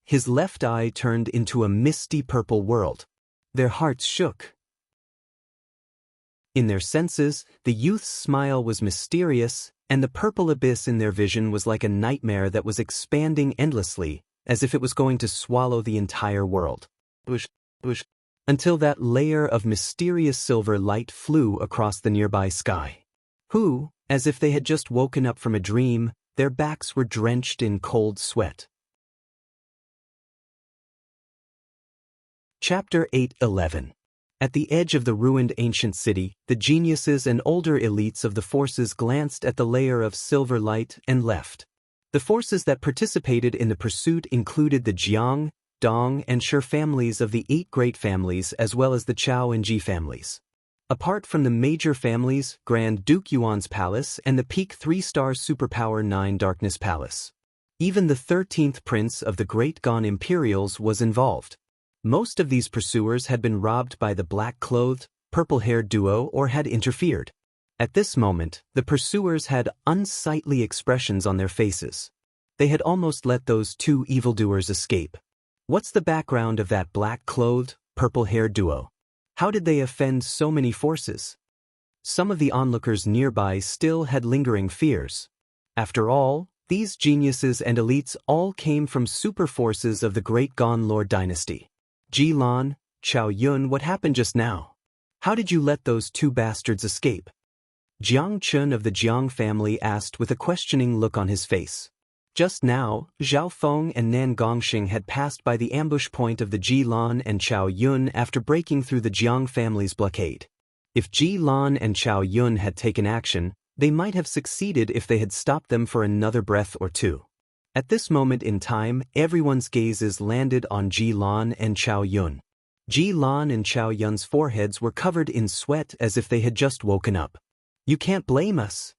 His left eye turned into a misty purple world. Their hearts shook. In their senses, the youth's smile was mysterious, and the purple abyss in their vision was like a nightmare that was expanding endlessly, as if it was going to swallow the entire world. Until that layer of mysterious silver light flew across the nearby sky. Who, as if they had just woken up from a dream, their backs were drenched in cold sweat. Chapter 8:11. At the edge of the ruined ancient city, the geniuses and older elites of the forces glanced at the layer of silver light and left. The forces that participated in the pursuit included the Jiang, Dong, and Shi families of the 8 great families as well as the Chao and Ji families. Apart from the major families, Grand Duke Yuan's palace and the peak 3-star superpower 9 Darkness Palace. Even the 13th prince of the Great Gone Imperials was involved. Most of these pursuers had been robbed by the black-clothed, purple-haired duo or had interfered. At this moment, the pursuers had unsightly expressions on their faces. They had almost let those 2 evildoers escape. What's the background of that black-clothed, purple-haired duo? How did they offend so many forces? Some of the onlookers nearby still had lingering fears. After all, these geniuses and elites all came from super forces of the Great Gone Lord dynasty. Ji Lan, Chao Yun, what happened just now? How did you let those 2 bastards escape? Jiang Chun of the Jiang family asked with a questioning look on his face. Just now, Zhao Feng and Nan Gongxing had passed by the ambush point of the Ji Lan and Chao Yun after breaking through the Jiang family's blockade. If Ji Lan and Chao Yun had taken action, they might have succeeded if they had stopped them for another breath or two. At this moment in time, everyone's gazes landed on Ji Lan and Chao Yun. Ji Lan and Chao Yun's foreheads were covered in sweat as if they had just woken up. "You can't blame us."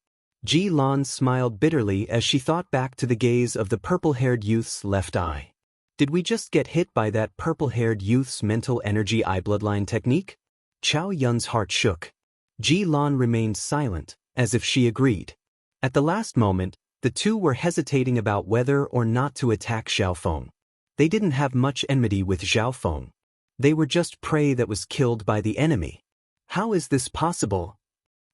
Ji Lan smiled bitterly as she thought back to the gaze of the purple-haired youth's left eye. Did we just get hit by that purple-haired youth's mental energy eye bloodline technique? Chao Yun's heart shook. Ji Lan remained silent, as if she agreed. At the last moment, the two were hesitating about whether or not to attack Zhao Feng. They didn't have much enmity with Zhao Feng. They were just prey that was killed by the enemy. How is this possible?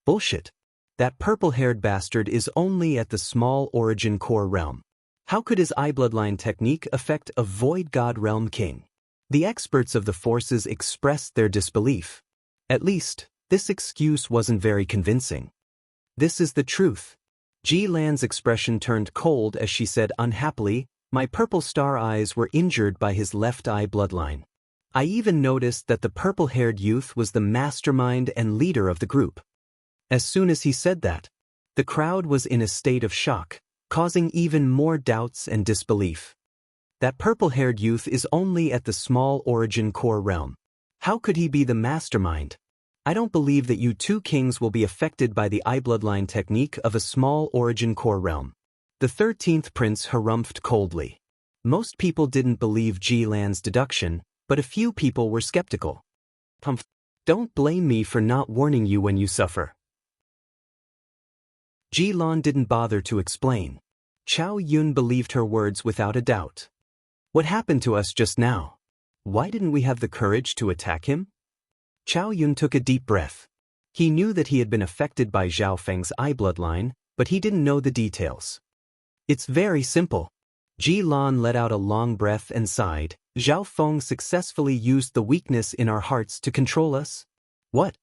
Bullshit. That purple-haired bastard is only at the small origin core realm. How could his eye bloodline technique affect a void god realm king? The experts of the forces expressed their disbelief. At least, this excuse wasn't very convincing. This is the truth. Ji Lan's expression turned cold as she said unhappily, "My purple star eyes were injured by his left eye bloodline. I even noticed that the purple-haired youth was the mastermind and leader of the group." As soon as he said that, the crowd was in a state of shock, causing even more doubts and disbelief. That purple-haired youth is only at the small origin core realm. How could he be the mastermind? I don't believe that you two kings will be affected by the eye bloodline technique of a small origin core realm. The 13th prince harumphed coldly. Most people didn't believe Ji Lan's deduction, but a few people were skeptical. "Humph. Don't blame me for not warning you when you suffer." Ji Lan didn't bother to explain. Chao Yun believed her words without a doubt. "What happened to us just now? Why didn't we have the courage to attack him?" Chao Yun took a deep breath. He knew that he had been affected by Zhao Feng's eye bloodline, but he didn't know the details. "It's very simple." Ji Lan let out a long breath and sighed. "Zhao Feng successfully used the weakness in our hearts to control us." "What?"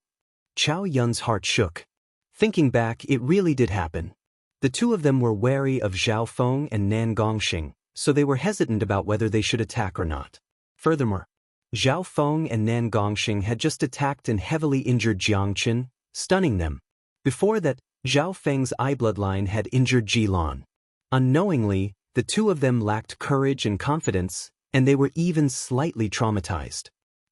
Chao Yun's heart shook. Thinking back, it really did happen. The two of them were wary of Zhao Feng and Nan Gongxing, so they were hesitant about whether they should attack or not. Furthermore, Zhao Feng and Nan Gongxing had just attacked and heavily injured Jiang Qin, stunning them. Before that, Zhao Feng's eye bloodline had injured Ji Lan. Unknowingly, the two of them lacked courage and confidence, and they were even slightly traumatized.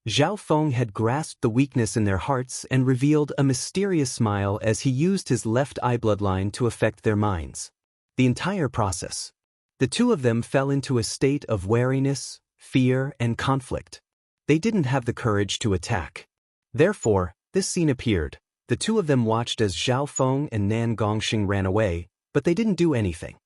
Zhao Feng had grasped the weakness in their hearts and revealed a mysterious smile as he used his left eye bloodline to affect their minds. The entire process. The two of them fell into a state of wariness, fear, and conflict. They didn't have the courage to attack. Therefore, this scene appeared. The two of them watched as Zhao Feng and Nan Gongxing ran away, but they didn't do anything.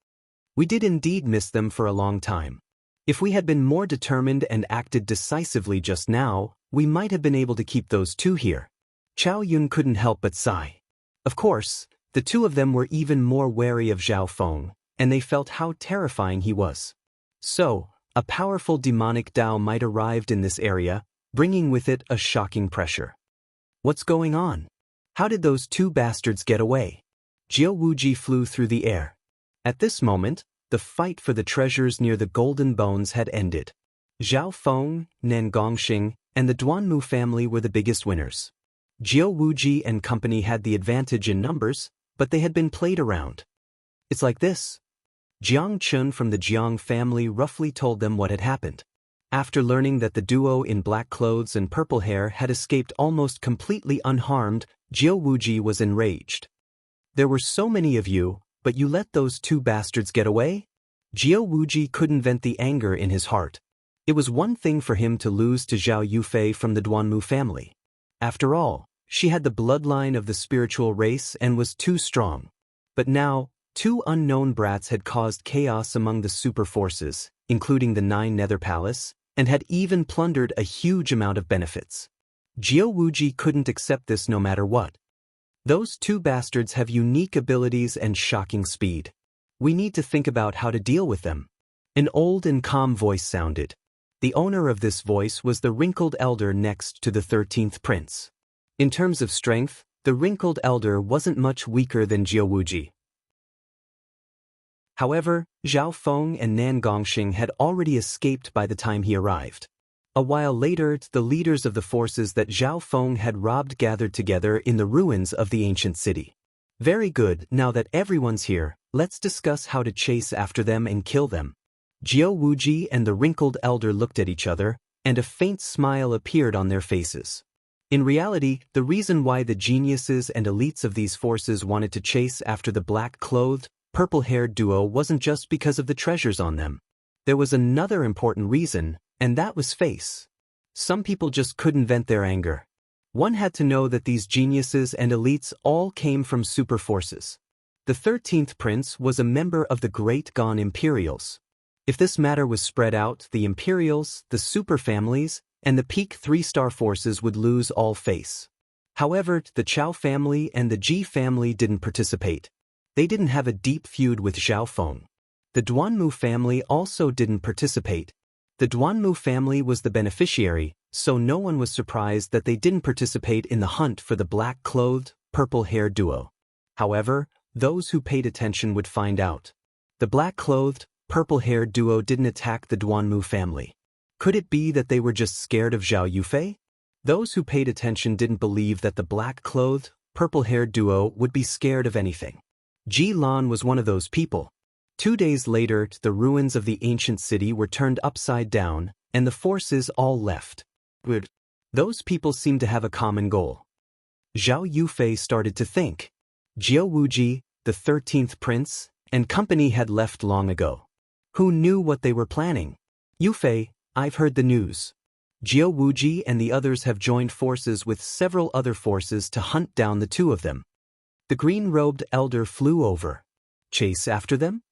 We did indeed miss them for a long time. If we had been more determined and acted decisively just now, we might have been able to keep those two here. Chao Yun couldn't help but sigh. Of course, the two of them were even more wary of Zhao Feng, and they felt how terrifying he was. So, a powerful demonic Tao might arrived in this area, bringing with it a shocking pressure. What's going on? How did those two bastards get away? Jiao Wuji flew through the air. At this moment, the fight for the treasures near the Golden Bones had ended. Zhao Feng, Nan Gongxing, and the Duanmu family were the biggest winners. Jiao Wuji and company had the advantage in numbers, but they had been played around. "It's like this." Jiang Chun from the Jiang family roughly told them what had happened. After learning that the duo in black clothes and purple hair had escaped almost completely unharmed, Jiao Wuji was enraged. "There were so many of you, but you let those two bastards get away?" Jiao Wuji couldn't vent the anger in his heart. It was one thing for him to lose to Zhao Yufei from the Duanmu family. After all, she had the bloodline of the spiritual race and was too strong. But now, two unknown brats had caused chaos among the super forces, including the 9 Nether Palace, and had even plundered a huge amount of benefits. Jiao Wuji couldn't accept this no matter what. Those two bastards have unique abilities and shocking speed. We need to think about how to deal with them. An old and calm voice sounded. The owner of this voice was the wrinkled elder next to the 13th prince. In terms of strength, the wrinkled elder wasn't much weaker than Jiao Wuji. However, Zhao Feng and Nan Gongxing had already escaped by the time he arrived. A while later, the leaders of the forces that Zhao Feng had robbed gathered together in the ruins of the ancient city. Very good, now that everyone's here, let's discuss how to chase after them and kill them. Jiao Wuji and the wrinkled elder looked at each other, and a faint smile appeared on their faces. In reality, the reason why the geniuses and elites of these forces wanted to chase after the black-clothed, purple-haired duo wasn't just because of the treasures on them. There was another important reason, and that was face. Some people just couldn't vent their anger. One had to know that these geniuses and elites all came from super forces. The 13th prince was a member of the Great Gon Imperials. If this matter was spread out, the Imperials, the super families, and the peak 3-star forces would lose all face. However, the Chao family and the Ji family didn't participate. They didn't have a deep feud with Zhao Feng. The Duanmu family also didn't participate. The Duanmu family was the beneficiary, so no one was surprised that they didn't participate in the hunt for the black-clothed, purple-haired duo. However, those who paid attention would find out. The black-clothed, purple-haired duo didn't attack the Duanmu family. Could it be that they were just scared of Zhao Yufei? Those who paid attention didn't believe that the black-clothed, purple-haired duo would be scared of anything. Ji Lan was one of those people. 2 days later, the ruins of the ancient city were turned upside down, and the forces all left. Those people seemed to have a common goal. Zhao Yufei started to think. Jiao Wuji, the 13th prince, and company had left long ago. Who knew what they were planning? Yufei, I've heard the news. Jiao Wuji and the others have joined forces with several other forces to hunt down the two of them. The green-robed elder flew over. Chase after them?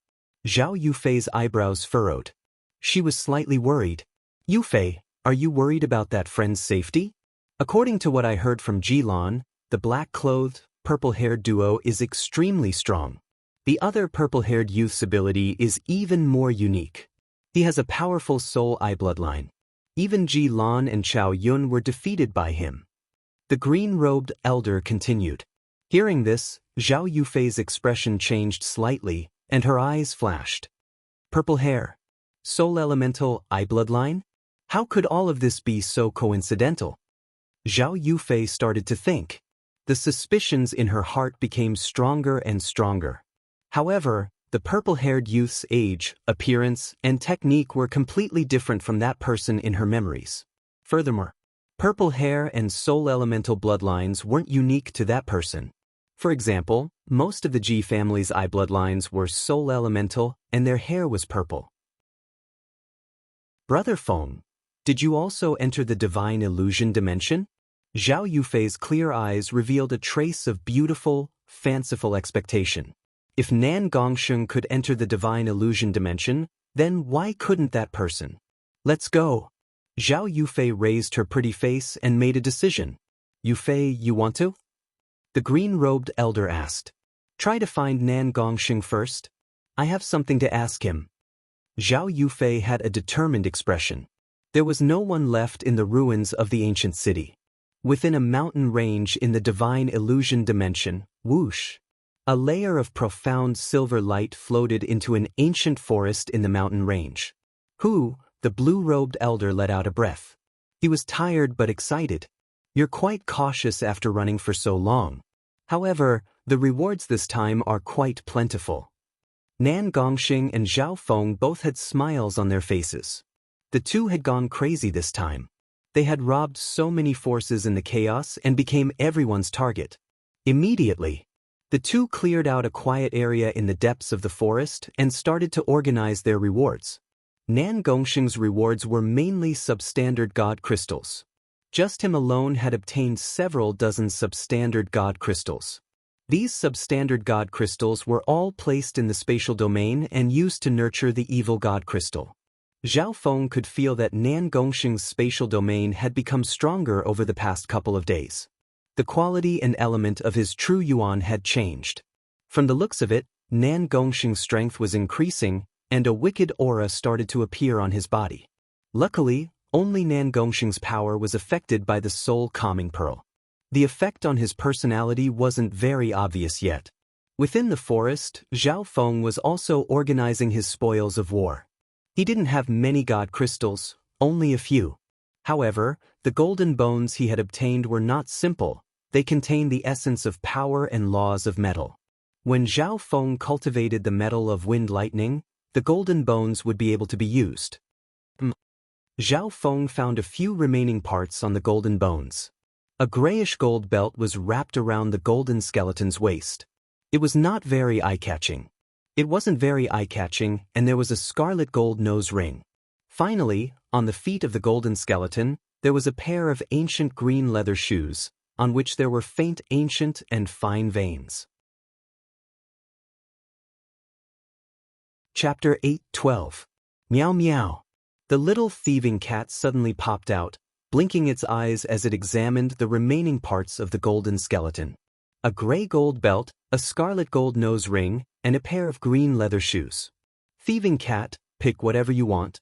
Zhao Yufei's eyebrows furrowed. She was slightly worried. Yufei, are you worried about that friend's safety? According to what I heard from Jilan, the black-clothed, purple-haired duo is extremely strong. The other purple-haired youth's ability is even more unique. He has a powerful soul eye bloodline. Even Jilan and Chao Yun were defeated by him. The green-robed elder continued. Hearing this, Zhao Yufei's expression changed slightly, and her eyes flashed. Purple hair. Soul elemental eye bloodline? How could all of this be so coincidental? Zhao Yufei started to think. The suspicions in her heart became stronger and stronger. However, the purple-haired youth's age, appearance, and technique were completely different from that person in her memories. Furthermore, purple hair and soul elemental bloodlines weren't unique to that person. For example, most of the Ji family's eye bloodlines were soul elemental, and their hair was purple. Brother Feng, did you also enter the divine illusion dimension? Zhao Yufei's clear eyes revealed a trace of beautiful, fanciful expectation. If Nan Gongsheng could enter the divine illusion dimension, then why couldn't that person? Let's go. Zhao Yufei raised her pretty face and made a decision. Yufei, you want to? The green-robed elder asked. Try to find Nan Gongsheng first. I have something to ask him. Zhao Yufei had a determined expression. There was no one left in the ruins of the ancient city. Within a mountain range in the divine illusion dimension, whoosh, a layer of profound silver light floated into an ancient forest in the mountain range. The blue-robed elder let out a breath. He was tired but excited. You're quite cautious after running for so long. However, the rewards this time are quite plentiful. Nan Gongxing and Zhao Feng both had smiles on their faces. The two had gone crazy this time. They had robbed so many forces in the chaos and became everyone's target. Immediately, the two cleared out a quiet area in the depths of the forest and started to organize their rewards. Nan Gongxing's rewards were mainly substandard god crystals. Just him alone had obtained several dozen substandard god crystals. These substandard god crystals were all placed in the spatial domain and used to nurture the evil god crystal. Zhao Feng could feel that Nan Gongxing's spatial domain had become stronger over the past couple of days. The quality and element of his true yuan had changed. From the looks of it, Nan Gongxing's strength was increasing, and a wicked aura started to appear on his body. Luckily, only Nan Gongxing's power was affected by the soul calming pearl. The effect on his personality wasn't very obvious yet. Within the forest, Zhao Feng was also organizing his spoils of war. He didn't have many god crystals, only a few. However, the golden bones he had obtained were not simple, they contained the essence of power and laws of metal. When Zhao Feng cultivated the metal of wind lightning, the golden bones would be able to be used. Zhao Feng found a few remaining parts on the golden bones. A grayish gold belt was wrapped around the golden skeleton's waist. It was not very eye-catching. It wasn't very eye-catching, and there was a scarlet gold nose ring. Finally, on the feet of the golden skeleton, there was a pair of ancient green leather shoes, on which there were faint ancient and fine veins. Chapter 8:12. Meow Meow. The little thieving cat suddenly popped out, blinking its eyes as it examined the remaining parts of the golden skeleton. A gray gold belt, a scarlet gold nose ring, and a pair of green leather shoes. Thieving cat, pick whatever you want.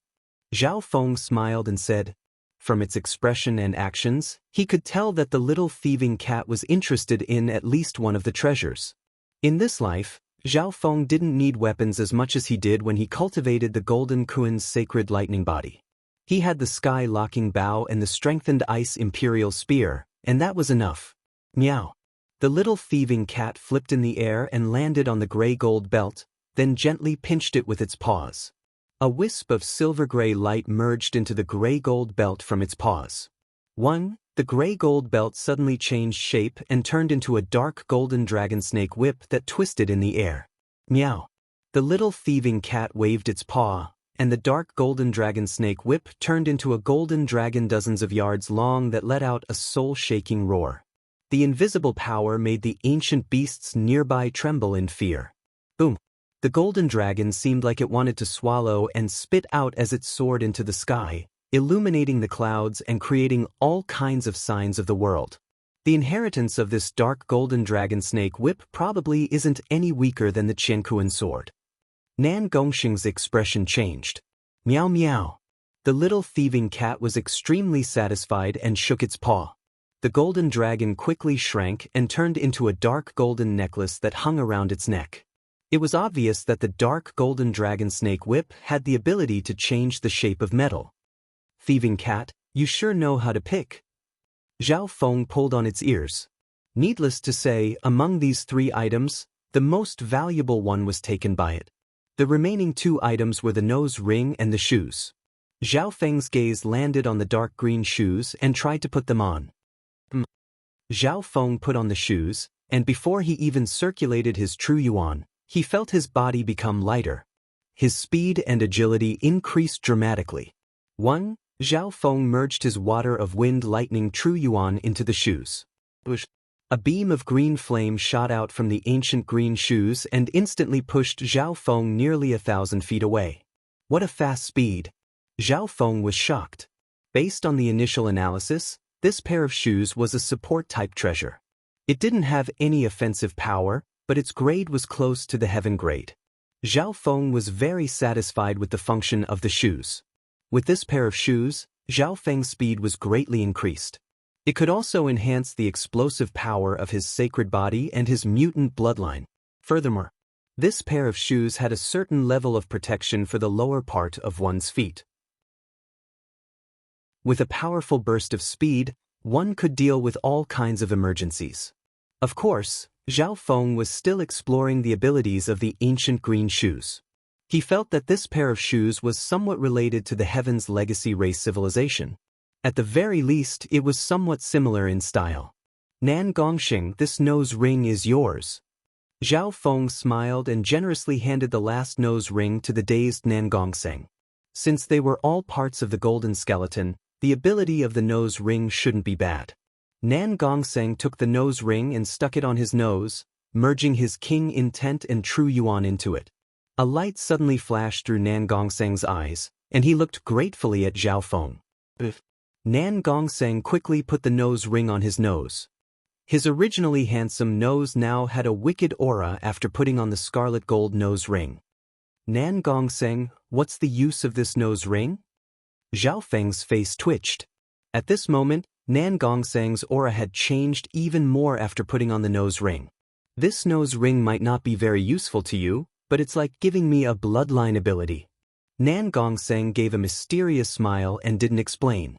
Zhao Feng smiled and said. From its expression and actions, he could tell that the little thieving cat was interested in at least one of the treasures. In this life, Zhao Feng didn't need weapons as much as he did when he cultivated the golden Kuan's sacred lightning body. He had the sky-locking bow and the strengthened ice imperial spear, and that was enough. Meow. The little thieving cat flipped in the air and landed on the gray gold belt, then gently pinched it with its paws. A wisp of silver-gray light merged into the gray gold belt from its paws. The gray gold belt suddenly changed shape and turned into a dark golden dragon snake whip that twisted in the air. Meow. The little thieving cat waved its paw, and the dark golden dragon snake whip turned into a golden dragon dozens of yards long that let out a soul-shaking roar. The invisible power made the ancient beasts nearby tremble in fear. Boom! The golden dragon seemed like it wanted to swallow and spit out as it soared into the sky, illuminating the clouds and creating all kinds of signs of the world. The inheritance of this dark golden dragon snake whip probably isn't any weaker than the Qiankuan sword. Nan Gongxing's expression changed. Meow meow. The little thieving cat was extremely satisfied and shook its paw. The golden dragon quickly shrank and turned into a dark golden necklace that hung around its neck. It was obvious that the dark golden dragon snake whip had the ability to change the shape of metal. Thieving cat, you sure know how to pick. Zhao Feng pulled on its ears. Needless to say, among these 3 items, the most valuable one was taken by it. The remaining 2 items were the nose ring and the shoes. Zhao Feng's gaze landed on the dark green shoes and tried to put them on. Zhao Feng put on the shoes, and before he even circulated his true yuan, he felt his body become lighter. His speed and agility increased dramatically. Zhao Feng merged his water of wind lightning true yuan into the shoes. A beam of green flame shot out from the ancient green shoes and instantly pushed Zhao Feng nearly 1,000 feet away. What a fast speed! Zhao Feng was shocked. Based on the initial analysis, this pair of shoes was a support-type treasure. It didn't have any offensive power, but its grade was close to the heaven grade. Zhao Feng was very satisfied with the function of the shoes. With this pair of shoes, Zhao Feng's speed was greatly increased. It could also enhance the explosive power of his sacred body and his mutant bloodline. Furthermore, this pair of shoes had a certain level of protection for the lower part of one's feet. With a powerful burst of speed, one could deal with all kinds of emergencies. Of course, Zhao Feng was still exploring the abilities of the ancient green shoes. He felt that this pair of shoes was somewhat related to the Heaven's legacy race civilization. At the very least, it was somewhat similar in style. Nan Gongxing, this nose ring is yours. Zhao Feng smiled and generously handed the last nose ring to the dazed Nan Gongxing. Since they were all parts of the golden skeleton, the ability of the nose ring shouldn't be bad. Nan Gongxing took the nose ring and stuck it on his nose, merging his king intent and true yuan into it. A light suddenly flashed through Nan Gongxing's eyes, and he looked gratefully at Zhao Feng. Nan Gongxing quickly put the nose ring on his nose. His originally handsome nose now had a wicked aura after putting on the scarlet gold nose ring. Nan Gongxing, what's the use of this nose ring? Zhao Feng's face twitched. At this moment, Nan Gongxing's aura had changed even more after putting on the nose ring. This nose ring might not be very useful to you, but it's like giving me a bloodline ability. Nan Gongseng gave a mysterious smile and didn't explain.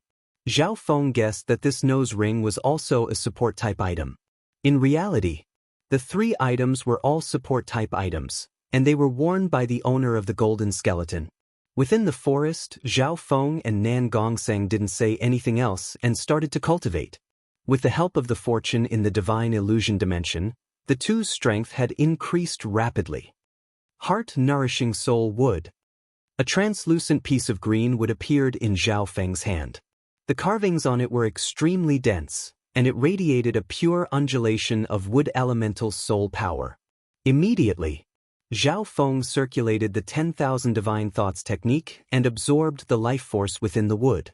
Zhao Feng guessed that this nose ring was also a support-type item. In reality, the 3 items were all support-type items, and they were worn by the owner of the golden skeleton. Within the forest, Zhao Feng and Nan Gongseng didn't say anything else and started to cultivate. With the help of the fortune in the divine illusion dimension, the two's strength had increased rapidly. Heart-nourishing soul wood. A translucent piece of green wood appeared in Zhao Feng's hand. The carvings on it were extremely dense, and it radiated a pure undulation of wood elemental soul power. Immediately, Zhao Feng circulated the 10,000 divine thoughts technique and absorbed the life force within the wood.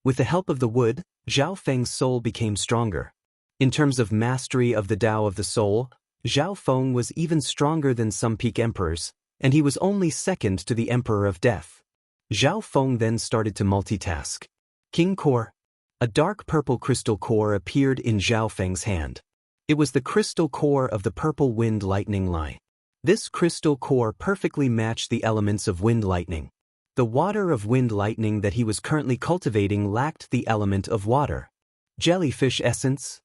With the help of the wood, Zhao Feng's soul became stronger. In terms of mastery of the Tao of the soul, Zhao Feng was even stronger than some peak emperors, and he was only second to the Emperor of Death. Zhao Feng then started to multitask. King Core. A dark purple crystal core appeared in Zhao Feng's hand. It was the crystal core of the purple wind lightning line. This crystal core perfectly matched the elements of wind lightning. The water of wind lightning that he was currently cultivating lacked the element of water. Jellyfish essence.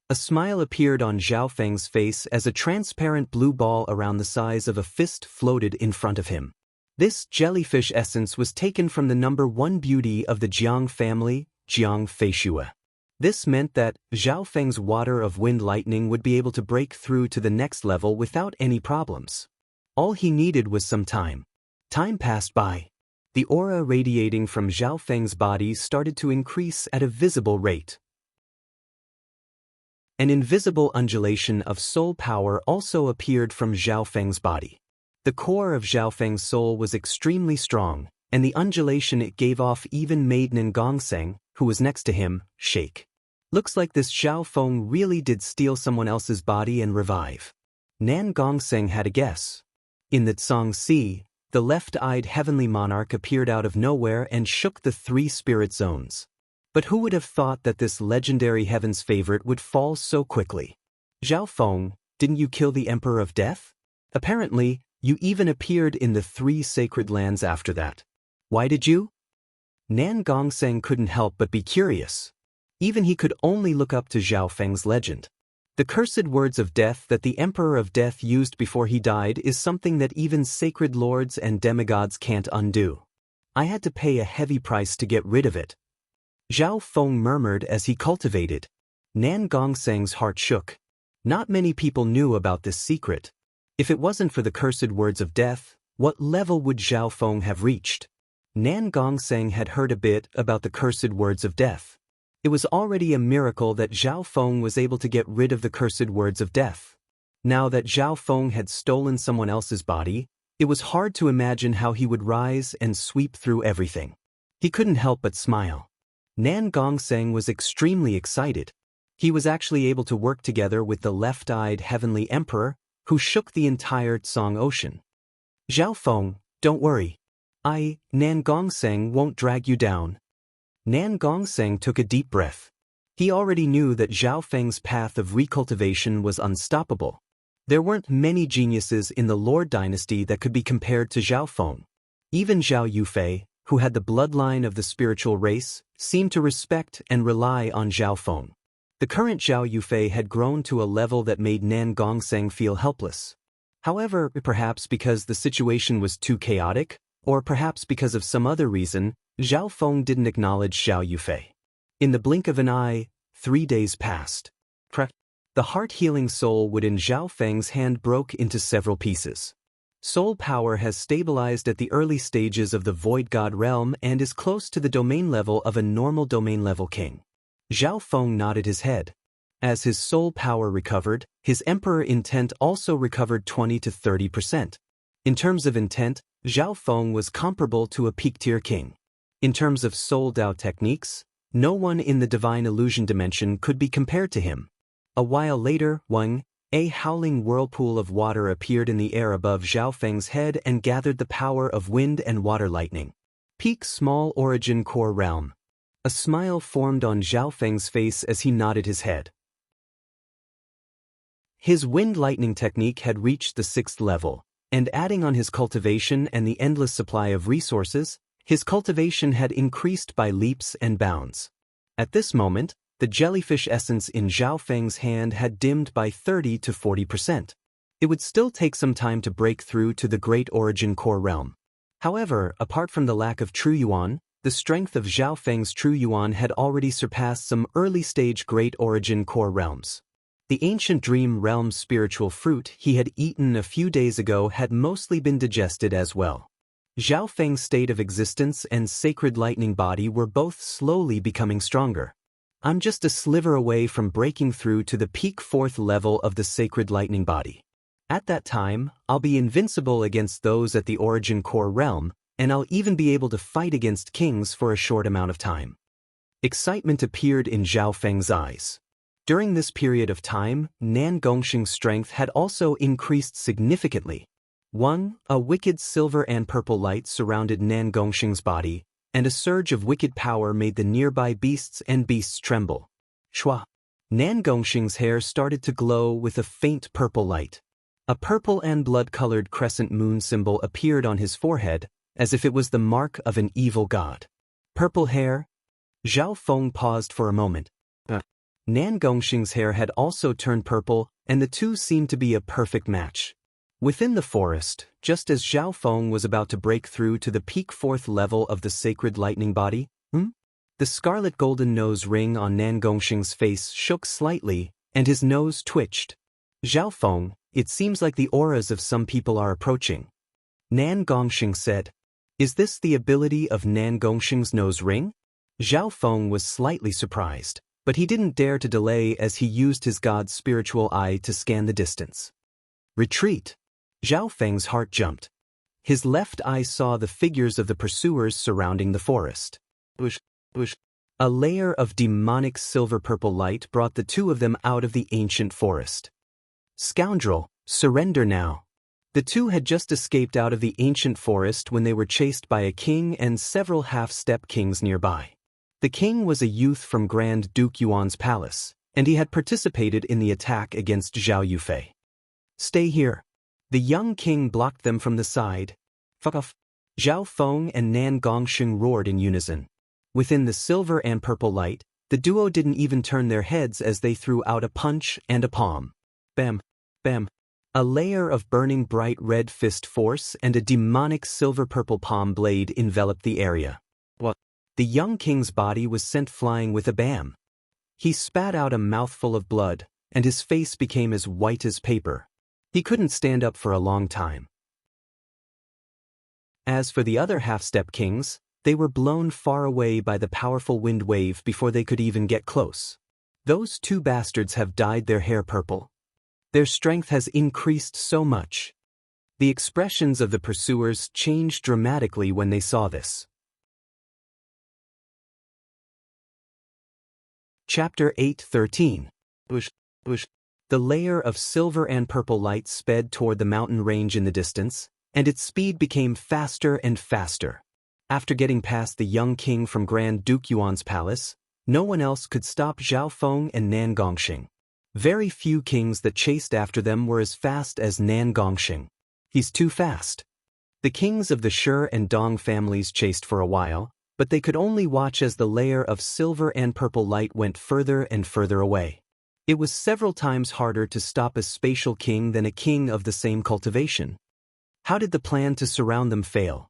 A smile appeared on Zhao Feng's face as a transparent blue ball around the size of a fist floated in front of him. This jellyfish essence was taken from the number 1 beauty of the Jiang family, Jiang Feishue. This meant that Zhao Feng's water of wind lightning would be able to break through to the next level without any problems. All he needed was some time. Time passed by. The aura radiating from Zhao Feng's body started to increase at a visible rate. An invisible undulation of soul power also appeared from Zhao Feng's body. The core of Zhao Feng's soul was extremely strong, and the undulation it gave off even made Nan Gongseng, who was next to him, shake. Looks like this Zhao Feng really did steal someone else's body and revive. Nan Gongseng had a guess. In the Tsang Sea, the left-eyed heavenly monarch appeared out of nowhere and shook the 3 spirit zones. But who would have thought that this legendary heaven's favorite would fall so quickly? Zhao Feng, didn't you kill the Emperor of Death? Apparently, you even appeared in the 3 sacred lands after that. Why did you? Nan Gongseng couldn't help but be curious. Even he could only look up to Zhao Feng's legend. The cursed words of death that the Emperor of Death used before he died is something that even sacred lords and demigods can't undo. I had to pay a heavy price to get rid of it. Zhao Feng murmured as he cultivated. Nan Gongseng's heart shook. Not many people knew about this secret. If it wasn't for the cursed words of death, what level would Zhao Feng have reached? Nan Gongseng had heard a bit about the cursed words of death. It was already a miracle that Zhao Feng was able to get rid of the cursed words of death. Now that Zhao Feng had stolen someone else's body, it was hard to imagine how he would rise and sweep through everything. He couldn't help but smile. Nan Gongseng was extremely excited. He was actually able to work together with the left-eyed heavenly emperor, who shook the entire Tsang Ocean. Zhao Feng, don't worry. Nan Gongseng won't drag you down. Nan Gongseng took a deep breath. He already knew that Zhao Feng's path of recultivation was unstoppable. There weren't many geniuses in the Lord dynasty that could be compared to Zhao Feng. Even Zhao Yufei, who had the bloodline of the spiritual race, seemed to respect and rely on Zhao Feng. The current Zhao Yufei had grown to a level that made Nan Gongseng feel helpless. However, perhaps because the situation was too chaotic, or perhaps because of some other reason, Zhao Feng didn't acknowledge Zhao Yufei. In the blink of an eye, 3 days passed. The heart-healing soul wood in Zhao Feng's hand broke into several pieces. Soul power has stabilized at the early stages of the Void God realm and is close to the domain level of a normal domain level king. Zhao Feng nodded his head. As his soul power recovered, his emperor intent also recovered 20 to 30%. In terms of intent, Zhao Feng was comparable to a peak-tier king. In terms of soul Dao techniques, no one in the divine illusion dimension could be compared to him. A while later, a howling whirlpool of water appeared in the air above Zhao Feng's head and gathered the power of wind and water lightning. Peak small origin core realm. A smile formed on Zhao Feng's face as he nodded his head. His wind lightning technique had reached the 6th level, and adding on his cultivation and the endless supply of resources, his cultivation had increased by leaps and bounds. At this moment, the jellyfish essence in Zhao Feng's hand had dimmed by 30 to 40%. It would still take some time to break through to the Great Origin Core realm. However, apart from the lack of True Yuan, the strength of Zhao Feng's True Yuan had already surpassed some early-stage Great Origin Core realms. The ancient Dream Realm's spiritual fruit he had eaten a few days ago had mostly been digested as well. Zhao Feng's state of existence and sacred lightning body were both slowly becoming stronger. I'm just a sliver away from breaking through to the peak 4th level of the sacred lightning body. At that time, I'll be invincible against those at the Origin Core realm, and I'll even be able to fight against kings for a short amount of time. Excitement appeared in Zhao Feng's eyes. During this period of time, Nan Gongxing's strength had also increased significantly. A wicked silver and purple light surrounded Nan Gongxing's body, and a surge of wicked power made the nearby beasts tremble. Shua! Nan Gongxing's hair started to glow with a faint purple light. A purple and blood-colored crescent moon symbol appeared on his forehead, as if it was the mark of an evil god. Purple hair? Zhao Feng paused for a moment. Nan Gongxing's hair had also turned purple, and the two seemed to be a perfect match. Within the forest, just as Zhao Feng was about to break through to the peak 4th level of the sacred lightning body, the scarlet golden nose ring on Nan Gongxing's face shook slightly, and his nose twitched. Zhao Feng, it seems like the auras of some people are approaching. Nan Gongxing said. Is this the ability of Nan Gongxing's nose ring? Zhao Feng was slightly surprised, but he didn't dare to delay as he used his god's spiritual eye to scan the distance. Retreat! Zhao Feng's heart jumped. His left eye saw the figures of the pursuers surrounding the forest. A layer of demonic silver-purple light brought the two of them out of the ancient forest. Scoundrel, surrender now. The two had just escaped out of the ancient forest when they were chased by a king and several half-step kings nearby. The king was a youth from Grand Duke Yuan's palace, and he had participated in the attack against Zhao Yufei. Stay here. The young king blocked them from the side. Fuck off. Zhao Feng and Nan Gongxing roared in unison. Within the silver and purple light, the duo didn't even turn their heads as they threw out a punch and a palm. Bam, bam. A layer of burning bright red fist force and a demonic silver-purple palm blade enveloped the area. What? The young king's body was sent flying with a bam. He spat out a mouthful of blood, and his face became as white as paper. He couldn't stand up for a long time. As for the other half-step kings, they were blown far away by the powerful wind wave before they could even get close. Those two bastards have dyed their hair purple. Their strength has increased so much. The expressions of the pursuers changed dramatically when they saw this. Chapter 8:13. The layer of silver and purple light sped toward the mountain range in the distance, and its speed became faster and faster. After getting past the young king from Grand Duke Yuan's palace, no one else could stop Zhao Feng and Nan Gongxing. Very few kings that chased after them were as fast as Nan Gongxing. He's too fast. The kings of the Shi and Dong families chased for a while, but they could only watch as the layer of silver and purple light went further and further away. It was several times harder to stop a spatial king than a king of the same cultivation. How did the plan to surround them fail?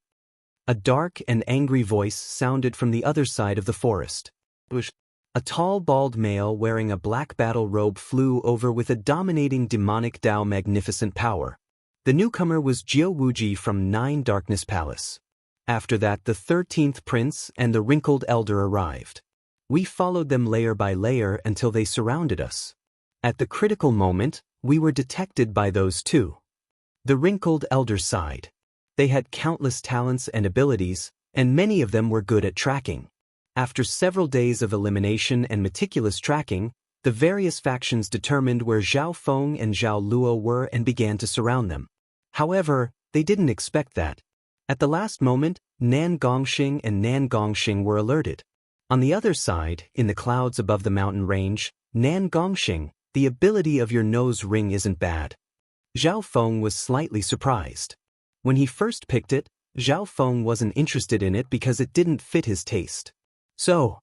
A dark and angry voice sounded from the other side of the forest. A tall bald male wearing a black battle robe flew over with a dominating demonic Dao magnificent power. The newcomer was Jiu Wuji from 9 Darkness Palace. After that, the 13th prince and the wrinkled elder arrived. We followed them layer by layer until they surrounded us. At the critical moment, we were detected by those two. The wrinkled elder sighed. They had countless talents and abilities, and many of them were good at tracking. After several days of elimination and meticulous tracking, the various factions determined where Zhao Feng and Zhao Luo were and began to surround them. However, they didn't expect that. At the last moment, Nan Gongxing and Nan Gongxing were alerted. On the other side, in the clouds above the mountain range, Nan Gongxing, The ability of your nose ring isn't bad. Zhao Feng was slightly surprised. When he first picked it, Zhao Feng wasn't interested in it because it didn't fit his taste. So,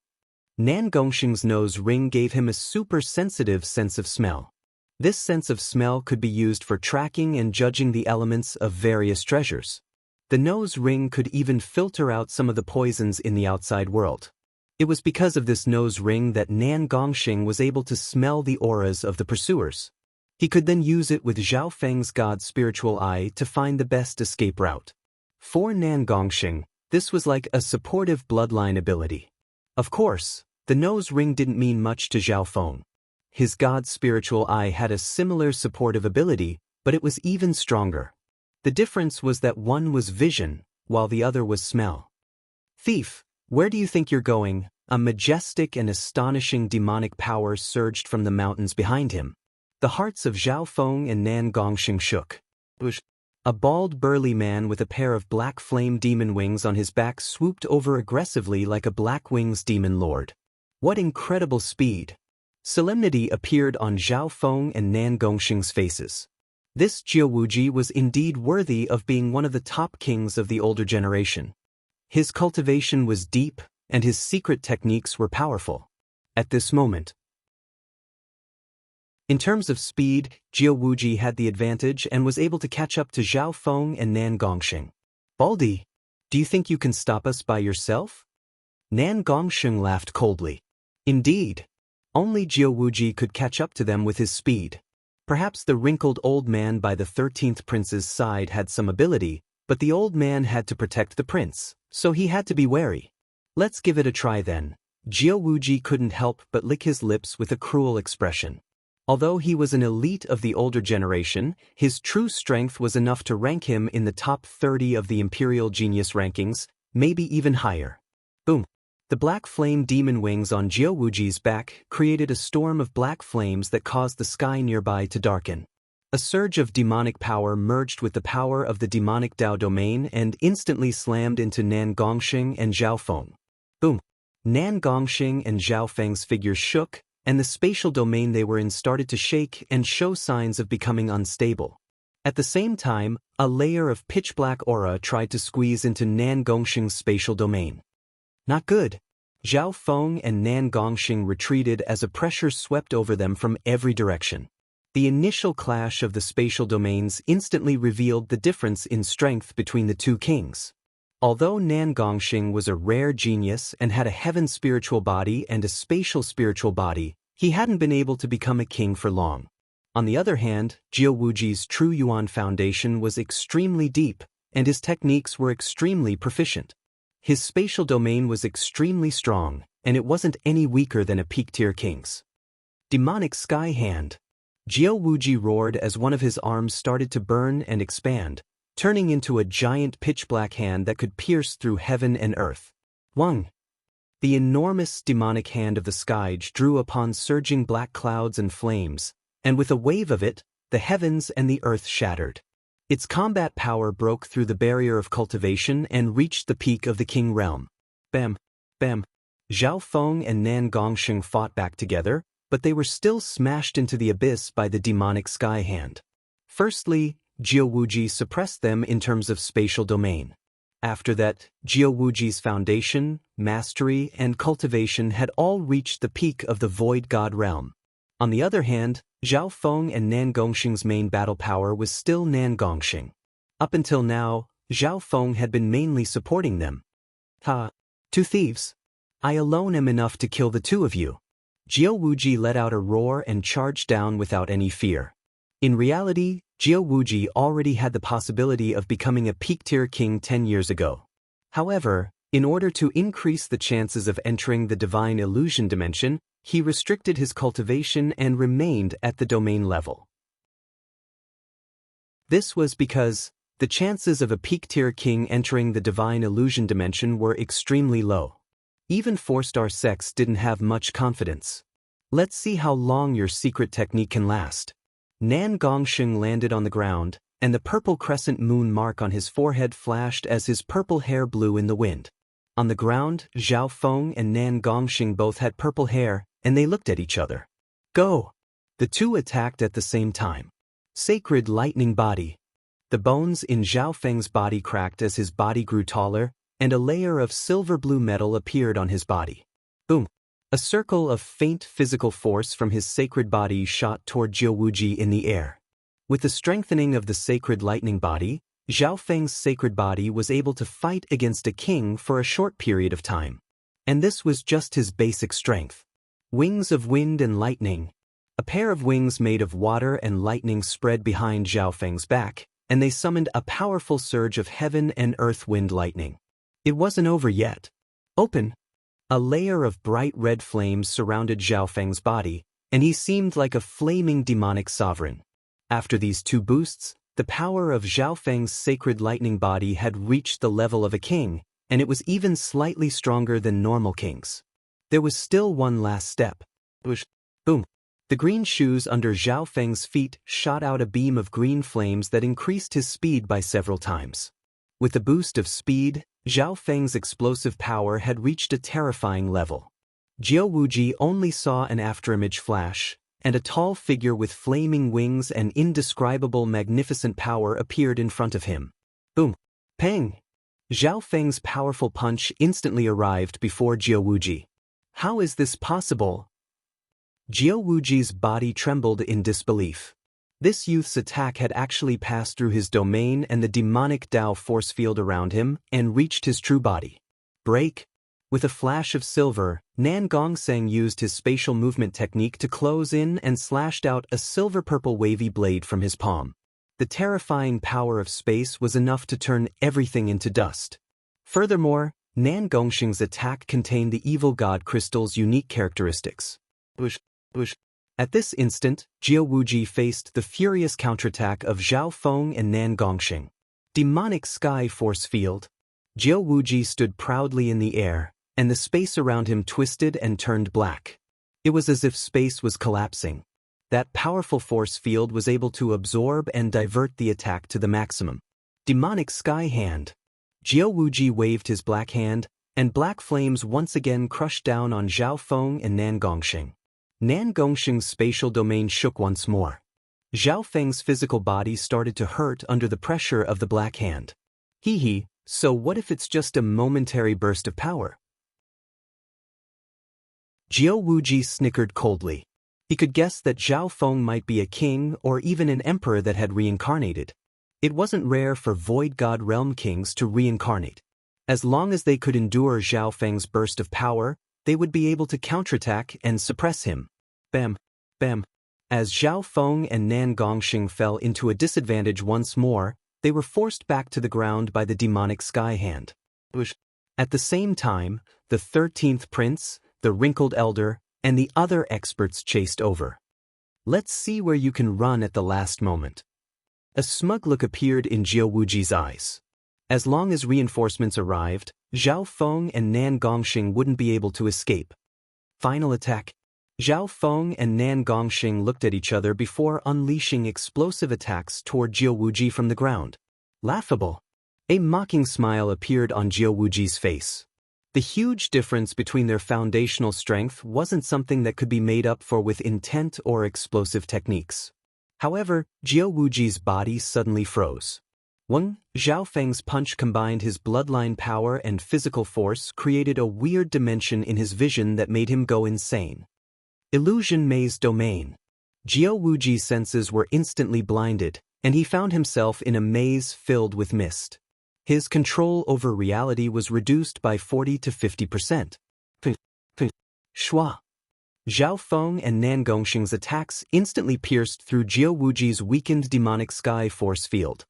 Nan Gongxing's nose ring gave him a super sensitive sense of smell. This sense of smell could be used for tracking and judging the elements of various treasures. The nose ring could even filter out some of the poisons in the outside world. It was because of this nose ring that Nan Gongxing was able to smell the auras of the pursuers. He could then use it with Zhao Feng's god's spiritual eye to find the best escape route. For Nan Gongxing, this was like a supportive bloodline ability. Of course, the nose ring didn't mean much to Zhao Feng. His god's spiritual eye had a similar supportive ability, but it was even stronger. The difference was that one was vision, while the other was smell. Thief, where do you think you're going? A majestic and astonishing demonic power surged from the mountains behind him. The hearts of Zhao Feng and Nan Gongxing shook. A bald, burly man with a pair of black flame demon wings on his back swooped over aggressively like a Black Wings demon lord. What incredible speed! Solemnity appeared on Zhao Feng and Nan Gongxing's faces. This Jiao Wuji was indeed worthy of being one of the top kings of the older generation. His cultivation was deep, and his secret techniques were powerful. At this moment, in terms of speed, Jiao Wuji had the advantage and was able to catch up to Zhao Feng and Nan Gongxing. Baldi, do you think you can stop us by yourself? Nan Gongxing laughed coldly. Indeed, only Jiao Wuji could catch up to them with his speed. Perhaps the wrinkled old man by the 13th prince's side had some ability, but the old man had to protect the prince, so he had to be wary. Let's give it a try then. Jiao Wuji couldn't help but lick his lips with a cruel expression. Although he was an elite of the older generation, his true strength was enough to rank him in the top 30 of the Imperial Genius rankings, maybe even higher. Boom! The black flame demon wings on Jiao Wuji's back created a storm of black flames that caused the sky nearby to darken. A surge of demonic power merged with the power of the demonic Dao domain and instantly slammed into Nan Gongxing and Zhao Feng. Boom! Nan Gongxing and Zhao Feng's figures shook, and the spatial domain they were in started to shake and show signs of becoming unstable. At the same time, a layer of pitch-black aura tried to squeeze into Nan Gongxing's spatial domain. Not good. Zhao Feng and Nan Gongxing retreated as a pressure swept over them from every direction. The initial clash of the spatial domains instantly revealed the difference in strength between the two kings. Although Nan Gongxing was a rare genius and had a heaven spiritual body and a spatial spiritual body, he hadn't been able to become a king for long. On the other hand, Jiao Wuji's true Yuan foundation was extremely deep, and his techniques were extremely proficient. His spatial domain was extremely strong, and it wasn't any weaker than a peak-tier king's. Demonic Sky Hand. Jiao Wuji roared as one of his arms started to burn and expand, turning into a giant pitch-black hand that could pierce through heaven and earth. Wang! The enormous demonic hand of the sky drew upon surging black clouds and flames, and with a wave of it, the heavens and the earth shattered. Its combat power broke through the barrier of cultivation and reached the peak of the King realm. Bam! Bam! Zhao Feng and Nan Gongxing fought back together, but they were still smashed into the abyss by the demonic sky hand. Firstly, Jiao Wuji suppressed them in terms of spatial domain. After that, Jiao Wuji's foundation, mastery, and cultivation had all reached the peak of the Void God realm. On the other hand, Zhao Feng and Nan Gongxing's main battle power was still Nan Gongxing. Up until now, Zhao Feng had been mainly supporting them. Ha! Two thieves! I alone am enough to kill the two of you. Jiao Wuji let out a roar and charged down without any fear. In reality, Jiao Wuji already had the possibility of becoming a peak-tier king 10 years ago. However, in order to increase the chances of entering the divine illusion dimension, he restricted his cultivation and remained at the domain level. This was because the chances of a peak-tier king entering the divine illusion dimension were extremely low. Even 4-star sects didn't have much confidence. Let's see how long your secret technique can last. Nan Gongxing landed on the ground, and the purple crescent moon mark on his forehead flashed as his purple hair blew in the wind. On the ground, Zhao Feng and Nan Gongxing both had purple hair, and they looked at each other. Go! The two attacked at the same time. Sacred lightning body. The bones in Zhao Feng's body cracked as his body grew taller, and a layer of silver-blue metal appeared on his body. Boom! A circle of faint physical force from his sacred body shot toward Jiao Wuji in the air. With the strengthening of the sacred lightning body, Zhao Feng's sacred body was able to fight against a king for a short period of time. And this was just his basic strength. Wings of wind and lightning. A pair of wings made of water and lightning spread behind Zhao Feng's back, and they summoned a powerful surge of heaven and earth wind lightning. It wasn't over yet. Open! A layer of bright red flames surrounded Zhao Feng's body, and he seemed like a flaming demonic sovereign. After these two boosts, the power of Zhao Feng's sacred lightning body had reached the level of a king, and it was even slightly stronger than normal kings. There was still one last step. Boom! The green shoes under Zhao Feng's feet shot out a beam of green flames that increased his speed by several times. With the boost of speed, Zhao Feng's explosive power had reached a terrifying level. Jiao Wuji only saw an afterimage flash, and a tall figure with flaming wings and indescribable magnificent power appeared in front of him. Boom! Pang! Zhao Feng's powerful punch instantly arrived before Jiao Wuji. How is this possible? Jiao Wuji's body trembled in disbelief. This youth's attack had actually passed through his domain and the demonic Dao force field around him and reached his true body. Break! With a flash of silver, Nan Gongseng used his spatial movement technique to close in and slashed out a silver-purple wavy blade from his palm. The terrifying power of space was enough to turn everything into dust. Furthermore, Nan Gongsheng's attack contained the evil god crystal's unique characteristics. At this instant, Jiao Wuji faced the furious counterattack of Zhao Feng and Nan Gongsheng. Demonic sky force field. Jiao Wuji stood proudly in the air, and the space around him twisted and turned black. It was as if space was collapsing. That powerful force field was able to absorb and divert the attack to the maximum. Demonic sky hand. Jiao Wuji waved his black hand, and black flames once again crushed down on Zhao Feng and Nan Gongsheng. Nan Gongsheng's spatial domain shook once more. Zhao Feng's physical body started to hurt under the pressure of the black hand. Hee, so what if it's just a momentary burst of power? Jiao Wuji snickered coldly. He could guess that Zhao Feng might be a king or even an emperor that had reincarnated. It wasn't rare for Void God Realm kings to reincarnate. As long as they could endure Zhao Feng's burst of power, they would be able to counterattack and suppress him. Bam! Bam! As Zhao Feng and Nan Gongsheng fell into a disadvantage once more, they were forced back to the ground by the demonic sky hand. At the same time, the 13th prince, the wrinkled elder, and the other experts chased over. Let's see where you can run at the last moment. A smug look appeared in Jiao Wuji's eyes. As long as reinforcements arrived, Zhao Feng and Nan Gongsheng wouldn't be able to escape. Final attack. Zhao Feng and Nan Gongsheng looked at each other before unleashing explosive attacks toward Jiao Wuji from the ground. Laughable. A mocking smile appeared on Jiao Wuji's face. The huge difference between their foundational strength wasn't something that could be made up for with intent or explosive techniques. However, Jiao Wuji's body suddenly froze. Zhao Feng's punch combined his bloodline power and physical force created a weird dimension in his vision that made him go insane. Illusion Maze Domain. Jiao Wuji's senses were instantly blinded, and he found himself in a maze filled with mist. His control over reality was reduced by 40 to 50%. Shua. Zhao Feng and Nan Gongsheng's attacks instantly pierced through Jiao Wuji's weakened demonic sky force field.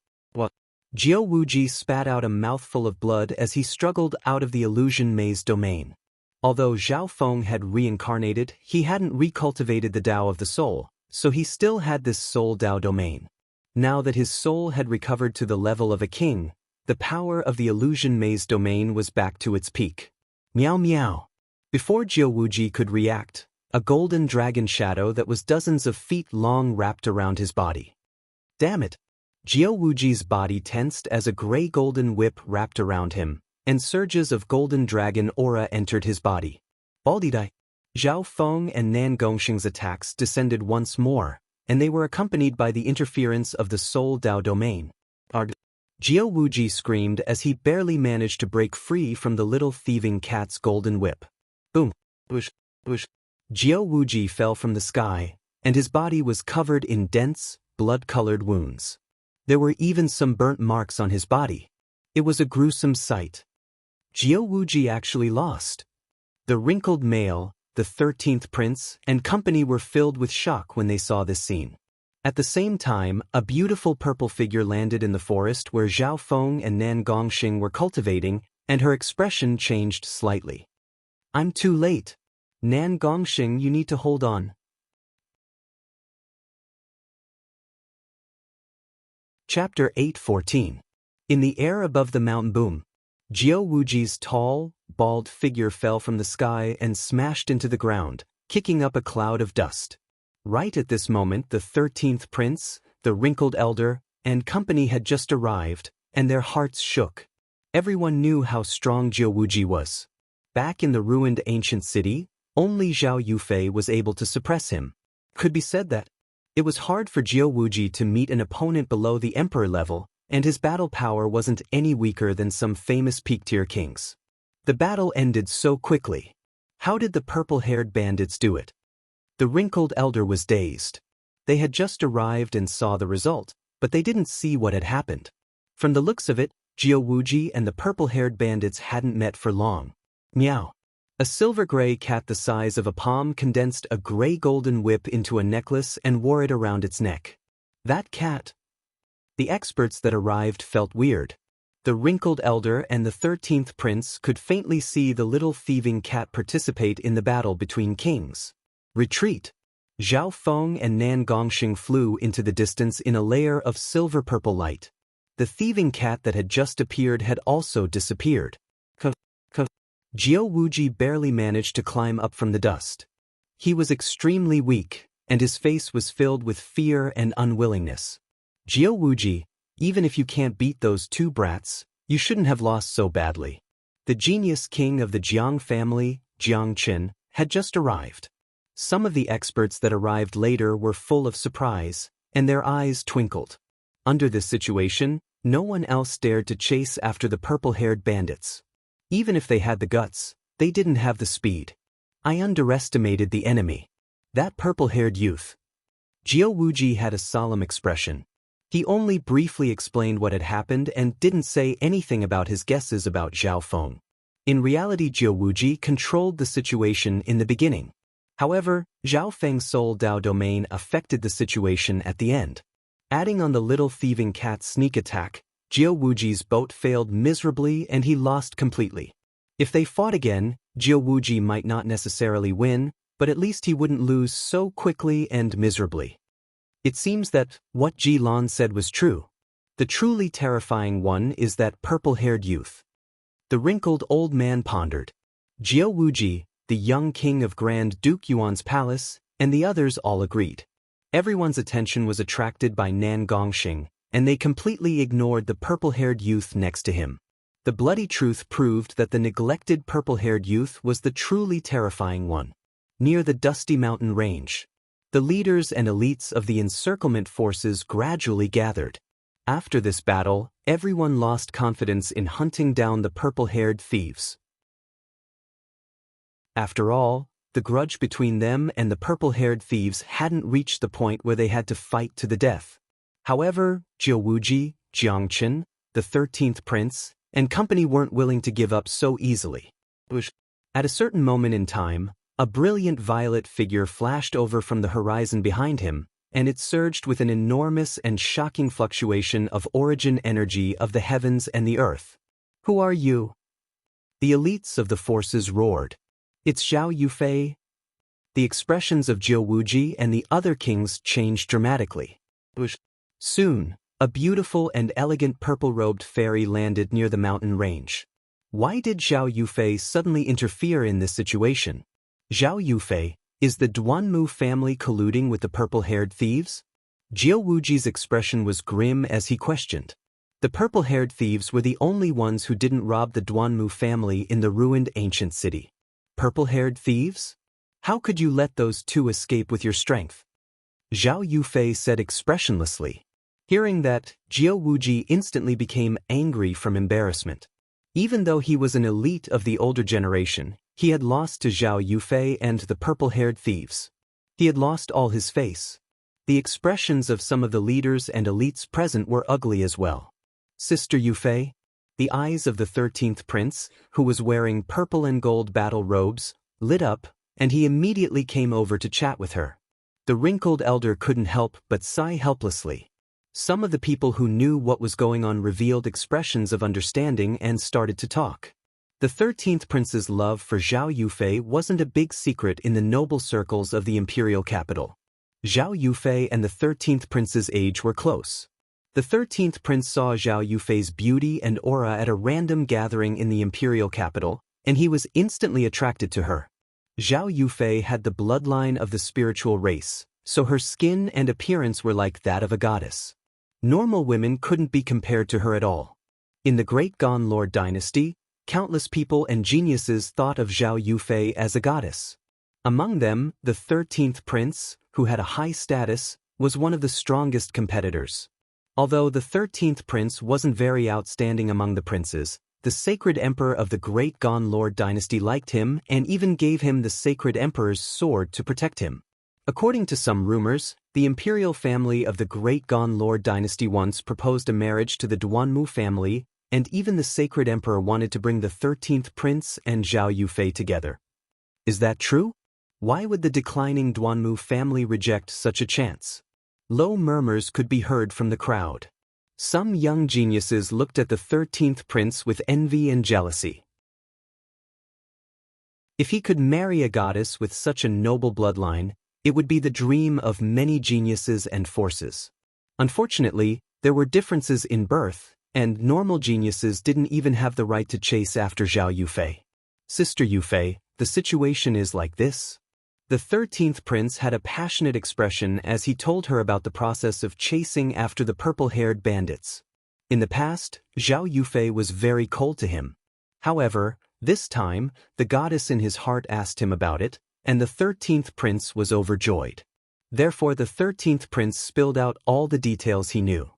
Jiao Wuji spat out a mouthful of blood as he struggled out of the illusion maze domain. Although Zhao Feng had reincarnated, he hadn't recultivated the Dao of the soul, so he still had this soul Dao domain. Now that his soul had recovered to the level of a king, the power of the illusion maze domain was back to its peak. Meow meow. Before Jiao Wuji could react, a golden dragon shadow that was dozens of feet long wrapped around his body. Damn it! Jiao Wuji's body tensed as a gray-golden whip wrapped around him, and surges of golden dragon aura entered his body. Baldidai. Zhao Feng and Nan Gongxing's attacks descended once more, and they were accompanied by the interference of the Soul Dao domain. Jiao Wuji screamed as he barely managed to break free from the little thieving cat's golden whip. Boom! Whoosh! Whoosh! Jiao Wuji fell from the sky, and his body was covered in dense, blood-colored wounds. There were even some burnt marks on his body. It was a gruesome sight. Jiao Wuji actually lost. The wrinkled male, the 13th prince, and company were filled with shock when they saw this scene. At the same time, a beautiful purple figure landed in the forest where Zhao Feng and Nan Gongxing were cultivating, and her expression changed slightly. "I'm too late. Nan Gongxing, you need to hold on." Chapter 8:14. In the air above the mountain boom, Jiao Wuji's tall, bald figure fell from the sky and smashed into the ground, kicking up a cloud of dust. Right at this moment, the 13th prince, the wrinkled elder, and company had just arrived, and their hearts shook. Everyone knew how strong Jiao Wuji was. Back in the ruined ancient city, only Zhao Yufei was able to suppress him. Could be said that it was hard for Jiao Wuji to meet an opponent below the emperor level, and his battle power wasn't any weaker than some famous peak-tier kings. The battle ended so quickly. How did the purple-haired bandits do it? The wrinkled elder was dazed. They had just arrived and saw the result, but they didn't see what had happened. From the looks of it, Jiao Wuji and the purple-haired bandits hadn't met for long. Meow. A silver-gray cat the size of a palm condensed a gray-golden whip into a necklace and wore it around its neck. That cat. The experts that arrived felt weird. The wrinkled elder and the 13th prince could faintly see the little thieving cat participate in the battle between kings. Retreat! Zhao Feng and Nan Gongxing flew into the distance in a layer of silver-purple light. The thieving cat that had just appeared had also disappeared. Jiao Wuji barely managed to climb up from the dust. He was extremely weak, and his face was filled with fear and unwillingness. Jiao Wuji, even if you can't beat those two brats, you shouldn't have lost so badly. The genius king of the Jiang family, Jiang Qin, had just arrived. Some of the experts that arrived later were full of surprise, and their eyes twinkled. Under this situation, no one else dared to chase after the purple-haired bandits. Even if they had the guts, they didn't have the speed. I underestimated the enemy. That purple-haired youth. Jiao Wuji had a solemn expression. He only briefly explained what had happened and didn't say anything about his guesses about Zhao Feng. In reality, Jiao Wuji controlled the situation in the beginning. However, Zhao Feng's Soul Dao domain affected the situation at the end. Adding on the little thieving cat's sneak attack, Jiao Wuji's boat failed miserably and he lost completely. If they fought again, Jiao Wuji might not necessarily win, but at least he wouldn't lose so quickly and miserably. It seems that what Ji Lan said was true. The truly terrifying one is that purple-haired youth. The wrinkled old man pondered. Jiao Wuji, the young king of Grand Duke Yuan's palace, and the others all agreed. Everyone's attention was attracted by Nan Gongxing, and they completely ignored the purple-haired youth next to him. The bloody truth proved that the neglected purple-haired youth was the truly terrifying one. Near the dusty mountain range, the leaders and elites of the encirclement forces gradually gathered. After this battle, everyone lost confidence in hunting down the purple-haired thieves. After all, the grudge between them and the purple-haired thieves hadn't reached the point where they had to fight to the death. However, Jiao Wuji, Jiang Qin, the 13th prince, and company weren't willing to give up so easily. At a certain moment in time, a brilliant violet figure flashed over from the horizon behind him, and it surged with an enormous and shocking fluctuation of origin energy of the heavens and the earth. "Who are you?" The elites of the forces roared. "It's Zhao Yufei." The expressions of Jiao Wuji and the other kings changed dramatically. Soon, a beautiful and elegant purple-robed fairy landed near the mountain range. Why did Zhao Yufei suddenly interfere in this situation? Zhao Yufei, is the Duanmu family colluding with the purple-haired thieves? Jiao Wuji's expression was grim as he questioned. The purple-haired thieves were the only ones who didn't rob the Duanmu family in the ruined ancient city. Purple-haired thieves? How could you let those two escape with your strength? Zhao Yufei said expressionlessly. Hearing that, Jiao Wuji instantly became angry from embarrassment. Even though he was an elite of the older generation, he had lost to Zhao Yufei and the purple-haired thieves. He had lost all his face. The expressions of some of the leaders and elites present were ugly as well. Sister Yufei? The eyes of the 13th prince, who was wearing purple and gold battle robes, lit up, and he immediately came over to chat with her. The wrinkled elder couldn't help but sigh helplessly. Some of the people who knew what was going on revealed expressions of understanding and started to talk. The 13th prince's love for Zhao Yufei wasn't a big secret in the noble circles of the imperial capital. Zhao Yufei and the 13th prince's age were close. The 13th prince saw Zhao Yufei's beauty and aura at a random gathering in the imperial capital, and he was instantly attracted to her. Zhao Yufei had the bloodline of the spiritual race, so her skin and appearance were like that of a goddess. Normal women couldn't be compared to her at all. In the Great Gon Lord dynasty, countless people and geniuses thought of Zhao Yufei as a goddess. Among them, the 13th prince, who had a high status, was one of the strongest competitors. Although the 13th prince wasn't very outstanding among the princes, the sacred emperor of the Great Gon Lord dynasty liked him and even gave him the sacred emperor's sword to protect him. According to some rumors, the imperial family of the Great Gon Lord dynasty once proposed a marriage to the Duanmu family, and even the sacred emperor wanted to bring the 13th prince and Zhao Yufei together. Is that true? Why would the declining Duanmu family reject such a chance? Low murmurs could be heard from the crowd. Some young geniuses looked at the 13th prince with envy and jealousy. If he could marry a goddess with such a noble bloodline, it would be the dream of many geniuses and forces. Unfortunately, there were differences in birth, and normal geniuses didn't even have the right to chase after Zhao Yufei. Sister Yufei, the situation is like this. The 13th prince had a passionate expression as he told her about the process of chasing after the purple-haired bandits. In the past, Zhao Yufei was very cold to him. However, this time, the goddess in his heart asked him about it, and the 13th prince was overjoyed. Therefore the 13th prince spilled out all the details he knew.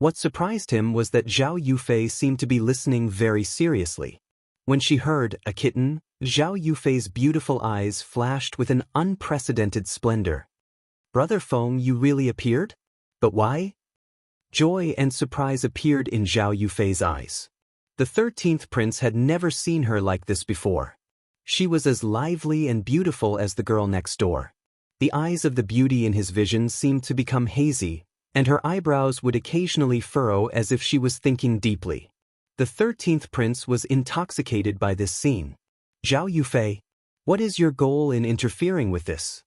What surprised him was that Zhao Yufei seemed to be listening very seriously. When she heard a kitten, Zhao Yufei's beautiful eyes flashed with an unprecedented splendor. Brother Feng, you really appeared? But why? Joy and surprise appeared in Zhao Yufei's eyes. The 13th prince had never seen her like this before. She was as lively and beautiful as the girl next door. The eyes of the beauty in his vision seemed to become hazy, and her eyebrows would occasionally furrow as if she was thinking deeply. The 13th prince was intoxicated by this scene. Zhao Yufei, what is your goal in interfering with this?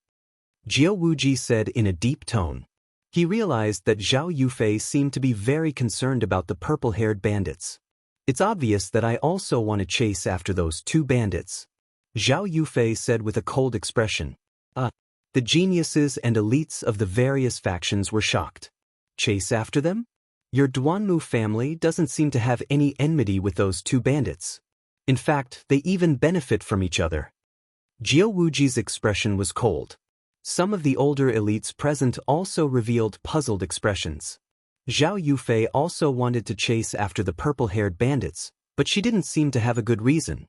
Jiao Wuji said in a deep tone. He realized that Zhao Yufei seemed to be very concerned about the purple-haired bandits. It's obvious that I also want to chase after those two bandits. Zhao Yufei said with a cold expression. The geniuses and elites of the various factions were shocked. Chase after them? Your Duanmu family doesn't seem to have any enmity with those two bandits. In fact, they even benefit from each other. Jiao Wuji's expression was cold. Some of the older elites present also revealed puzzled expressions. Zhao Yufei also wanted to chase after the purple-haired bandits, but she didn't seem to have a good reason.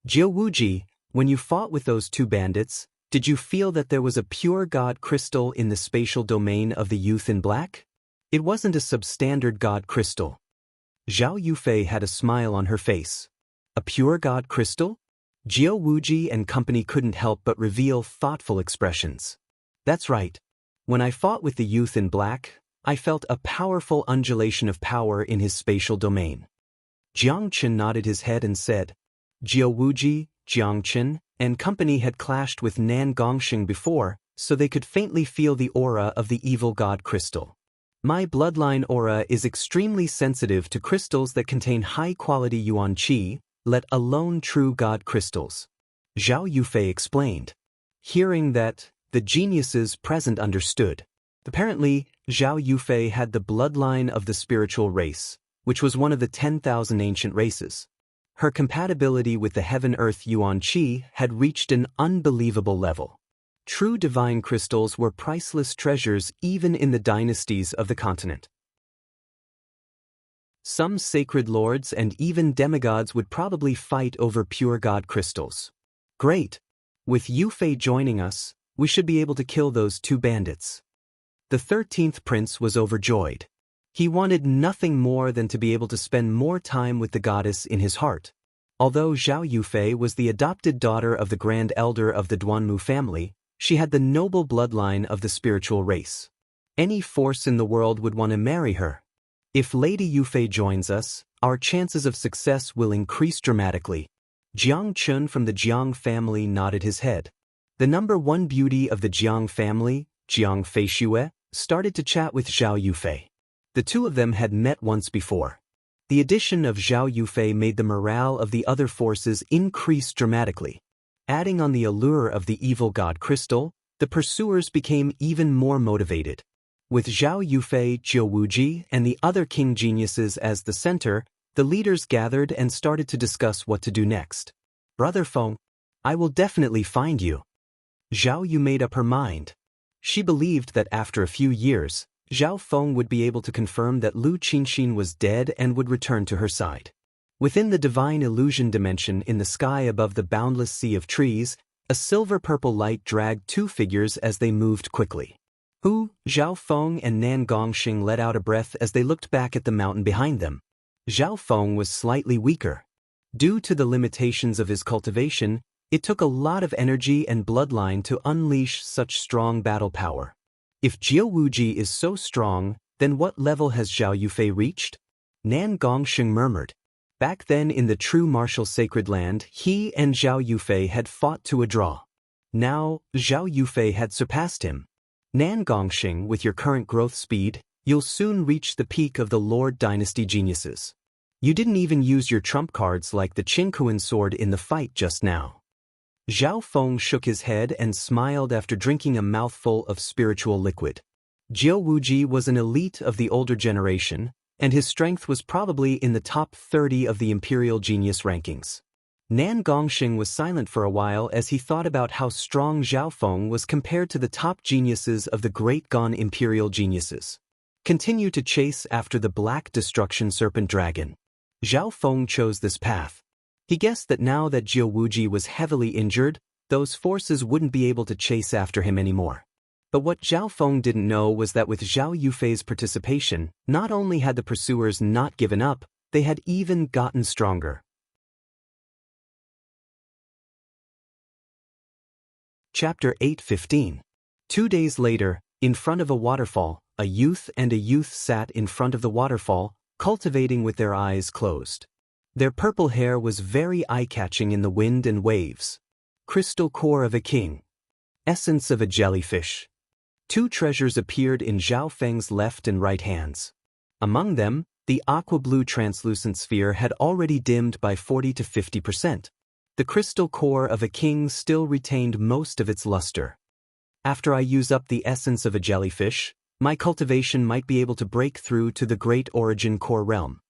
Jiao Wuji, when you fought with those two bandits, did you feel that there was a pure god crystal in the spatial domain of the youth in black? It wasn't a substandard god crystal. Zhao Yufei had a smile on her face. A pure god crystal? Jiao Wuji and company couldn't help but reveal thoughtful expressions. That's right. When I fought with the youth in black, I felt a powerful undulation of power in his spatial domain. Jiang Chen nodded his head and said, Jiao Wuji, Jiang Chen, and company had clashed with Nan Gongxing before, so they could faintly feel the aura of the evil god crystal. My bloodline aura is extremely sensitive to crystals that contain high-quality yuan qi, let alone true god crystals. Zhao Yufei explained. Hearing that, the geniuses present understood. Apparently, Zhao Yufei had the bloodline of the spiritual race, which was one of the 10,000 ancient races. Her compatibility with the heaven-earth yuan qi had reached an unbelievable level. True divine crystals were priceless treasures even in the dynasties of the continent. Some sacred lords and even demigods would probably fight over pure god crystals. Great! With Yufei joining us, we should be able to kill those 2 bandits. The 13th prince was overjoyed. He wanted nothing more than to be able to spend more time with the goddess in his heart. Although Zhao Yufei was the adopted daughter of the Grand Elder of the Duanmu family, she had the noble bloodline of the spiritual race. Any force in the world would want to marry her. If Lady Yufei joins us, our chances of success will increase dramatically. Jiang Chun from the Jiang family nodded his head. The number 1 beauty of the Jiang family, Jiang Feishue, started to chat with Zhao Yufei. The 2 of them had met once before. The addition of Zhao Yufei made the morale of the other forces increase dramatically. Adding on the allure of the evil god crystal, the pursuers became even more motivated. With Zhao Yufei, Jiu Wuji, and the other king geniuses as the center, the leaders gathered and started to discuss what to do next. Brother Feng, I will definitely find you. Zhao Yu made up her mind. She believed that after a few years, Zhao Feng would be able to confirm that Lu Qingxin was dead and would return to her side. Within the divine illusion dimension in the sky above the boundless sea of trees, a silver-purple light dragged 2 figures as they moved quickly. Zhao Feng and Nan Gongxing let out a breath as they looked back at the mountain behind them. Zhao Feng was slightly weaker. Due to the limitations of his cultivation, it took a lot of energy and bloodline to unleash such strong battle power. If Jiu Wuji is so strong, then what level has Zhao Yufei reached? Nan Gongxing murmured. Back then in the true martial sacred land, he and Zhao Yufei had fought to a draw. Now, Zhao Yufei had surpassed him. Nan Gongxing, with your current growth speed, you'll soon reach the peak of the Lord Dynasty geniuses. You didn't even use your trump cards like the Qingkuan sword in the fight just now. Zhao Feng shook his head and smiled after drinking a mouthful of spiritual liquid. Jiu Wuji was an elite of the older generation, and his strength was probably in the top 30 of the Imperial Genius rankings. Nan Gongxing was silent for a while as he thought about how strong Zhao Feng was compared to the top geniuses of the Great Gan Imperial Geniuses. Continue to chase after the Black Destruction Serpent Dragon. Zhao Feng chose this path. He guessed that now that Jiu Wuji was heavily injured, those forces wouldn't be able to chase after him anymore. But what Zhao Feng didn't know was that with Zhao Yufei's participation, not only had the pursuers not given up, they had even gotten stronger. Chapter 8:15. 2 days later, in front of a waterfall, a youth and a youth sat in front of the waterfall, cultivating with their eyes closed. Their purple hair was very eye-catching in the wind and waves. Crystal core of a king. Essence of a jellyfish. 2 treasures appeared in Zhao Feng's left and right hands. Among them, the aqua-blue translucent sphere had already dimmed by 40 to 50%. The crystal core of a king still retained most of its luster. After I use up the essence of a jellyfish, my cultivation might be able to break through to the great origin core realm.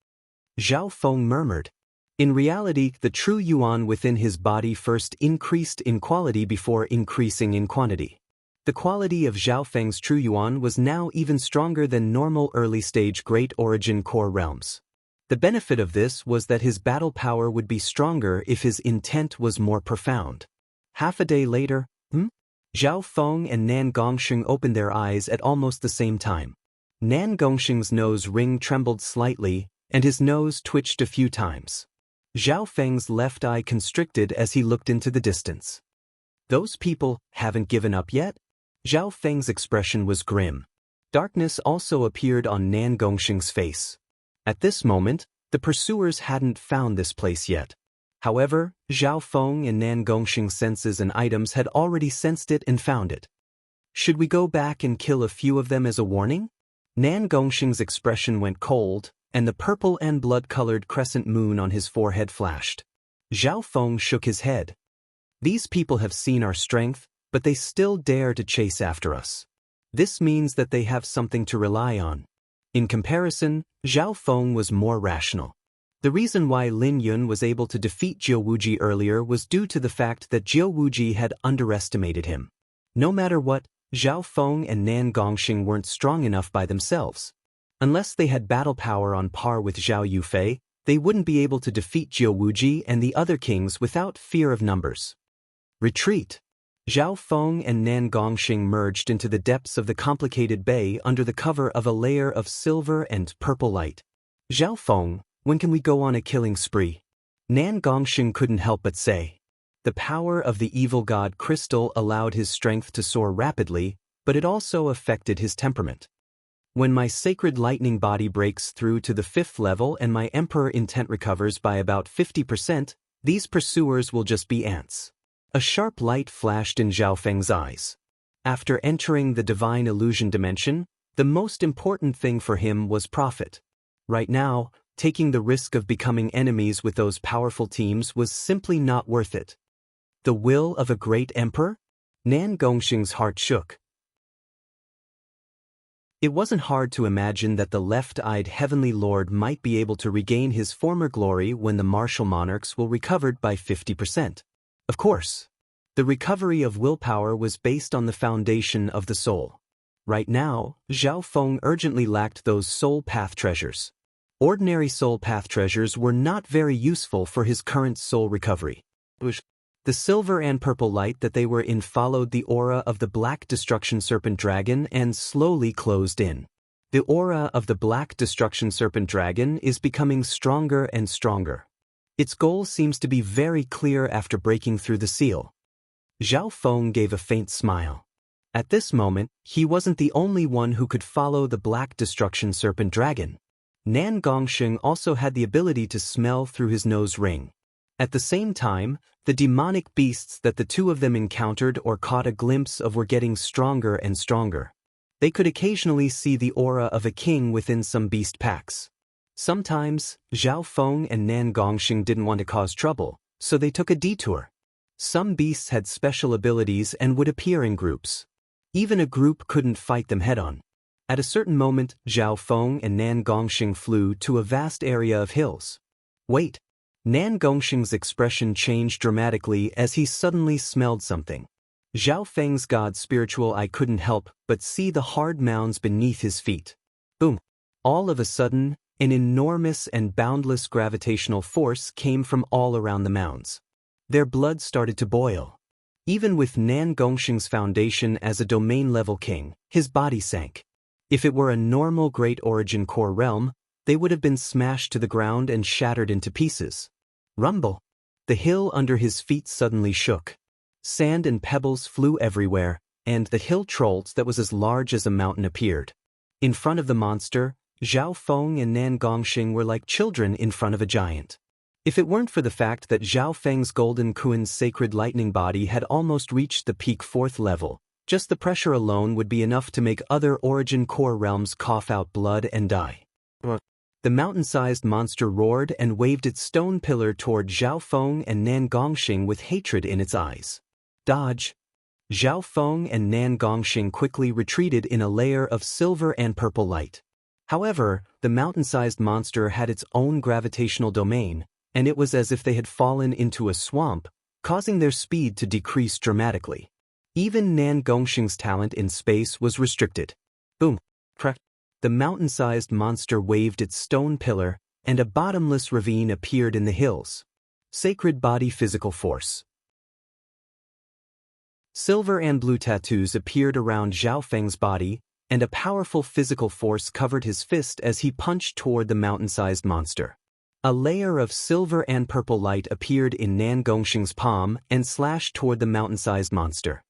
Zhao Feng murmured. In reality, the true yuan within his body first increased in quality before increasing in quantity. The quality of Zhao Feng's true yuan was now even stronger than normal early-stage great origin core realms. The benefit of this was that his battle power would be stronger if his intent was more profound. Half a day later, Zhao Feng and Nan Gongxing opened their eyes at almost the same time. Nan Gongxing's nose ring trembled slightly, and his nose twitched a few times. Zhao Feng's left eye constricted as he looked into the distance. Those people haven't given up yet? Zhao Feng's expression was grim. Darkness also appeared on Nan Gongxing's face. At this moment, the pursuers hadn't found this place yet. However, Zhao Feng and Nan Gongxing's senses and items had already sensed it and found it. Should we go back and kill a few of them as a warning? Nan Gongxing's expression went cold, and the purple and blood-colored crescent moon on his forehead flashed. Zhao Feng shook his head. These people have seen our strength, but they still dare to chase after us. This means that they have something to rely on. In comparison, Zhao Feng was more rational. The reason why Lin Yun was able to defeat Jiu Wuji earlier was due to the fact that Jiu Wuji had underestimated him. No matter what, Zhao Feng and Nan Gongxing weren't strong enough by themselves. Unless they had battle power on par with Zhao Yufei, they wouldn't be able to defeat Jiu Wuji and the other kings without fear of numbers. Retreat! Zhao Feng and Nan Gongxing merged into the depths of the complicated bay under the cover of a layer of silver and purple light. Zhao Feng, when can we go on a killing spree? Nan Gongxing couldn't help but say. The power of the evil god crystal allowed his strength to soar rapidly, but it also affected his temperament. When my sacred lightning body breaks through to the 5th level and my emperor intent recovers by about 50%, these pursuers will just be ants. A sharp light flashed in Zhao Feng's eyes. After entering the divine illusion dimension, the most important thing for him was profit. Right now, taking the risk of becoming enemies with those powerful teams was simply not worth it. The will of a great emperor? Nan Gongxing's heart shook. It wasn't hard to imagine that the left-eyed heavenly lord might be able to regain his former glory when the martial monarchs were recovered by 50%. Of course, the recovery of willpower was based on the foundation of the soul. Right now, Zhao Feng urgently lacked those soul path treasures. Ordinary soul path treasures were not very useful for his current soul recovery. The silver and purple light that they were in followed the aura of the black destruction serpent dragon and slowly closed in. The aura of the black destruction serpent dragon is becoming stronger and stronger. Its goal seems to be very clear after breaking through the seal. Zhao Feng gave a faint smile. At this moment, he wasn't the only one who could follow the black destruction serpent dragon. Nan Gongxing also had the ability to smell through his nose ring. At the same time, the demonic beasts that the two of them encountered or caught a glimpse of were getting stronger and stronger. They could occasionally see the aura of a king within some beast packs. Sometimes, Zhao Feng and Nan Gongxing didn't want to cause trouble, so they took a detour. Some beasts had special abilities and would appear in groups. Even a group couldn't fight them head-on. At a certain moment, Zhao Feng and Nan Gongxing flew to a vast area of hills. Wait! Nan Gongxing's expression changed dramatically as he suddenly smelled something. Zhao Feng's god's spiritual eye couldn't help but see the hard mounds beneath his feet. Boom! All of a sudden, an enormous and boundless gravitational force came from all around the mounds. Their blood started to boil. Even with Nan Gongxing's foundation as a domain-level king, his body sank. If it were a normal Great Origin Core realm, they would have been smashed to the ground and shattered into pieces. Rumble! The hill under his feet suddenly shook. Sand and pebbles flew everywhere, and the hill trolls that was as large as a mountain appeared. In front of the monster, Zhao Feng and Nan Gongxing were like children in front of a giant. If it weren't for the fact that Zhao Feng's Golden Kuin's sacred lightning body had almost reached the peak 4th level, just the pressure alone would be enough to make other Origin Core realms cough out blood and die. The mountain-sized monster roared and waved its stone pillar toward Zhao Feng and Nan Gongxing with hatred in its eyes. Dodge! Zhao Feng and Nan Gongxing quickly retreated in a layer of silver and purple light. However, the mountain-sized monster had its own gravitational domain, and it was as if they had fallen into a swamp, causing their speed to decrease dramatically. Even Nan Gongxing's talent in space was restricted. Boom! Crack! The mountain-sized monster waved its stone pillar, and a bottomless ravine appeared in the hills. Sacred body physical force. Silver and blue tattoos appeared around Zhao Feng's body, and a powerful physical force covered his fist as he punched toward the mountain-sized monster. A layer of silver and purple light appeared in Nan Gongxing's palm and slashed toward the mountain-sized monster.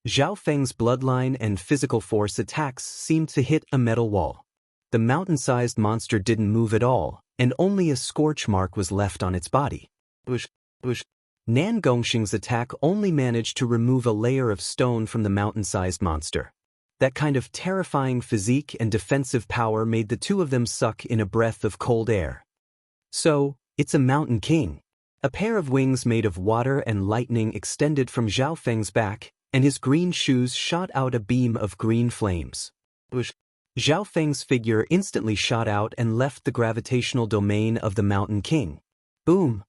Zhao Feng's bloodline and physical force attacks seemed to hit a metal wall. The mountain-sized monster didn't move at all, and only a scorch mark was left on its body. Nan Gongxing's attack only managed to remove a layer of stone from the mountain-sized monster. That kind of terrifying physique and defensive power made the two of them suck in a breath of cold air. So, it's a mountain king. A pair of wings made of water and lightning extended from Zhao Feng's back, and his green shoes shot out a beam of green flames. Zhao Feng's figure instantly shot out and left the gravitational domain of the Mountain King. Boom!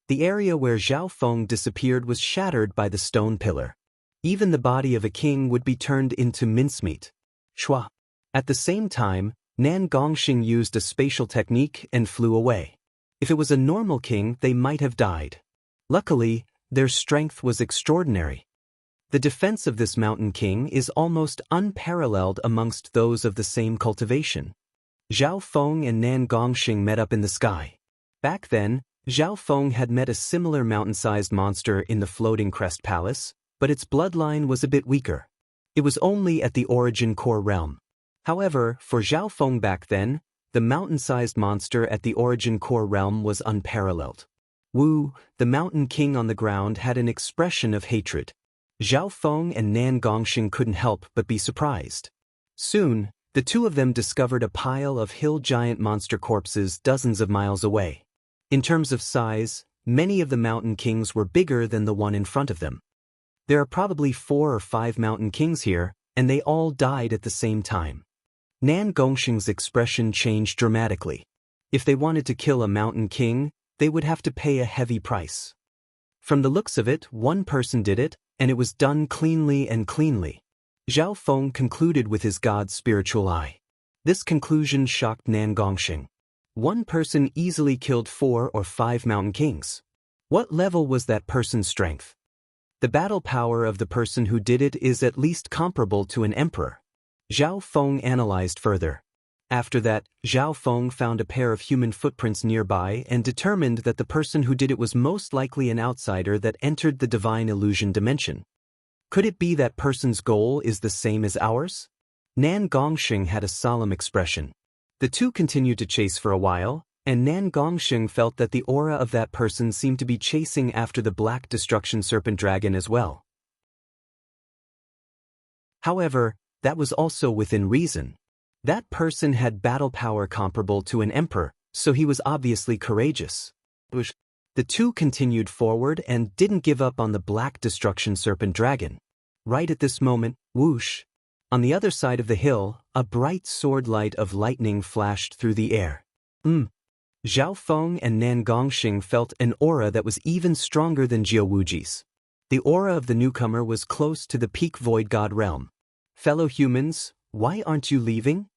The area where Zhao Feng disappeared was shattered by the stone pillar. Even the body of a king would be turned into mincemeat. Chua. At the same time, Nan Gongxing used a spatial technique and flew away. If it was a normal king, they might have died. Luckily, their strength was extraordinary. The defense of this mountain king is almost unparalleled amongst those of the same cultivation. Zhao Feng and Nan Gongxing met up in the sky. Back then, Zhao Feng had met a similar mountain-sized monster in the Floating Crest Palace, but its bloodline was a bit weaker. It was only at the origin core realm. However, for Zhao Feng back then, the mountain-sized monster at the origin core realm was unparalleled. Wu, the mountain king on the ground, had an expression of hatred. Zhao Feng and Nan Gongxing couldn't help but be surprised. Soon, the two of them discovered a pile of hill giant monster corpses dozens of miles away. In terms of size, many of the mountain kings were bigger than the one in front of them. There are probably 4 or 5 mountain kings here, and they all died at the same time. Nan Gongxing's expression changed dramatically. If they wanted to kill a mountain king, they would have to pay a heavy price. From the looks of it, one person did it, and it was done cleanly and cleanly. Zhao Feng concluded with his god's spiritual eye. This conclusion shocked Nan Gongxing. One person easily killed 4 or 5 mountain kings. What level was that person's strength? The battle power of the person who did it is at least comparable to an emperor. Zhao Feng analyzed further. After that, Zhao Feng found a pair of human footprints nearby and determined that the person who did it was most likely an outsider that entered the divine illusion dimension. Could it be that person's goal is the same as ours? Nan Gongxing had a solemn expression. The two continued to chase for a while, and Nan Gongxing felt that the aura of that person seemed to be chasing after the Black Destruction Serpent Dragon as well. However, that was also within reason. That person had battle power comparable to an emperor, so he was obviously courageous. The two continued forward and didn't give up on the Black Destruction Serpent Dragon. Right at this moment, whoosh! On the other side of the hill, a bright sword light of lightning flashed through the air. Zhao Feng and Nan Gongxing felt an aura that was even stronger than Jiao Wuji's. The aura of the newcomer was close to the peak void god realm. Fellow humans, why aren't you leaving?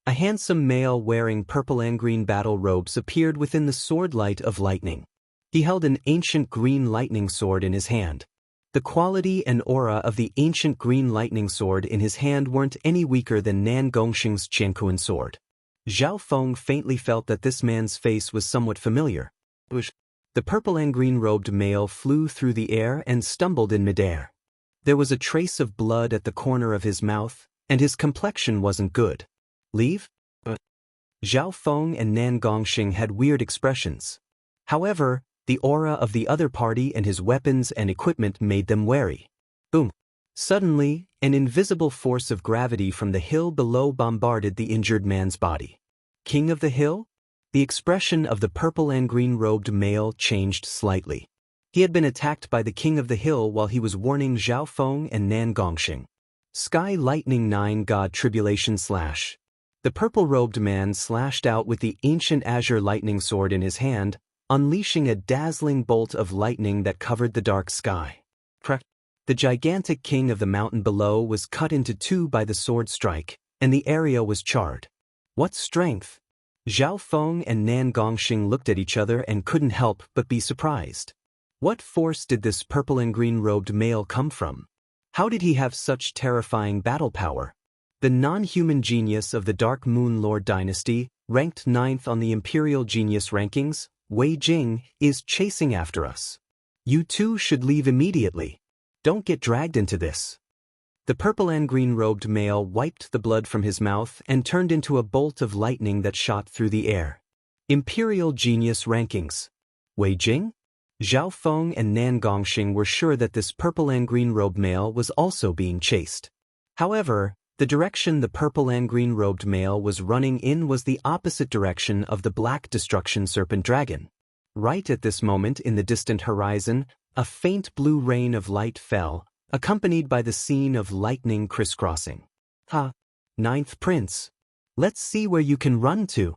A handsome male wearing purple and green battle robes appeared within the sword light of lightning. He held an ancient green lightning sword in his hand. The quality and aura of the ancient green lightning sword in his hand weren't any weaker than Nan Gongxing's Qiankuan sword. Zhao Feng faintly felt that this man's face was somewhat familiar. The purple and green robed male flew through the air and stumbled in midair. There was a trace of blood at the corner of his mouth, and his complexion wasn't good. Leave? Zhao Feng and Nan Gongxing had weird expressions. However, the aura of the other party and his weapons and equipment made them wary. Boom! Suddenly, an invisible force of gravity from the hill below bombarded the injured man's body. King of the hill? The expression of the purple and green robed male changed slightly. He had been attacked by the king of the hill while he was warning Zhao Feng and Nan Gongxing. Sky Lightning 9 God Tribulation Slash. The purple-robed man slashed out with the ancient azure lightning sword in his hand, unleashing a dazzling bolt of lightning that covered the dark sky. The gigantic king of the mountain below was cut into 2 by the sword strike, and the area was charred. What strength! Zhao Feng and Nan Gongxing looked at each other and couldn't help but be surprised. What force did this purple and green-robed male come from? How did he have such terrifying battle power? The non-human genius of the Dark Moon Lord dynasty, ranked 9th on the Imperial Genius rankings, Wei Jing, is chasing after us. You two should leave immediately. Don't get dragged into this. The purple and green-robed male wiped the blood from his mouth and turned into a bolt of lightning that shot through the air. Imperial Genius rankings. Wei Jing? Zhao Feng and Nan Gongxing were sure that this purple and green-robed male was also being chased. However, the direction the purple and green-robed male was running in was the opposite direction of the Black Destruction Serpent Dragon. Right at this moment in the distant horizon, a faint blue rain of light fell, accompanied by the scene of lightning crisscrossing. Ninth Prince. Let's see where you can run to.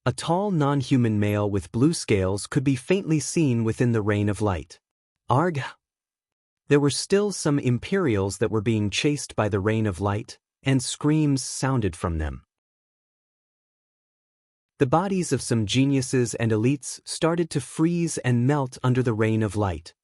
A tall non-human male with blue scales could be faintly seen within the rain of light. Arg! There were still some Imperials that were being chased by the rain of light, and screams sounded from them. The bodies of some geniuses and elites started to freeze and melt under the rain of light.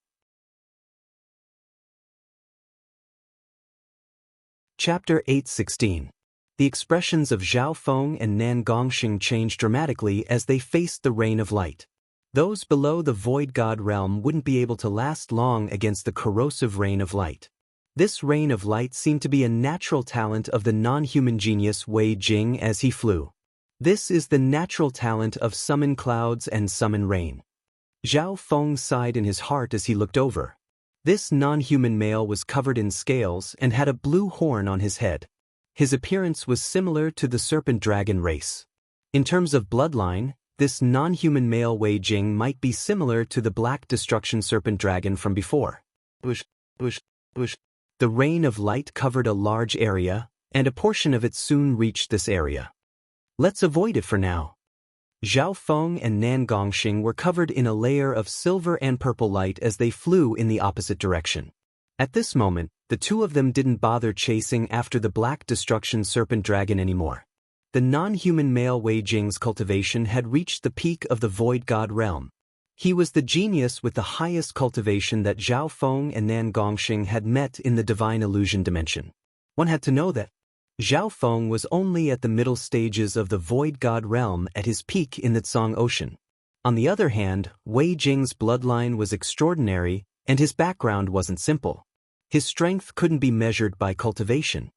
Chapter 8:16. The expressions of Zhao Feng and Nan Gongxing changed dramatically as they faced the rain of light. Those below the Void God realm wouldn't be able to last long against the corrosive rain of light. This rain of light seemed to be a natural talent of the non-human genius Wei Jing as he flew. This is the natural talent of summon clouds and summon rain. Zhao Feng sighed in his heart as he looked over. This non-human male was covered in scales and had a blue horn on his head. His appearance was similar to the serpent dragon race. In terms of bloodline, this non-human male Wei Jing might be similar to the black destruction serpent dragon from before. Bush. The rain of light covered a large area, and a portion of it soon reached this area. Let's avoid it for now. Zhao Feng and Nan Gongxing were covered in a layer of silver and purple light as they flew in the opposite direction. At this moment, the two of them didn't bother chasing after the black destruction serpent dragon anymore. The non-human male Wei Jing's cultivation had reached the peak of the Void God realm. He was the genius with the highest cultivation that Zhao Feng and Nan Gongxing had met in the divine illusion dimension. One had to know that Zhao Feng was only at the middle stages of the Void God realm at his peak in the Tsang Ocean. On the other hand, Wei Jing's bloodline was extraordinary, and his background wasn't simple. His strength couldn't be measured by cultivation.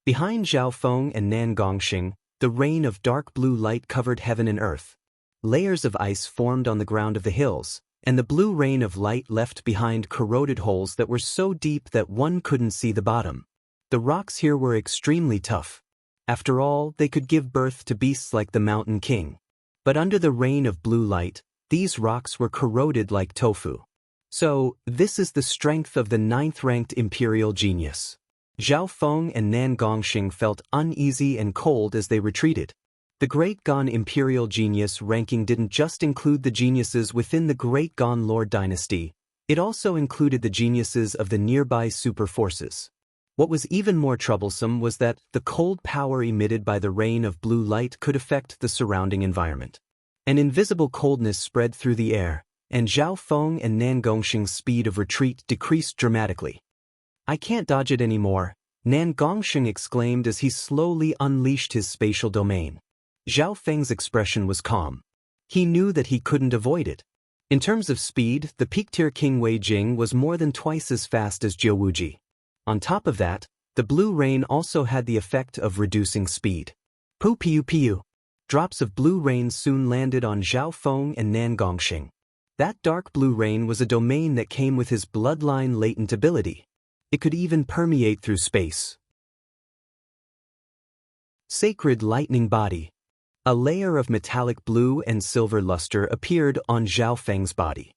Behind Zhao Feng and Nan Gongxing, the rain of dark blue light covered heaven and earth. Layers of ice formed on the ground of the hills, and the blue rain of light left behind corroded holes that were so deep that one couldn't see the bottom. The rocks here were extremely tough. After all, they could give birth to beasts like the Mountain King. But under the rain of blue light, these rocks were corroded like tofu. So, this is the strength of the 9th-ranked Imperial genius. Zhao Feng and Nan Gongxing felt uneasy and cold as they retreated. The Great Gan Imperial Genius ranking didn't just include the geniuses within the Great Gan Lord dynasty, it also included the geniuses of the nearby super forces. What was even more troublesome was that the cold power emitted by the rain of blue light could affect the surrounding environment. An invisible coldness spread through the air, and Zhao Feng and Nan Gongxing's speed of retreat decreased dramatically. "I can't dodge it anymore," Nan Gongxing exclaimed as he slowly unleashed his spatial domain. Zhao Feng's expression was calm. He knew that he couldn't avoid it. In terms of speed, the peak-tier King Wei Jing was more than twice as fast as Jiu Wuji. On top of that, the blue rain also had the effect of reducing speed. Piu. Drops of blue rain soon landed on Zhao Feng and Nan Gongxing. That dark blue rain was a domain that came with his bloodline latent ability. It could even permeate through space. Sacred lightning body. A layer of metallic blue and silver luster appeared on Zhao Feng's body.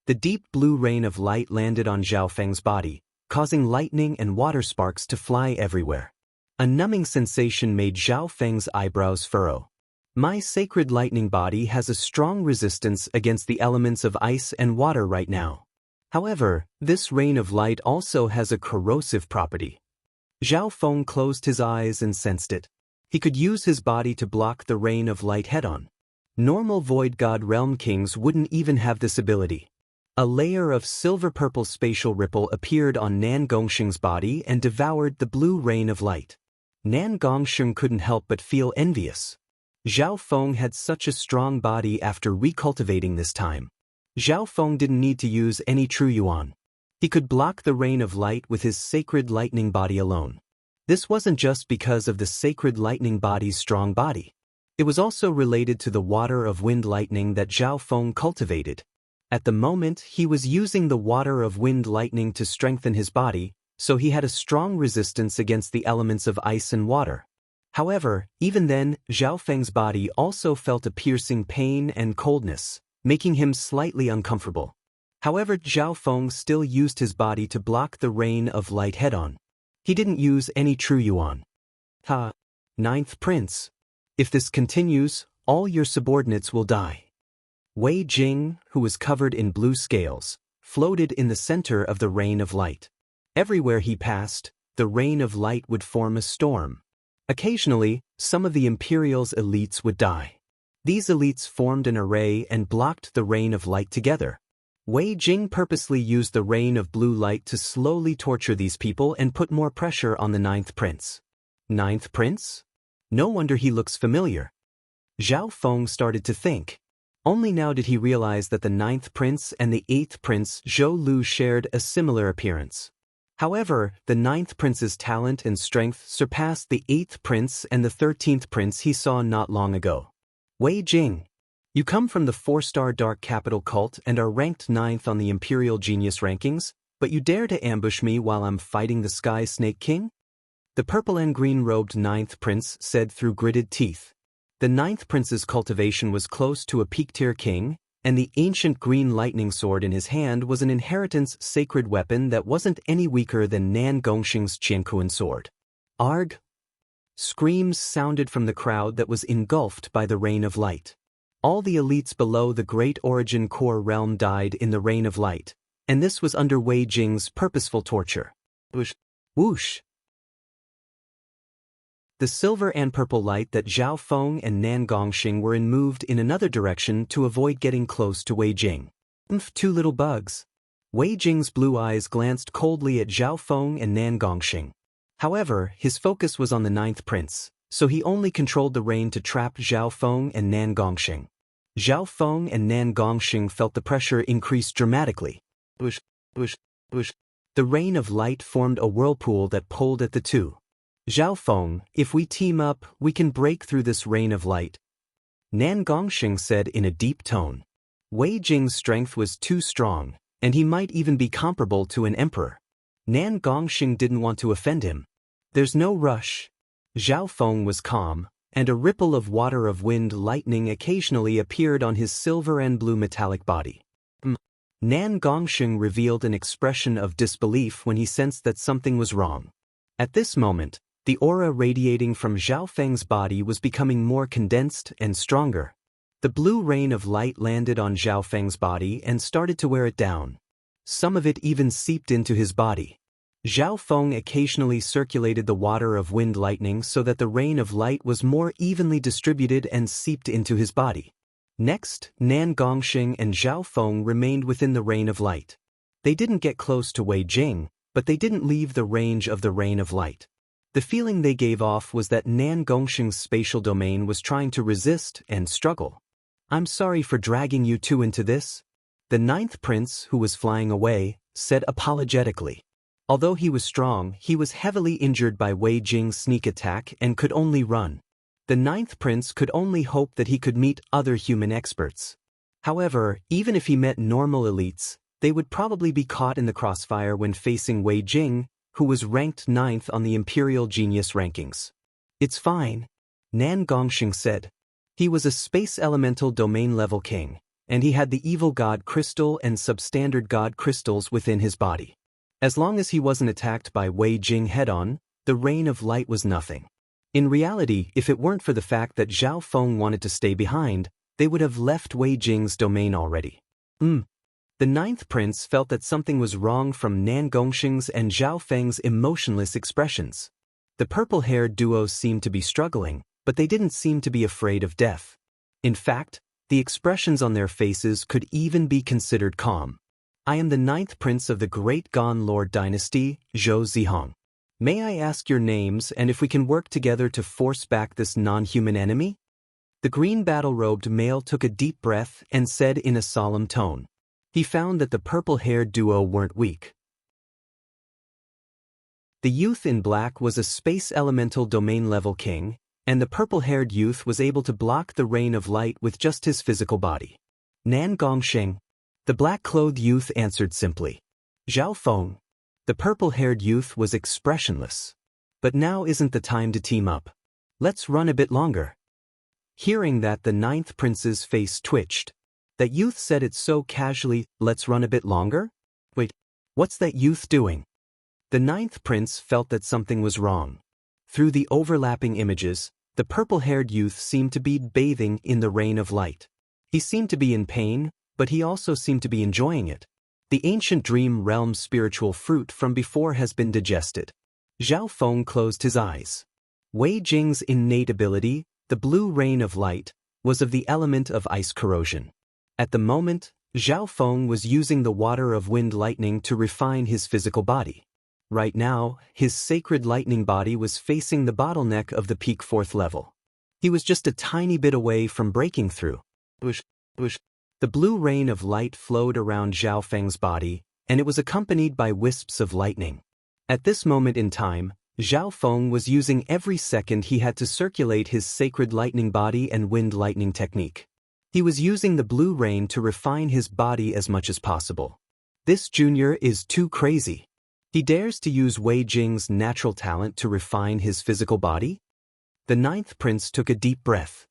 The deep blue rain of light landed on Zhao Feng's body, causing lightning and water sparks to fly everywhere. A numbing sensation made Zhao Feng's eyebrows furrow. My sacred lightning body has a strong resistance against the elements of ice and water right now. However, this rain of light also has a corrosive property. Zhao Feng closed his eyes and sensed it. He could use his body to block the rain of light head-on. Normal Void God Realm Kings wouldn't even have this ability. A layer of silver-purple spatial ripple appeared on Nan Gongxing's body and devoured the blue rain of light. Nan Gongxing couldn't help but feel envious. Zhao Feng had such a strong body after recultivating this time. Zhao Feng didn't need to use any true yuan. He could block the rain of light with his sacred lightning body alone. This wasn't just because of the sacred lightning body's strong body. It was also related to the water of wind lightning that Zhao Feng cultivated. At the moment, he was using the water of wind lightning to strengthen his body, so he had a strong resistance against the elements of ice and water. However, even then, Zhao Feng's body also felt a piercing pain and coldness, making him slightly uncomfortable. However, Zhao Feng still used his body to block the rain of light head-on. He didn't use any true yuan. Ninth Prince. If this continues, all your subordinates will die. Wei Jing, who was covered in blue scales, floated in the center of the rain of light. Everywhere he passed, the rain of light would form a storm. Occasionally, some of the Imperial's elites would die. These elites formed an array and blocked the rain of light together. Wei Jing purposely used the rain of blue light to slowly torture these people and put more pressure on the ninth prince. Ninth prince? No wonder he looks familiar. Zhao Feng started to think. Only now did he realize that the ninth prince and the eighth prince Zhou Lu shared a similar appearance. However, the ninth prince's talent and strength surpassed the eighth prince and the 13th prince he saw not long ago. Wei Jing, you come from the 4-star Dark Capital cult and are ranked 9th on the Imperial Genius rankings, but you dare to ambush me while I'm fighting the Sky Snake King? The purple and green-robed 9th prince said through gritted teeth. The 9th prince's cultivation was close to a peak-tier king, and the ancient green lightning sword in his hand was an inheritance sacred weapon that wasn't any weaker than Nan Gongxing's Qiankuan sword. Arg! Screams sounded from the crowd that was engulfed by the rain of light. All the elites below the Great Origin Core realm died in the rain of light, and this was under Wei Jing's purposeful torture. Whoosh! Whoosh! The silver and purple light that Zhao Feng and Nan Gongxing were in moved in another direction to avoid getting close to Wei Jing. Two little bugs. Wei Jing's blue eyes glanced coldly at Zhao Feng and Nan Gongxing. However, his focus was on the ninth prince, so he only controlled the rain to trap Zhao Feng and Nan Gongxing. Zhao Feng and Nan Gongxing felt the pressure increase dramatically. Whoosh, whoosh, whoosh. The rain of light formed a whirlpool that pulled at the two. Zhao Feng, if we team up, we can break through this rain of light, Nan Gongxing said in a deep tone. Wei Jing's strength was too strong, and he might even be comparable to an emperor. Nan Gongxing didn't want to offend him. There's no rush. Zhao Feng was calm, and a ripple of water of wind lightning occasionally appeared on his silver and blue metallic body. Nan Gongxing revealed an expression of disbelief when he sensed that something was wrong. At this moment, the aura radiating from Zhao Feng's body was becoming more condensed and stronger. The blue rain of light landed on Zhao Feng's body and started to wear it down. Some of it even seeped into his body. Zhao Feng occasionally circulated the water of wind lightning so that the rain of light was more evenly distributed and seeped into his body. Next, Nan Gongxing and Zhao Feng remained within the rain of light. They didn't get close to Wei Jing, but they didn't leave the range of the rain of light. The feeling they gave off was that Nan Gongxing's spatial domain was trying to resist and struggle. I'm sorry for dragging you two into this, the ninth prince, who was flying away, said apologetically. Although he was strong, he was heavily injured by Wei Jing's sneak attack and could only run. The ninth prince could only hope that he could meet other human experts. However, even if he met normal elites, they would probably be caught in the crossfire when facing Wei Jing, who was ranked 9th on the Imperial Genius rankings. It's fine, Nan Gongxing said. He was a space elemental domain level king, and he had the evil god crystal and substandard god crystals within his body. As long as he wasn't attacked by Wei Jing head-on, the rain of light was nothing. In reality, if it weren't for the fact that Zhao Feng wanted to stay behind, they would have left Wei Jing's domain already. The ninth prince felt that something was wrong from Nan Gongxing's and Zhao Feng's emotionless expressions. The purple-haired duo seemed to be struggling, but they didn't seem to be afraid of death. In fact, the expressions on their faces could even be considered calm. I am the ninth prince of the Great Gon Lord dynasty, Zhou Zihong. May I ask your names and if we can work together to force back this non-human enemy? The green battle-robed male took a deep breath and said in a solemn tone. He found that the purple-haired duo weren't weak. The youth in black was a space elemental domain-level king, and the purple-haired youth was able to block the rain of light with just his physical body. Nan Gongxing. The black-clothed youth answered simply. Zhao Feng. The purple-haired youth was expressionless. But now isn't the time to team up. Let's run a bit longer. Hearing that, the ninth prince's face twitched. That youth said it so casually, let's run a bit longer? Wait, what's that youth doing? The ninth prince felt that something was wrong. Through the overlapping images, the purple-haired youth seemed to be bathing in the rain of light. He seemed to be in pain, but he also seemed to be enjoying it. The ancient dream realm's spiritual fruit from before has been digested. Zhao Feng closed his eyes. Wei Jing's innate ability, the blue rain of light, was of the element of ice corrosion. At the moment, Zhao Feng was using the water of wind lightning to refine his physical body. Right now, his sacred lightning body was facing the bottleneck of the peak 4th level. He was just a tiny bit away from breaking through. Whoosh, whoosh. The blue rain of light flowed around Zhao Feng's body, and it was accompanied by wisps of lightning. At this moment in time, Zhao Feng was using every second he had to circulate his sacred lightning body and wind lightning technique. He was using the blue rain to refine his body as much as possible. This junior is too crazy. He dares to use Wei Jing's natural talent to refine his physical body? The 9th prince took a deep breath.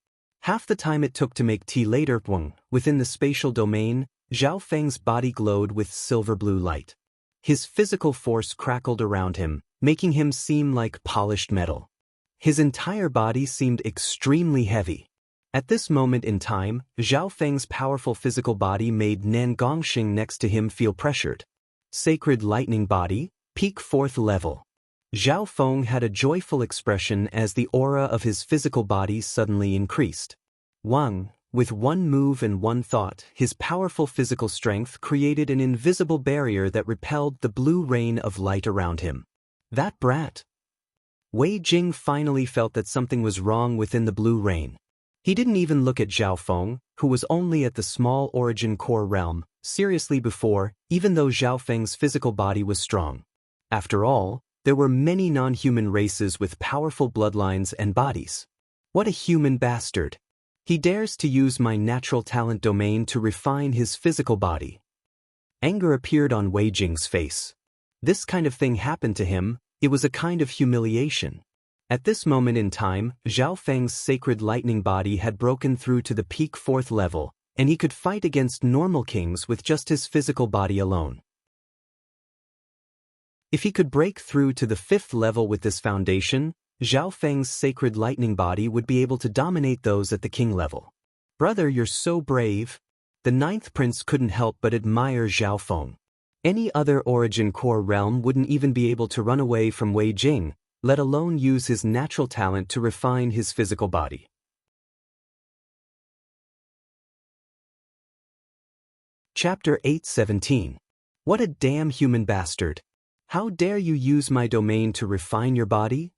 Half the time it took to make tea later, within the spatial domain, Zhao Feng's body glowed with silver blue light. His physical force crackled around him, making him seem like polished metal. His entire body seemed extremely heavy. At this moment in time, Zhao Feng's powerful physical body made Nan Gongxing next to him feel pressured. Sacred lightning body, peak 4th level. Zhao Feng had a joyful expression as the aura of his physical body suddenly increased. With one move and one thought, his powerful physical strength created an invisible barrier that repelled the blue rain of light around him. That brat! Wei Jing finally felt that something was wrong within the blue rain. He didn't even look at Zhao Feng, who was only at the small origin core realm, seriously before, even though Zhao Feng's physical body was strong. After all, there were many non-human races with powerful bloodlines and bodies. What a human bastard! He dares to use my natural talent domain to refine his physical body. Anger appeared on Wei Jing's face. This kind of thing happened to him, it was a kind of humiliation. At this moment in time, Zhao Feng's sacred lightning body had broken through to the peak 4th level, and he could fight against normal kings with just his physical body alone. If he could break through to the 5th level with this foundation, Zhao Feng's sacred lightning body would be able to dominate those at the king level. Brother, you're so brave. The 9th prince couldn't help but admire Zhao Feng. Any other origin core realm wouldn't even be able to run away from Wei Jing, let alone use his natural talent to refine his physical body. Chapter 8:17. What a damn human bastard! How dare you use my domain to refine your body?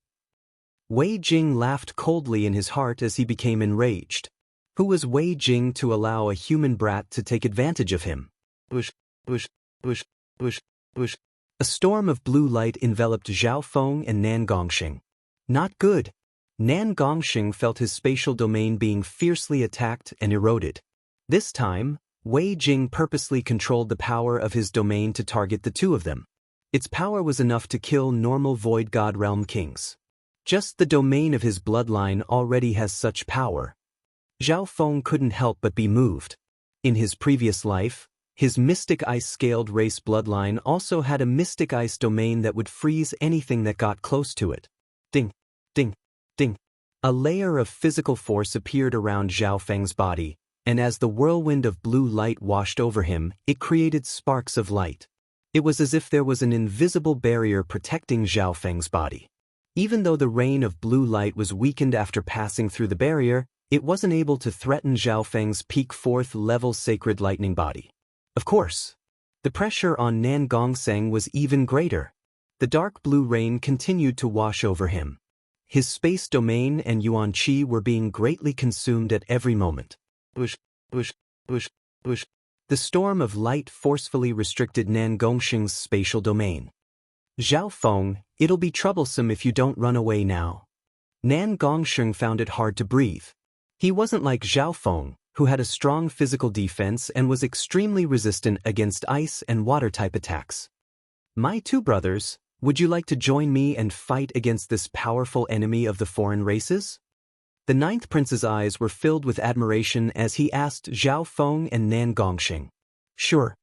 Wei Jing laughed coldly in his heart as he became enraged. Who was Wei Jing to allow a human brat to take advantage of him? Whoosh, whoosh, whoosh, whoosh, whoosh. A storm of blue light enveloped Zhao Feng and Nan Gongxing. Not good. Nan Gongxing felt his spatial domain being fiercely attacked and eroded. This time, Wei Jing purposely controlled the power of his domain to target the two of them. Its power was enough to kill normal Void God Realm kings. Just the domain of his bloodline already has such power. Zhao Feng couldn't help but be moved. In his previous life, his Mystic Ice-scaled race bloodline also had a Mystic Ice domain that would freeze anything that got close to it. Ding, ding, ding. A layer of physical force appeared around Zhao Feng's body, and as the whirlwind of blue light washed over him, it created sparks of light. It was as if there was an invisible barrier protecting Zhao Feng's body. Even though the rain of blue light was weakened after passing through the barrier, it wasn't able to threaten Zhao Feng's peak 4th level sacred lightning body. Of course, the pressure on Nan Gongxing was even greater. The dark blue rain continued to wash over him. His space domain and Yuan Qi were being greatly consumed at every moment. Whoosh, whoosh, whoosh, whoosh. The storm of light forcefully restricted Nan Gongxing's spatial domain. Zhao Feng, it'll be troublesome if you don't run away now. Nan Gongxing found it hard to breathe. He wasn't like Zhao Feng, who had a strong physical defense and was extremely resistant against ice and water-type attacks. My two brothers, would you like to join me and fight against this powerful enemy of the foreign races? The 9th prince's eyes were filled with admiration as he asked Zhao Feng and Nan Gongxing. Sure.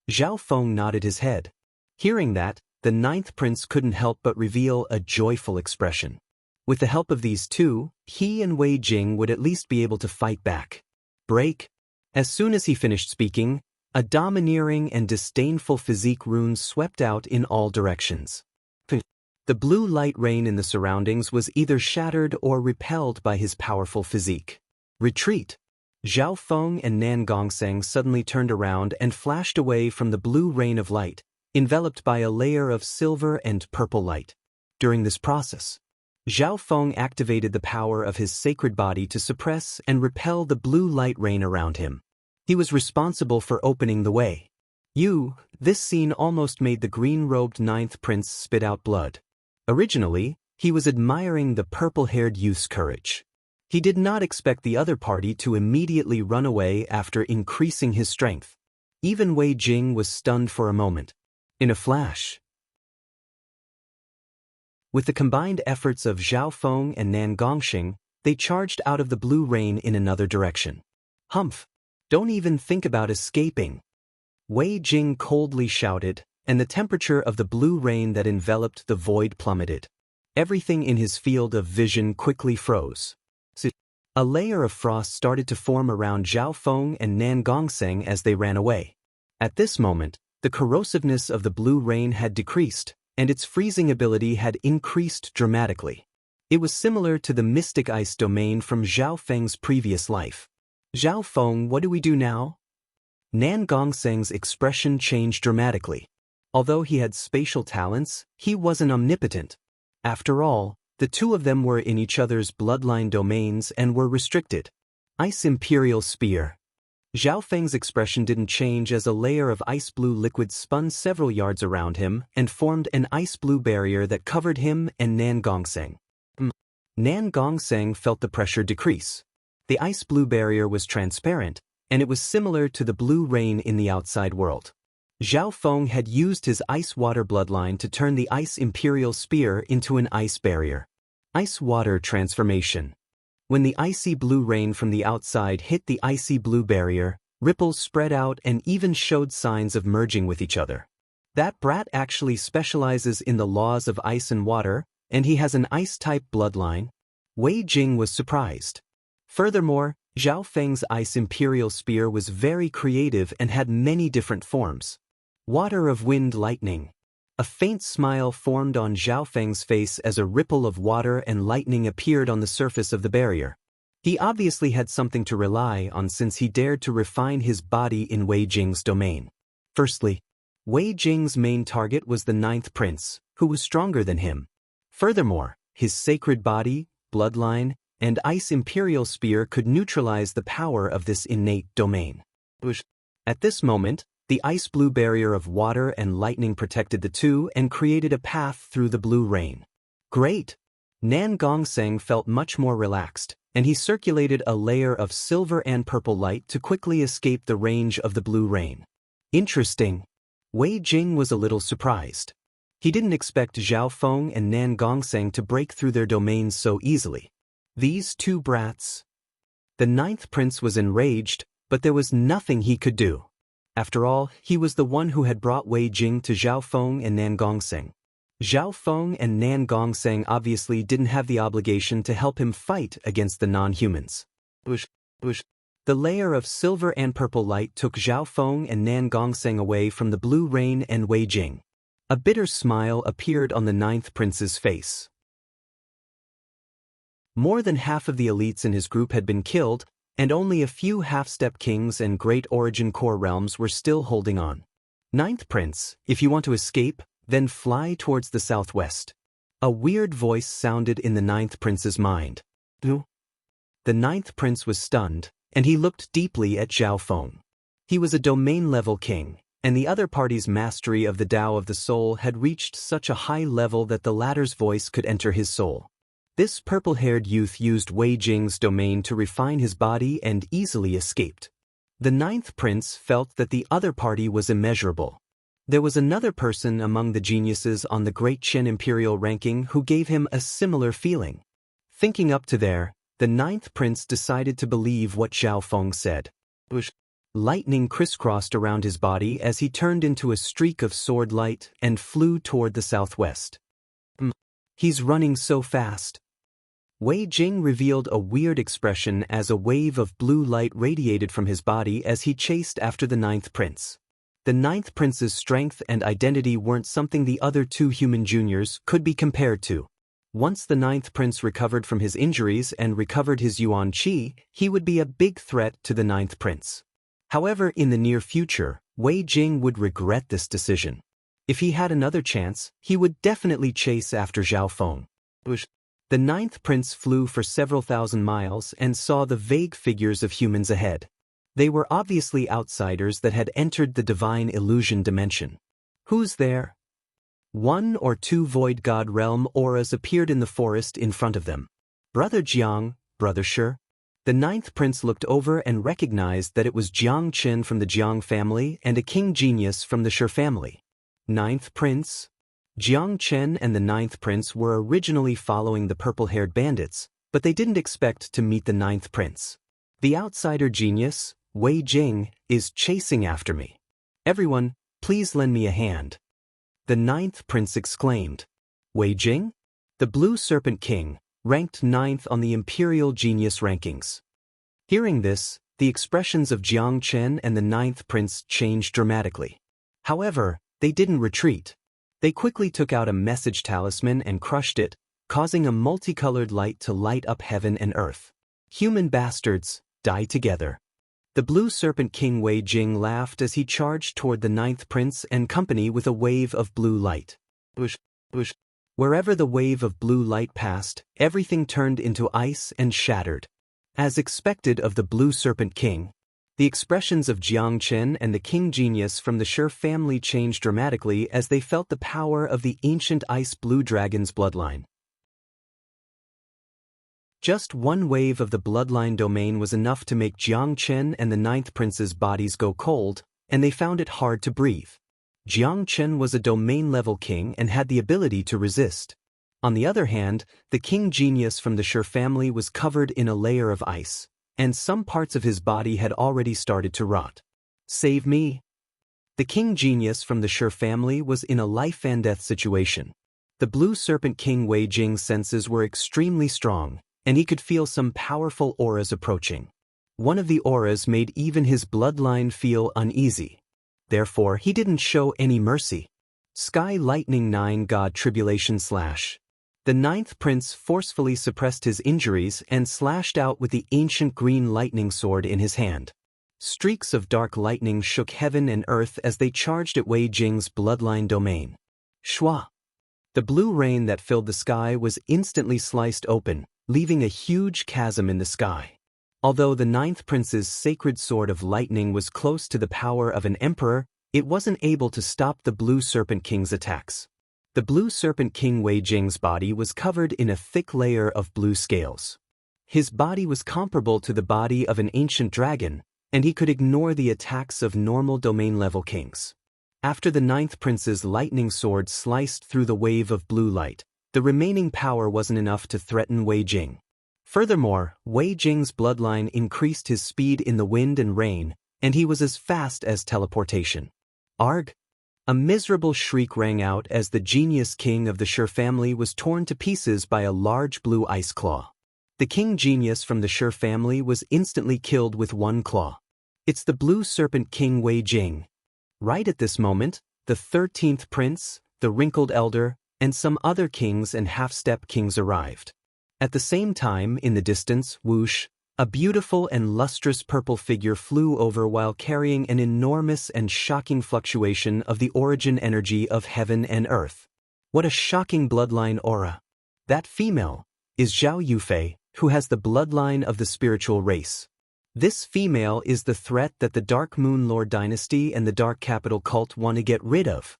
Zhao Feng nodded his head. Hearing that, the 9th prince couldn't help but reveal a joyful expression. With the help of these two, he and Wei Jing would at least be able to fight back. Break. As soon as he finished speaking, A domineering and disdainful physique runes swept out in all directions. The blue light rain in the surroundings was either shattered or repelled by his powerful physique. Retreat! Zhao Feng and Nan Gongseng suddenly turned around and flashed away from the blue rain of light, enveloped by a layer of silver and purple light. During this process, Zhao Feng activated the power of his sacred body to suppress and repel the blue light rain around him. He was responsible for opening the way. This scene almost made the green-robed ninth prince spit out blood. Originally, he was admiring the purple-haired youth's courage. He did not expect the other party to immediately run away after increasing his strength. Even Wei Jing was stunned for a moment. In a flash, with the combined efforts of Zhao Feng and Nan Gongxing, they charged out of the blue rain in another direction. Humph! Don't even think about escaping! Wei Jing coldly shouted, and the temperature of the blue rain that enveloped the void plummeted. Everything in his field of vision quickly froze. A layer of frost started to form around Zhao Feng and Nan Gongxing as they ran away. At this moment, the corrosiveness of the blue rain had decreased, and its freezing ability had increased dramatically. It was similar to the mystic ice domain from Zhao Feng's previous life. Zhao Feng, what do we do now? Nan Gongxing's expression changed dramatically. Although he had spatial talents, he wasn't omnipotent. After all, the two of them were in each other's bloodline domains and were restricted. Ice Imperial Spear. Zhao Feng's expression didn't change as a layer of ice-blue liquid spun several yards around him and formed an ice-blue barrier that covered him and Nan Gongxing. Nan Gongxing felt the pressure decrease. The ice-blue barrier was transparent, and it was similar to the blue rain in the outside world. Zhao Feng had used his ice-water bloodline to turn the Ice Imperial Spear into an ice barrier. Ice-water transformation. When the icy blue rain from the outside hit the icy blue barrier, ripples spread out and even showed signs of merging with each other. That brat actually specializes in the laws of ice and water, and he has an ice-type bloodline. Wei Jing was surprised. Furthermore, Zhao Feng's Ice Imperial Spear was very creative and had many different forms. Water of Wind Lightning. A faint smile formed on Zhao Feng's face as a ripple of water and lightning appeared on the surface of the barrier. He obviously had something to rely on since he dared to refine his body in Wei Jing's domain. Firstly, Wei Jing's main target was the ninth prince, who was stronger than him. Furthermore, his sacred body, bloodline, and Ice Imperial Spear could neutralize the power of this innate domain. At this moment, the ice-blue barrier of water and lightning protected the two and created a path through the blue rain. Great! Nan Gongxing felt much more relaxed, and he circulated a layer of silver and purple light to quickly escape the range of the blue rain. Interesting. Wei Jing was a little surprised. He didn't expect Zhao Feng and Nan Gongxing to break through their domains so easily. These two brats. The ninth prince was enraged, but there was nothing he could do. After all, he was the one who had brought Wei Jing to Zhao Feng and Nan Gongxing. Zhao Feng and Nan Gongxing obviously didn't have the obligation to help him fight against the non-humans. The layer of silver and purple light took Zhao Feng and Nan Gongxing away from the blue rain and Wei Jing. A bitter smile appeared on the ninth prince's face. More than half of the elites in his group had been killed, and only a few half-step kings and great origin core realms were still holding on. Ninth prince, if you want to escape, then fly towards the southwest. A weird voice sounded in the ninth prince's mind. The ninth prince was stunned, and he looked deeply at Zhao Feng. He was a domain-level king, and the other party's mastery of the Tao of the soul had reached such a high level that the latter's voice could enter his soul. This purple-haired youth used Wei Jing's domain to refine his body and easily escaped. The ninth prince felt that the other party was immeasurable. There was another person among the geniuses on the Great Chen Imperial ranking who gave him a similar feeling. Thinking up to there, the ninth prince decided to believe what Zhao Feng said. Lightning crisscrossed around his body as he turned into a streak of sword light and flew toward the southwest. He's running so fast. Wei Jing revealed a weird expression as a wave of blue light radiated from his body as he chased after the ninth prince. The ninth prince's strength and identity weren't something the other two human juniors could be compared to. Once the ninth prince recovered from his injuries and recovered his yuan qi, he would be a big threat to the ninth prince. However, in the near future, Wei Jing would regret this decision. If he had another chance, he would definitely chase after Zhao Feng. The ninth prince flew for several thousand miles and saw the vague figures of humans ahead. They were obviously outsiders that had entered the divine illusion dimension. Who's there? One or two void god realm auras appeared in the forest in front of them. Brother Jiang, Brother Shi. The ninth prince looked over and recognized that it was Jiang Chen from the Jiang family and a king genius from the Shi family. Ninth prince? Jiang Chen and the ninth prince were originally following the purple-haired bandits, but they didn't expect to meet the ninth prince. The outsider genius, Wei Jing, is chasing after me. Everyone, please lend me a hand. The ninth prince exclaimed. Wei Jing? The Blue Serpent King, ranked ninth on the Imperial Genius rankings. Hearing this, the expressions of Jiang Chen and the ninth prince changed dramatically. However, they didn't retreat. They quickly took out a message talisman and crushed it, causing a multicolored light to light up heaven and earth. Human bastards, die together. The Blue Serpent King Wei Jing laughed as he charged toward the ninth prince and company with a wave of blue light. Wherever the wave of blue light passed, everything turned into ice and shattered. As expected of the Blue Serpent King, the expressions of Jiang Chen and the king genius from the Shi family changed dramatically as they felt the power of the ancient ice blue dragon's bloodline. Just one wave of the bloodline domain was enough to make Jiang Chen and the ninth prince's bodies go cold, and they found it hard to breathe. Jiang Chen was a domain-level king and had the ability to resist. On the other hand, the king genius from the Shi family was covered in a layer of ice, and some parts of his body had already started to rot. Save me! The king genius from the Shi family was in a life-and-death situation. The Blue Serpent King Wei Jing's senses were extremely strong, and he could feel some powerful auras approaching. One of the auras made even his bloodline feel uneasy. Therefore, he didn't show any mercy. Sky Lightning 9 God Tribulation Slash. The ninth prince forcefully suppressed his injuries and slashed out with the ancient green lightning sword in his hand. Streaks of dark lightning shook heaven and earth as they charged at Wei Jing's bloodline domain. Shua! The blue rain that filled the sky was instantly sliced open, leaving a huge chasm in the sky. Although the ninth prince's sacred sword of lightning was close to the power of an emperor, it wasn't able to stop the Blue Serpent King's attacks. The Blue Serpent King Wei Jing's body was covered in a thick layer of blue scales. His body was comparable to the body of an ancient dragon, and he could ignore the attacks of normal domain-level kings. After the ninth prince's lightning sword sliced through the wave of blue light, the remaining power wasn't enough to threaten Wei Jing. Furthermore, Wei Jing's bloodline increased his speed in the wind and rain, and he was as fast as teleportation. Arg! A miserable shriek rang out as the genius king of the Shi family was torn to pieces by a large blue ice claw. The king genius from the Shi family was instantly killed with one claw. It's the Blue Serpent King Wei Jing. Right at this moment, the 13th prince, the wrinkled elder, and some other kings and half-step kings arrived. At the same time, in the distance, whoosh, a beautiful and lustrous purple figure flew over while carrying an enormous and shocking fluctuation of the origin energy of heaven and earth. What a shocking bloodline aura! That female is Zhao Yufei, who has the bloodline of the spiritual race. This female is the threat that the Dark Moon Lord dynasty and the Dark Capital cult want to get rid of.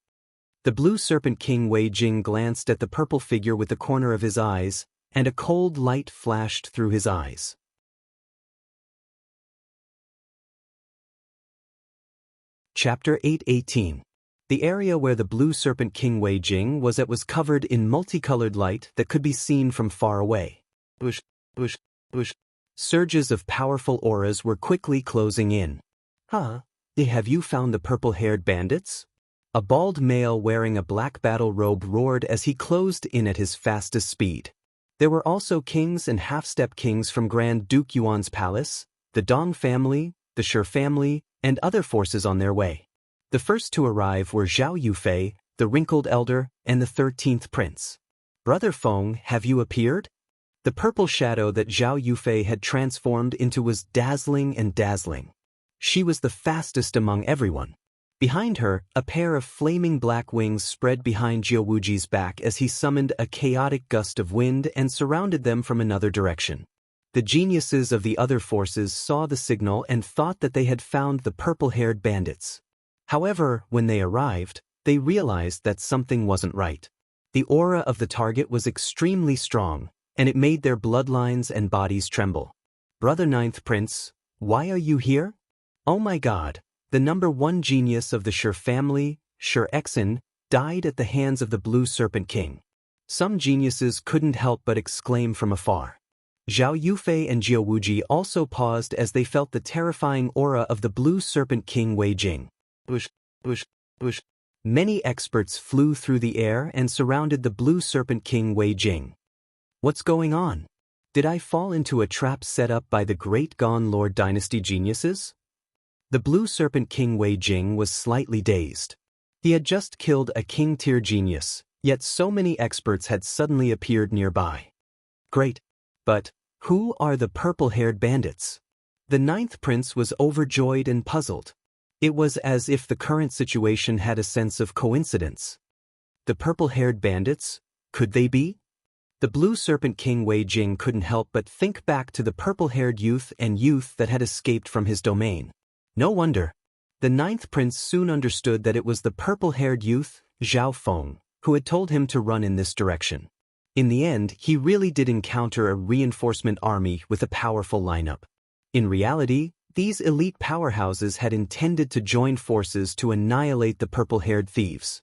The Blue Serpent King Wei Jing glanced at the purple figure with the corner of his eyes, and a cold light flashed through his eyes. Chapter 8:18. The area where the Blue Serpent King Wei Jing was at was covered in multicolored light that could be seen from far away. Bush, bush, bush. Surges of powerful auras were quickly closing in. Huh? Have you found the purple-haired bandits? A bald male wearing a black battle robe roared as he closed in at his fastest speed. There were also kings and half-step kings from Grand Duke Yuan's palace, the Dong family, the Shi family, and other forces on their way. The first to arrive were Zhao Yufei, the wrinkled elder, and the 13th prince. "Brother Feng, have you appeared?" The purple shadow that Zhao Yufei had transformed into was dazzling and dazzling. She was the fastest among everyone. Behind her, a pair of flaming black wings spread behind Jiao Wuji's back as he summoned a chaotic gust of wind and surrounded them from another direction. The geniuses of the other forces saw the signal and thought that they had found the purple-haired bandits. However, when they arrived, they realized that something wasn't right. The aura of the target was extremely strong, and it made their bloodlines and bodies tremble. "Brother Ninth Prince, why are you here?" "Oh my God, the #1 genius of the Shi family, Shi Exin, died at the hands of the Blue Serpent King." Some geniuses couldn't help but exclaim from afar. Zhao Yufei and Jiao Wuji also paused as they felt the terrifying aura of the Blue Serpent King Wei Jing. Bush, bush, bush. Many experts flew through the air and surrounded the Blue Serpent King Wei Jing. "What's going on? Did I fall into a trap set up by the Great Gon Lord Dynasty geniuses?" The Blue Serpent King Wei Jing was slightly dazed. He had just killed a king-tier genius, yet so many experts had suddenly appeared nearby. Great. But who are the purple-haired bandits? The 9th prince was overjoyed and puzzled. It was as if the current situation had a sense of coincidence. The purple-haired bandits? Could they be? The Blue Serpent King Wei Jing couldn't help but think back to the purple-haired youth that had escaped from his domain. No wonder. The 9th prince soon understood that it was the purple-haired youth, Zhao Feng, who had told him to run in this direction. In the end, he really did encounter a reinforcement army with a powerful lineup. In reality, these elite powerhouses had intended to join forces to annihilate the purple-haired thieves.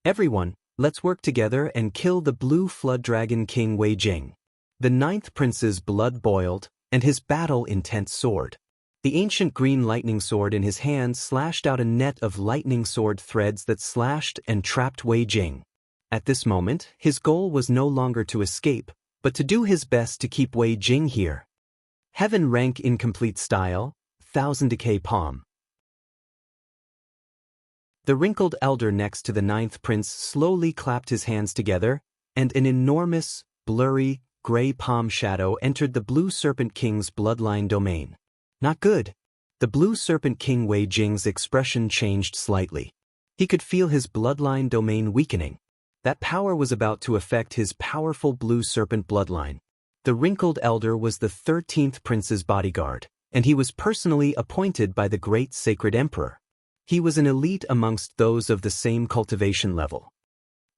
"Everyone, let's work together and kill the Blue Flood Dragon King Wei Jing." The 9th prince's blood boiled, and his battle-intense soared. The ancient green lightning sword in his hand slashed out a net of lightning sword threads that slashed and trapped Wei Jing. At this moment, his goal was no longer to escape, but to do his best to keep Wei Jing here. Heaven rank incomplete style, 1000 decay palm. The wrinkled elder next to the 9th prince slowly clapped his hands together, and an enormous, blurry, gray palm shadow entered the Blue Serpent King's bloodline domain. Not good. The Blue Serpent King Wei Jing's expression changed slightly. He could feel his bloodline domain weakening. That power was about to affect his powerful Blue Serpent bloodline. The wrinkled elder was the 13th prince's bodyguard, and he was personally appointed by the great sacred emperor. He was an elite amongst those of the same cultivation level.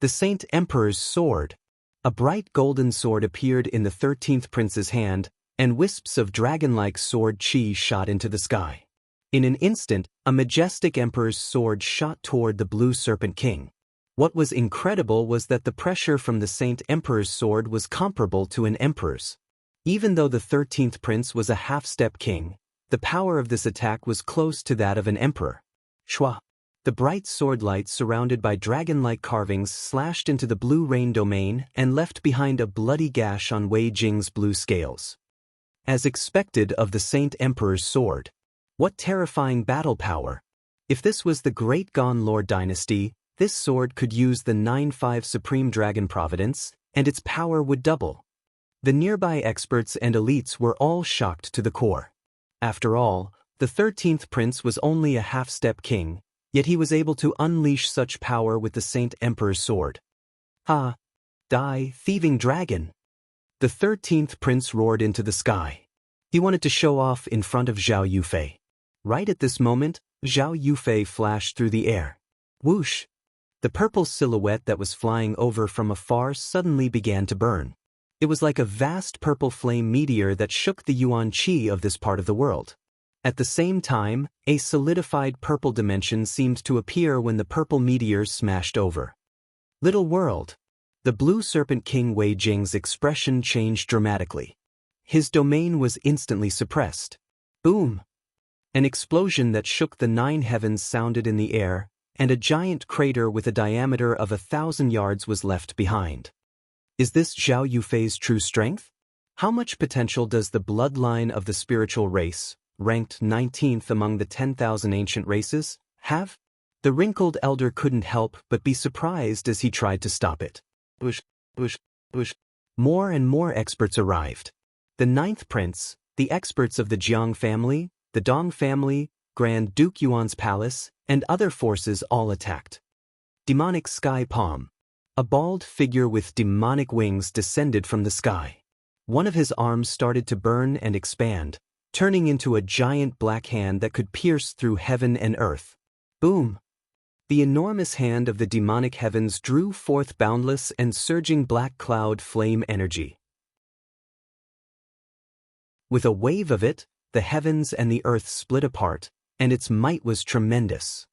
The Saint Emperor's sword. A bright golden sword appeared in the 13th prince's hand, and wisps of dragon-like sword chi shot into the sky. In an instant, a majestic emperor's sword shot toward the Blue Serpent King. What was incredible was that the pressure from the Saint Emperor's sword was comparable to an emperor's. Even though the 13th prince was a half-step king, the power of this attack was close to that of an emperor. Shwa! The bright sword light surrounded by dragon-like carvings slashed into the blue rain domain and left behind a bloody gash on Wei Jing's blue scales. As expected of the Saint Emperor's sword. What terrifying battle power! If this was the Great Gon Lord Dynasty, this sword could use the 9-5 Supreme Dragon Providence, and its power would double. The nearby experts and elites were all shocked to the core. After all, the 13th prince was only a half-step king, yet he was able to unleash such power with the Saint Emperor's sword. "Ha! Die, thieving dragon!" The 13th prince roared into the sky. He wanted to show off in front of Zhao Yufei. Right at this moment, Zhao Yufei flashed through the air. Whoosh! The purple silhouette that was flying over from afar suddenly began to burn. It was like a vast purple flame meteor that shook the yuan qi of this part of the world. At the same time, a solidified purple dimension seemed to appear when the purple meteors smashed over. Little world. The Blue Serpent King Wei Jing's expression changed dramatically. His domain was instantly suppressed. Boom! An explosion that shook the 9 heavens sounded in the air, and a giant crater with a diameter of 1,000 yards was left behind. Is this Zhao Yufei's true strength? How much potential does the bloodline of the spiritual race, ranked 19th among the 10,000 ancient races, have? The wrinkled elder couldn't help but be surprised as he tried to stop it. Bush, bush, bush. More and more experts arrived. The ninth prince, the experts of the Jiang family, the Dong family, Grand Duke Yuan's palace, and other forces all attacked. Demonic sky palm. A bald figure with demonic wings descended from the sky. One of his arms started to burn and expand, turning into a giant black hand that could pierce through heaven and earth. Boom! The enormous hand of the demonic heavens drew forth boundless and surging black cloud flame energy. With a wave of it, the heavens and the earth split apart, and its might was tremendous.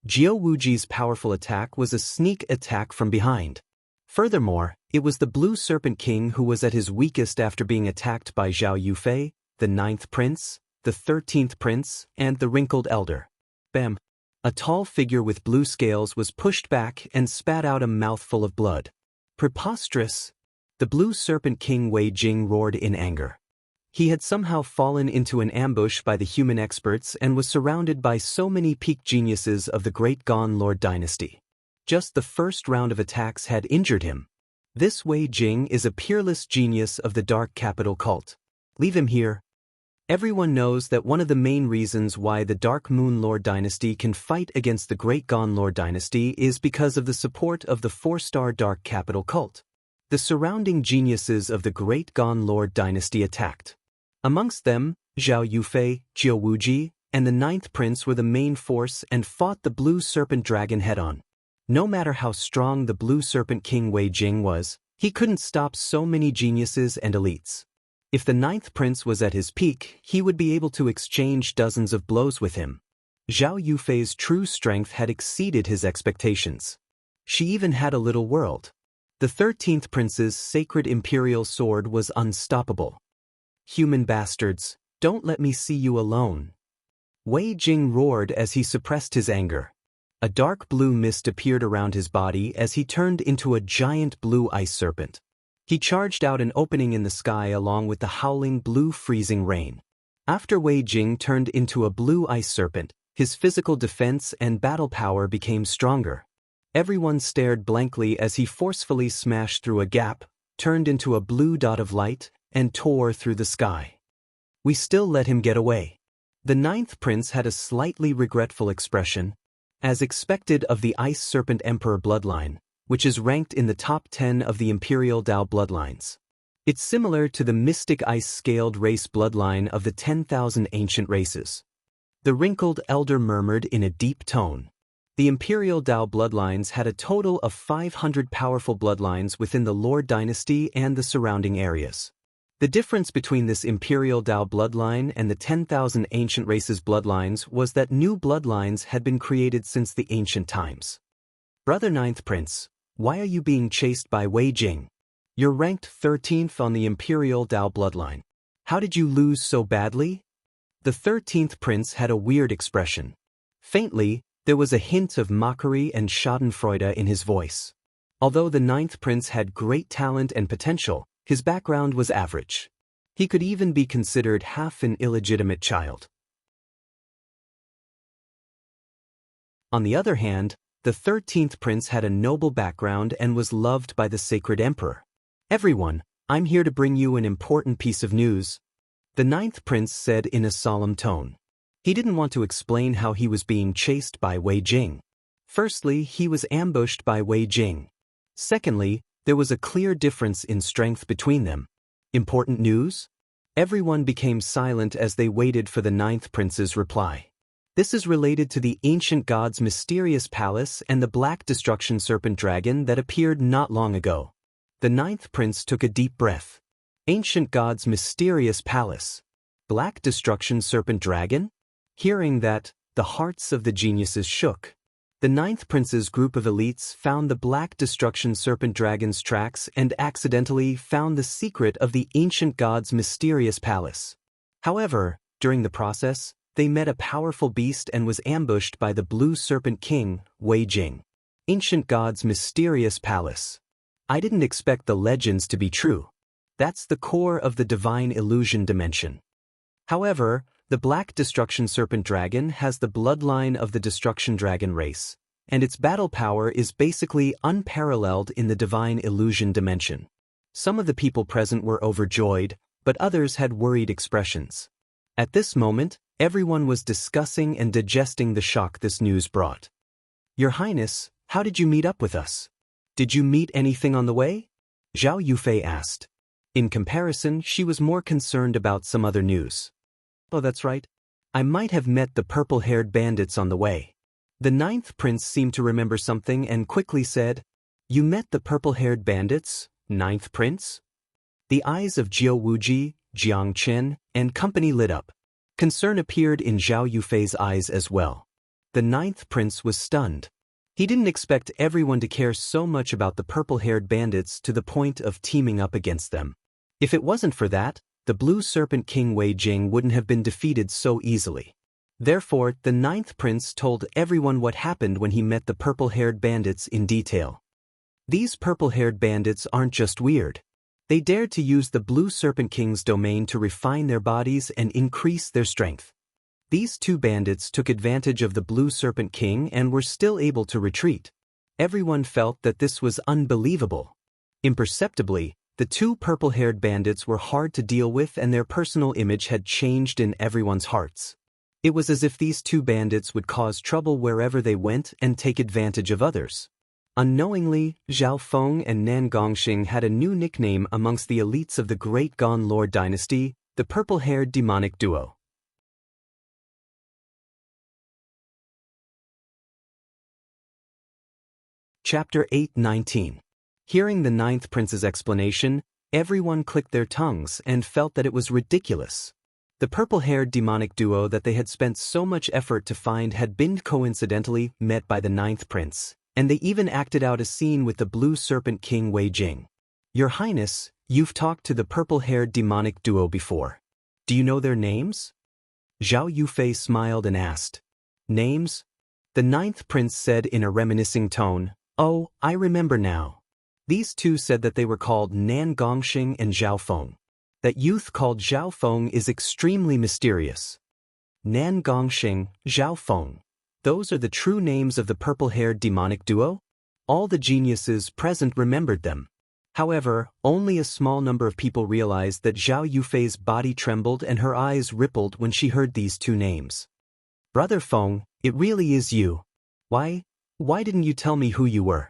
Jiao Wuji's powerful attack was a sneak attack from behind. Furthermore, it was the Blue Serpent King who was at his weakest after being attacked by Zhao Yufei, the 9th prince, the 13th prince, and the wrinkled elder. Bam! A tall figure with blue scales was pushed back and spat out a mouthful of blood. Preposterous! The Blue Serpent King Wei Jing roared in anger. He had somehow fallen into an ambush by the human experts and was surrounded by so many peak geniuses of the Great Gon Lord dynasty. Just the first round of attacks had injured him. This Wei Jing is a peerless genius of the Dark Capital cult. Leave him here. Everyone knows that one of the main reasons why the Dark Moon Lord dynasty can fight against the Great Gon Lord dynasty is because of the support of the 4-star Dark Capital cult. The surrounding geniuses of the Great Gon Lord dynasty attacked. Amongst them, Zhao Yufei, Jiao Wuji, and the 9th prince were the main force and fought the Blue Serpent Dragon head-on. No matter how strong the Blue Serpent King Wei Jing was, he couldn't stop so many geniuses and elites. If the 9th prince was at his peak, he would be able to exchange dozens of blows with him. Zhao Yufei's true strength had exceeded his expectations. She even had a little world. The 13th prince's sacred imperial sword was unstoppable. Human bastards, don't let me see you alone. Wei Jing roared as he suppressed his anger. A dark blue mist appeared around his body as he turned into a giant blue ice serpent. He charged out an opening in the sky along with the howling blue freezing rain. After Wei Jing turned into a blue ice serpent, his physical defense and battle power became stronger. Everyone stared blankly as he forcefully smashed through a gap, turned into a blue dot of light, and tore through the sky. We still let him get away. The 9th prince had a slightly regretful expression, as expected of the Ice Serpent Emperor bloodline, which is ranked in the top 10 of the Imperial Dao bloodlines. It's similar to the Mystic Ice-Scaled race bloodline of the 10,000 ancient races. The wrinkled elder murmured in a deep tone. The Imperial Dao bloodlines had a total of 500 powerful bloodlines within the Lord dynasty and the surrounding areas. The difference between this Imperial Dao bloodline and the 10,000 ancient races bloodlines was that new bloodlines had been created since the ancient times. Brother 9th Prince, why are you being chased by Wei Jing? You're ranked 13th on the Imperial Dao bloodline. How did you lose so badly? The 13th Prince had a weird expression. Faintly, there was a hint of mockery and schadenfreude in his voice. Although the 9th Prince had great talent and potential, his background was average. He could even be considered half an illegitimate child. On the other hand, the 13th Prince had a noble background and was loved by the sacred emperor. Everyone, I'm here to bring you an important piece of news, the 9th Prince said in a solemn tone. He didn't want to explain how he was being chased by Wei Jing. Firstly, he was ambushed by Wei Jing. Secondly, there was a clear difference in strength between them. Important news? Everyone became silent as they waited for the 9th Prince's reply. This is related to the ancient god's mysterious palace and the black destruction serpent dragon that appeared not long ago. The 9th Prince took a deep breath. Ancient god's mysterious palace. Black destruction serpent dragon? Hearing that, the hearts of the geniuses shook. The 9th Prince's group of elites found the Black Destruction Serpent Dragon's tracks and accidentally found the secret of the ancient god's mysterious palace. However, during the process, they met a powerful beast and was ambushed by the Blue Serpent King, Wei Jing. Ancient god's mysterious palace. I didn't expect the legends to be true. That's the core of the divine illusion dimension. However, the Black Destruction Serpent Dragon has the bloodline of the Destruction Dragon race, and its battle power is basically unparalleled in the divine illusion dimension. Some of the people present were overjoyed, but others had worried expressions. At this moment, everyone was discussing and digesting the shock this news brought. Your Highness, how did you meet up with us? Did you meet anything on the way? Zhao Yufei asked. In comparison, she was more concerned about some other news. Oh, that's right. I might have met the purple-haired bandits on the way. The ninth prince seemed to remember something and quickly said, You met the purple-haired bandits, ninth prince? The eyes of Jiao Wuji, Jiang Chen, and company lit up. Concern appeared in Zhao Yufei's eyes as well. The ninth prince was stunned. He didn't expect everyone to care so much about the purple-haired bandits to the point of teaming up against them. If it wasn't for that, the Blue Serpent King Wei Jing wouldn't have been defeated so easily. Therefore, the ninth prince told everyone what happened when he met the purple-haired bandits in detail. These purple-haired bandits aren't just weird. They dared to use the Blue Serpent King's domain to refine their bodies and increase their strength. These two bandits took advantage of the Blue Serpent King and were still able to retreat. Everyone felt that this was unbelievable. Imperceptibly, the two purple-haired bandits were hard to deal with and their personal image had changed in everyone's hearts. It was as if these two bandits would cause trouble wherever they went and take advantage of others. Unknowingly, Zhao Feng and Nan Gongxing had a new nickname amongst the elites of the Great Gon Lord dynasty, the purple-haired demonic duo. Chapter 8-19. Hearing the ninth prince's explanation, everyone clicked their tongues and felt that it was ridiculous. The purple-haired demonic duo that they had spent so much effort to find had been coincidentally met by the ninth prince, and they even acted out a scene with the Blue Serpent King Wei Jing. Your Highness, you've talked to the purple-haired demonic duo before. Do you know their names? Zhao Yufei smiled and asked. Names? The ninth prince said in a reminiscing tone, Oh, I remember now. These two said that they were called Nan Gongxing and Zhao Feng. That youth called Zhao Feng is extremely mysterious. Nan Gongxing, Zhao Feng. Those are the true names of the purple-haired demonic duo? All the geniuses present remembered them. However, only a small number of people realized that Zhao Yufei's body trembled and her eyes rippled when she heard these two names. Brother Feng, it really is you. Why didn't you tell me who you were?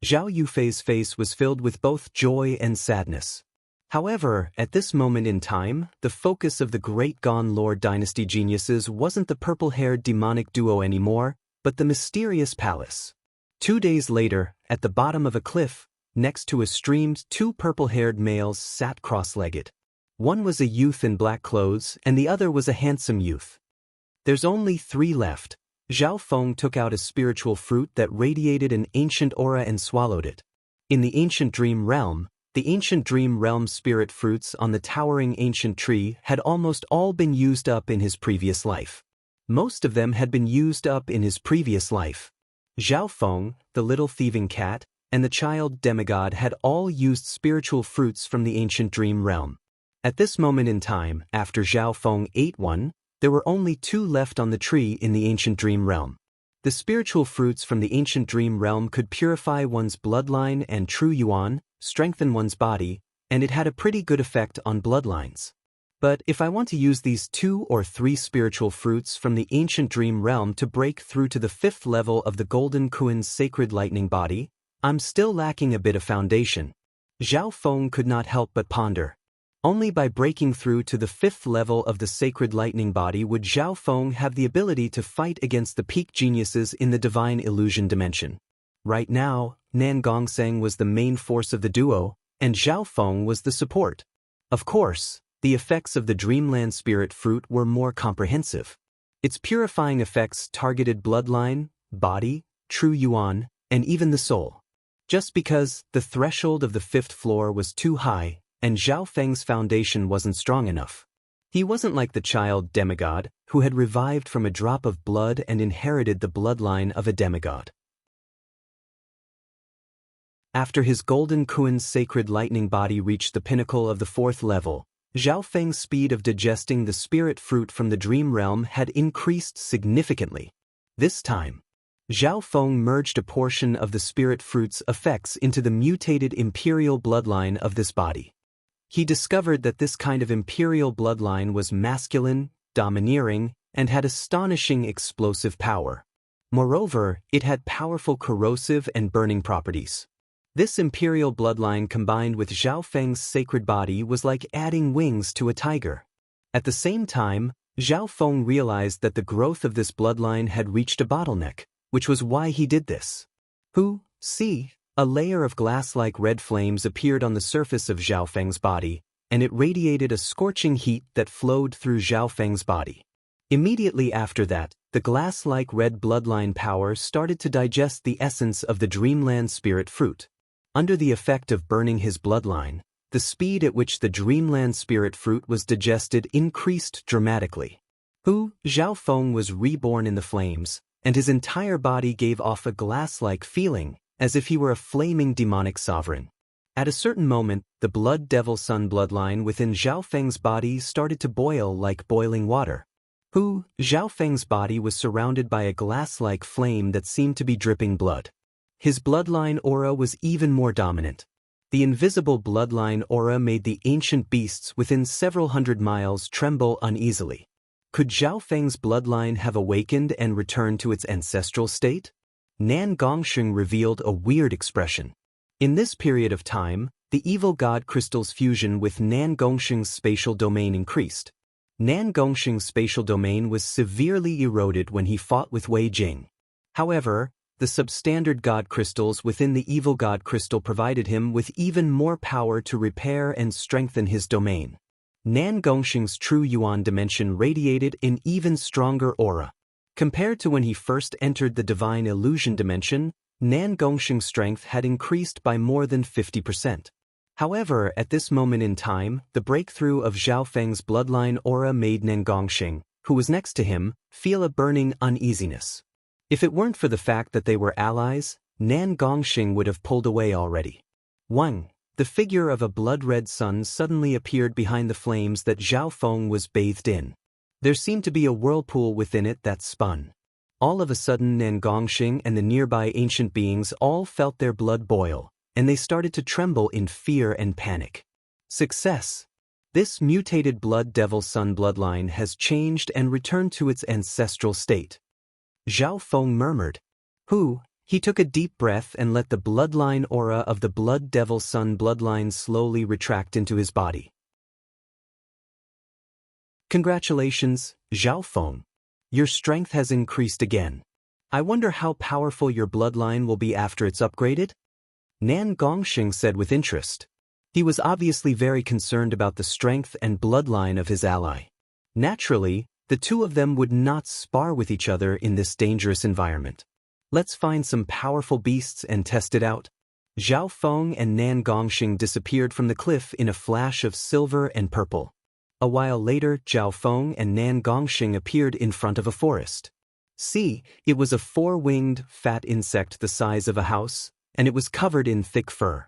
Zhao Yufei's face was filled with both joy and sadness. However, at this moment in time, the focus of the Great Gon Lord dynasty geniuses wasn't the purple-haired demonic duo anymore, but the mysterious palace. 2 days later, at the bottom of a cliff, next to a stream, two purple-haired males sat cross-legged. One was a youth in black clothes and the other was a handsome youth. There's only 3 left. Zhao Feng took out a spiritual fruit that radiated an ancient aura and swallowed it. In the ancient dream realm spirit fruits on the towering ancient tree had almost all been used up in his previous life. Most of them had been used up in his previous life. Zhao Feng, the little thieving cat, and the child demigod had all used spiritual fruits from the ancient dream realm. At this moment in time, after Zhao Feng ate one, there were only 2 left on the tree in the ancient dream realm. The spiritual fruits from the ancient dream realm could purify one's bloodline and true yuan, strengthen one's body, and it had a pretty good effect on bloodlines. But if I want to use these 2 or 3 spiritual fruits from the ancient dream realm to break through to the 5th level of the Golden Kuin's sacred lightning body, I'm still lacking a bit of foundation. Zhao Feng could not help but ponder. Only by breaking through to the 5th level of the sacred lightning body would Zhao Feng have the ability to fight against the peak geniuses in the divine illusion dimension. Right now, Nan Gongxing was the main force of the duo, and Zhao Feng was the support. Of course, the effects of the Dreamland Spirit Fruit were more comprehensive. Its purifying effects targeted bloodline, body, true yuan, and even the soul. Just because the threshold of the 5th floor was too high, and Zhao Feng's foundation wasn't strong enough. He wasn't like the child demigod, who had revived from a drop of blood and inherited the bloodline of a demigod. After his golden Kuan's sacred lightning body reached the pinnacle of the 4th level, Zhao Feng's speed of digesting the spirit fruit from the dream realm had increased significantly. This time, Zhao Feng merged a portion of the spirit fruit's effects into the mutated imperial bloodline of this body. He discovered that this kind of imperial bloodline was masculine, domineering, and had astonishing explosive power. Moreover, it had powerful corrosive and burning properties. This imperial bloodline combined with Zhao Feng's sacred body was like adding wings to a tiger. At the same time, Zhao Feng realized that the growth of this bloodline had reached a bottleneck, which was why he did this. See, a layer of glass-like red flames appeared on the surface of Zhao Feng's body, and it radiated a scorching heat that flowed through Zhao Feng's body. Immediately after that, the glass-like red bloodline power started to digest the essence of the Dreamland spirit fruit. Under the effect of burning his bloodline, the speed at which the Dreamland spirit fruit was digested increased dramatically. Zhao Feng was reborn in the flames, and his entire body gave off a glass-like feeling, as if he were a flaming demonic sovereign. At a certain moment, the blood devil sun bloodline within Zhao Feng's body started to boil like boiling water. Zhao Feng's body was surrounded by a glass-like flame that seemed to be dripping blood. His bloodline aura was even more dominant. The invisible bloodline aura made the ancient beasts within several hundred miles tremble uneasily. Could Zhao Feng's bloodline have awakened and returned to its ancestral state? Nan Gongsheng revealed a weird expression. In this period of time, the evil god crystal's fusion with Nan Gongsheng's spatial domain increased. Nan Gongsheng's spatial domain was severely eroded when he fought with Wei Jing. However, the substandard god crystals within the evil god crystal provided him with even more power to repair and strengthen his domain. Nan Gongsheng's true Yuan dimension radiated an even stronger aura. Compared to when he first entered the divine illusion dimension, Nan Gongsheng's strength had increased by more than 50%. However, at this moment in time, the breakthrough of Zhao Feng's bloodline aura made Nan Gongsheng, who was next to him, feel a burning uneasiness. If it weren't for the fact that they were allies, Nan Gongsheng would have pulled away already. 1. The figure of a blood-red sun suddenly appeared behind the flames that Zhao Feng was bathed in. There seemed to be a whirlpool within it that spun. All of a sudden Nan Gongsheng and the nearby ancient beings all felt their blood boil, and they started to tremble in fear and panic. Success! This mutated blood devil sun bloodline has changed and returned to its ancestral state. Zhao Feng murmured. He took a deep breath and let the bloodline aura of the blood devil sun bloodline slowly retract into his body. Congratulations, Zhao Feng. Your strength has increased again. I wonder how powerful your bloodline will be after it's upgraded? Nan Gongsheng said with interest. He was obviously very concerned about the strength and bloodline of his ally. Naturally, the two of them would not spar with each other in this dangerous environment. Let's find some powerful beasts and test it out. Zhao Feng and Nan Gongsheng disappeared from the cliff in a flash of silver and purple. A while later, Zhao Feng and Nan Gongsheng appeared in front of a forest. See, it was a four-winged, fat insect the size of a house, and it was covered in thick fur.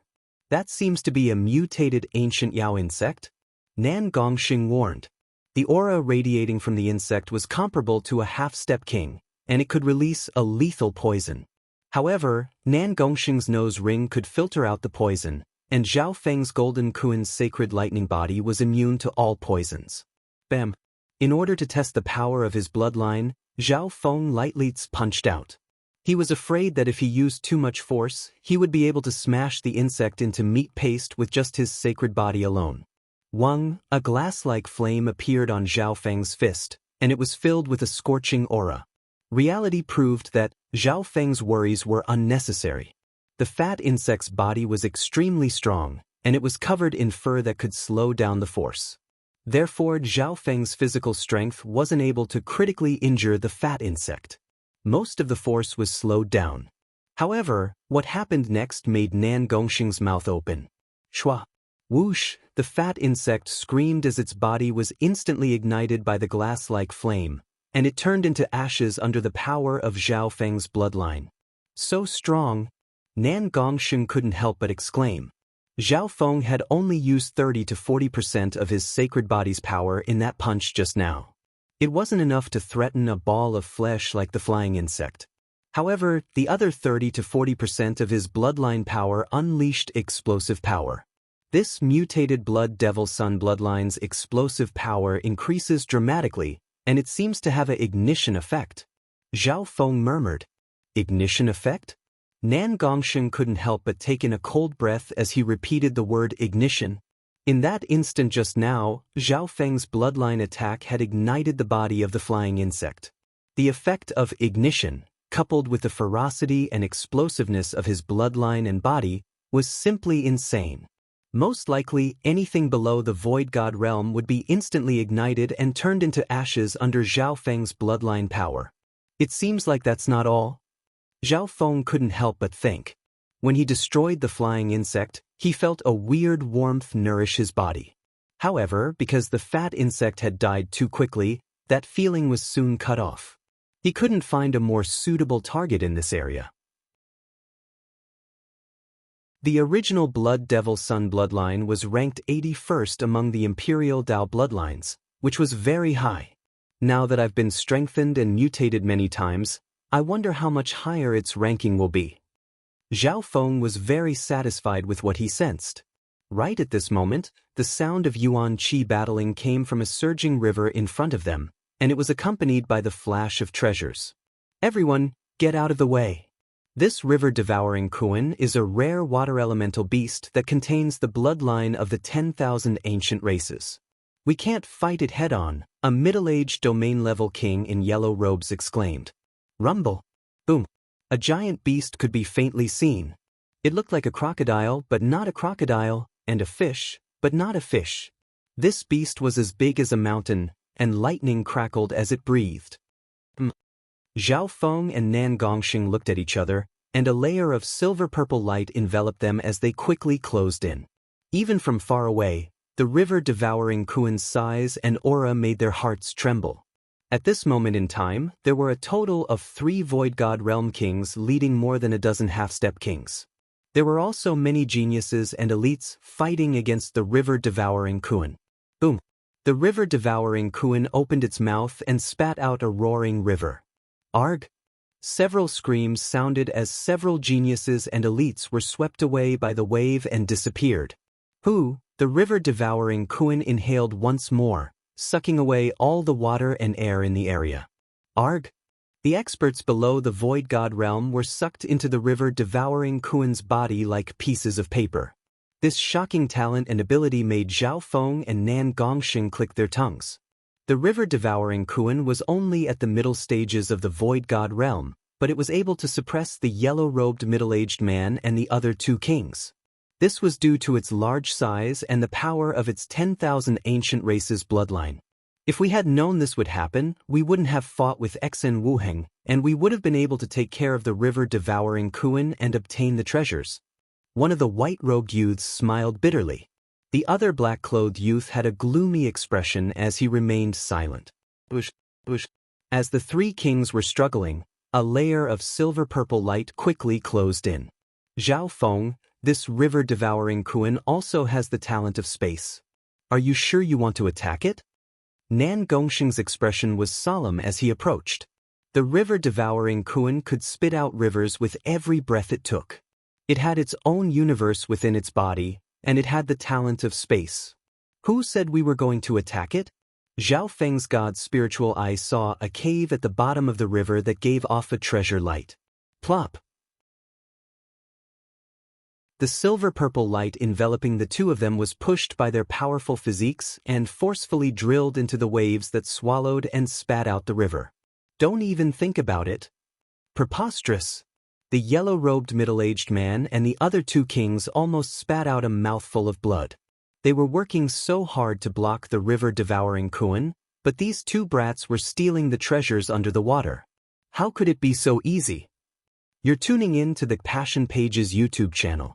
That seems to be a mutated ancient Yao insect? Nan Gongsheng warned. The aura radiating from the insect was comparable to a half-step king, and it could release a lethal poison. However, Nan Gongsheng's nose ring could filter out the poison, and Zhao Feng's golden Kuan's sacred lightning body was immune to all poisons. Bam! In order to test the power of his bloodline, Zhao Feng lightly punched out. He was afraid that if he used too much force, he would be able to smash the insect into meat paste with just his sacred body alone. A glass-like flame appeared on Zhao Feng's fist, and it was filled with a scorching aura. Reality proved that Zhao Feng's worries were unnecessary. The fat insect's body was extremely strong, and it was covered in fur that could slow down the force. Therefore, Zhao Feng's physical strength wasn't able to critically injure the fat insect. Most of the force was slowed down. However, what happened next made Nan Gongsheng's mouth open. Shwa! Whoosh! The fat insect screamed as its body was instantly ignited by the glass-like flame, and it turned into ashes under the power of Zhao Feng's bloodline. So strong! Nan Gongsheng couldn't help but exclaim. Zhao Feng had only used 30 to 40% of his sacred body's power in that punch just now. It wasn't enough to threaten a ball of flesh like the flying insect. However, the other 30 to 40% of his bloodline power unleashed explosive power. This mutated Blood Devil Sun bloodline's explosive power increases dramatically, and it seems to have an ignition effect. Zhao Feng murmured. Ignition effect? Nan Gongsheng couldn't help but take in a cold breath as he repeated the word ignition. In that instant just now, Zhao Feng's bloodline attack had ignited the body of the flying insect. The effect of ignition, coupled with the ferocity and explosiveness of his bloodline and body, was simply insane. Most likely, anything below the Void God realm would be instantly ignited and turned into ashes under Zhao Feng's bloodline power. It seems like that's not all. Zhao Feng couldn't help but think. When he destroyed the flying insect, he felt a weird warmth nourish his body. However, because the fat insect had died too quickly, that feeling was soon cut off. He couldn't find a more suitable target in this area. The original Blood Devil Sun bloodline was ranked 81st among the Imperial Dao bloodlines, which was very high. Now that I've been strengthened and mutated many times, I wonder how much higher its ranking will be. Zhao Feng was very satisfied with what he sensed. Right at this moment, the sound of Yuan Qi battling came from a surging river in front of them, and it was accompanied by the flash of treasures. Everyone, get out of the way. This river-devouring Kuan is a rare water elemental beast that contains the bloodline of the 10,000 ancient races. We can't fight it head-on, a middle-aged domain-level king in yellow robes exclaimed. Rumble. Boom. A giant beast could be faintly seen. It looked like a crocodile, but not a crocodile, and a fish, but not a fish. This beast was as big as a mountain, and lightning crackled as it breathed. Zhao Feng and Nan Gongsheng looked at each other, and a layer of silver-purple light enveloped them as they quickly closed in. Even from far away, the river-devouring Kuan's size and aura made their hearts tremble. At this moment in time, there were a total of 3 Void God Realm kings leading more than a dozen half-step kings. There were also many geniuses and elites fighting against the river-devouring Kuan. Boom! The river-devouring Kuan opened its mouth and spat out a roaring river. Arg! Several screams sounded as several geniuses and elites were swept away by the wave and disappeared. Who? The river-devouring Kuan inhaled once more, sucking away all the water and air in the area. Arg! The experts below the Void God realm were sucked into the river-devouring Kuan's body like pieces of paper. This shocking talent and ability made Zhao Feng and Nan Gongsheng click their tongues. The river-devouring Kuan was only at the middle stages of the Void God realm, but it was able to suppress the yellow-robed middle-aged man and the other 2 kings. This was due to its large size and the power of its 10,000 ancient races bloodline. If we had known this would happen, we wouldn't have fought with Xen Wuheng, and we would have been able to take care of the river-devouring Kuan and obtain the treasures. One of the white-robed youths smiled bitterly. The other black-clothed youth had a gloomy expression as he remained silent. As the 3 kings were struggling, a layer of silver-purple light quickly closed in. Zhao Feng, this river-devouring Kuan also has the talent of space. Are you sure you want to attack it? Nan Gongsheng's expression was solemn as he approached. The river-devouring Kuan could spit out rivers with every breath it took. It had its own universe within its body, and it had the talent of space. Who said we were going to attack it? Zhao Feng's god's spiritual eye saw a cave at the bottom of the river that gave off a treasure light. Plop! The silver-purple light enveloping the 2 of them was pushed by their powerful physiques and forcefully drilled into the waves that swallowed and spat out the river. Don't even think about it. Preposterous! The yellow-robed middle-aged man and the other 2 kings almost spat out a mouthful of blood. They were working so hard to block the river-devouring Kuan, but these 2 brats were stealing the treasures under the water. How could it be so easy? You're tuning in to the Passion Pages YouTube channel.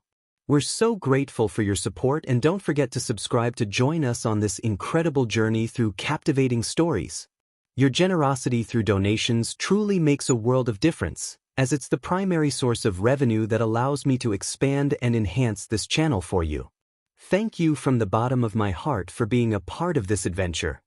We're so grateful for your support, and don't forget to subscribe to join us on this incredible journey through captivating stories. Your generosity through donations truly makes a world of difference, as it's the primary source of revenue that allows me to expand and enhance this channel for you. Thank you from the bottom of my heart for being a part of this adventure.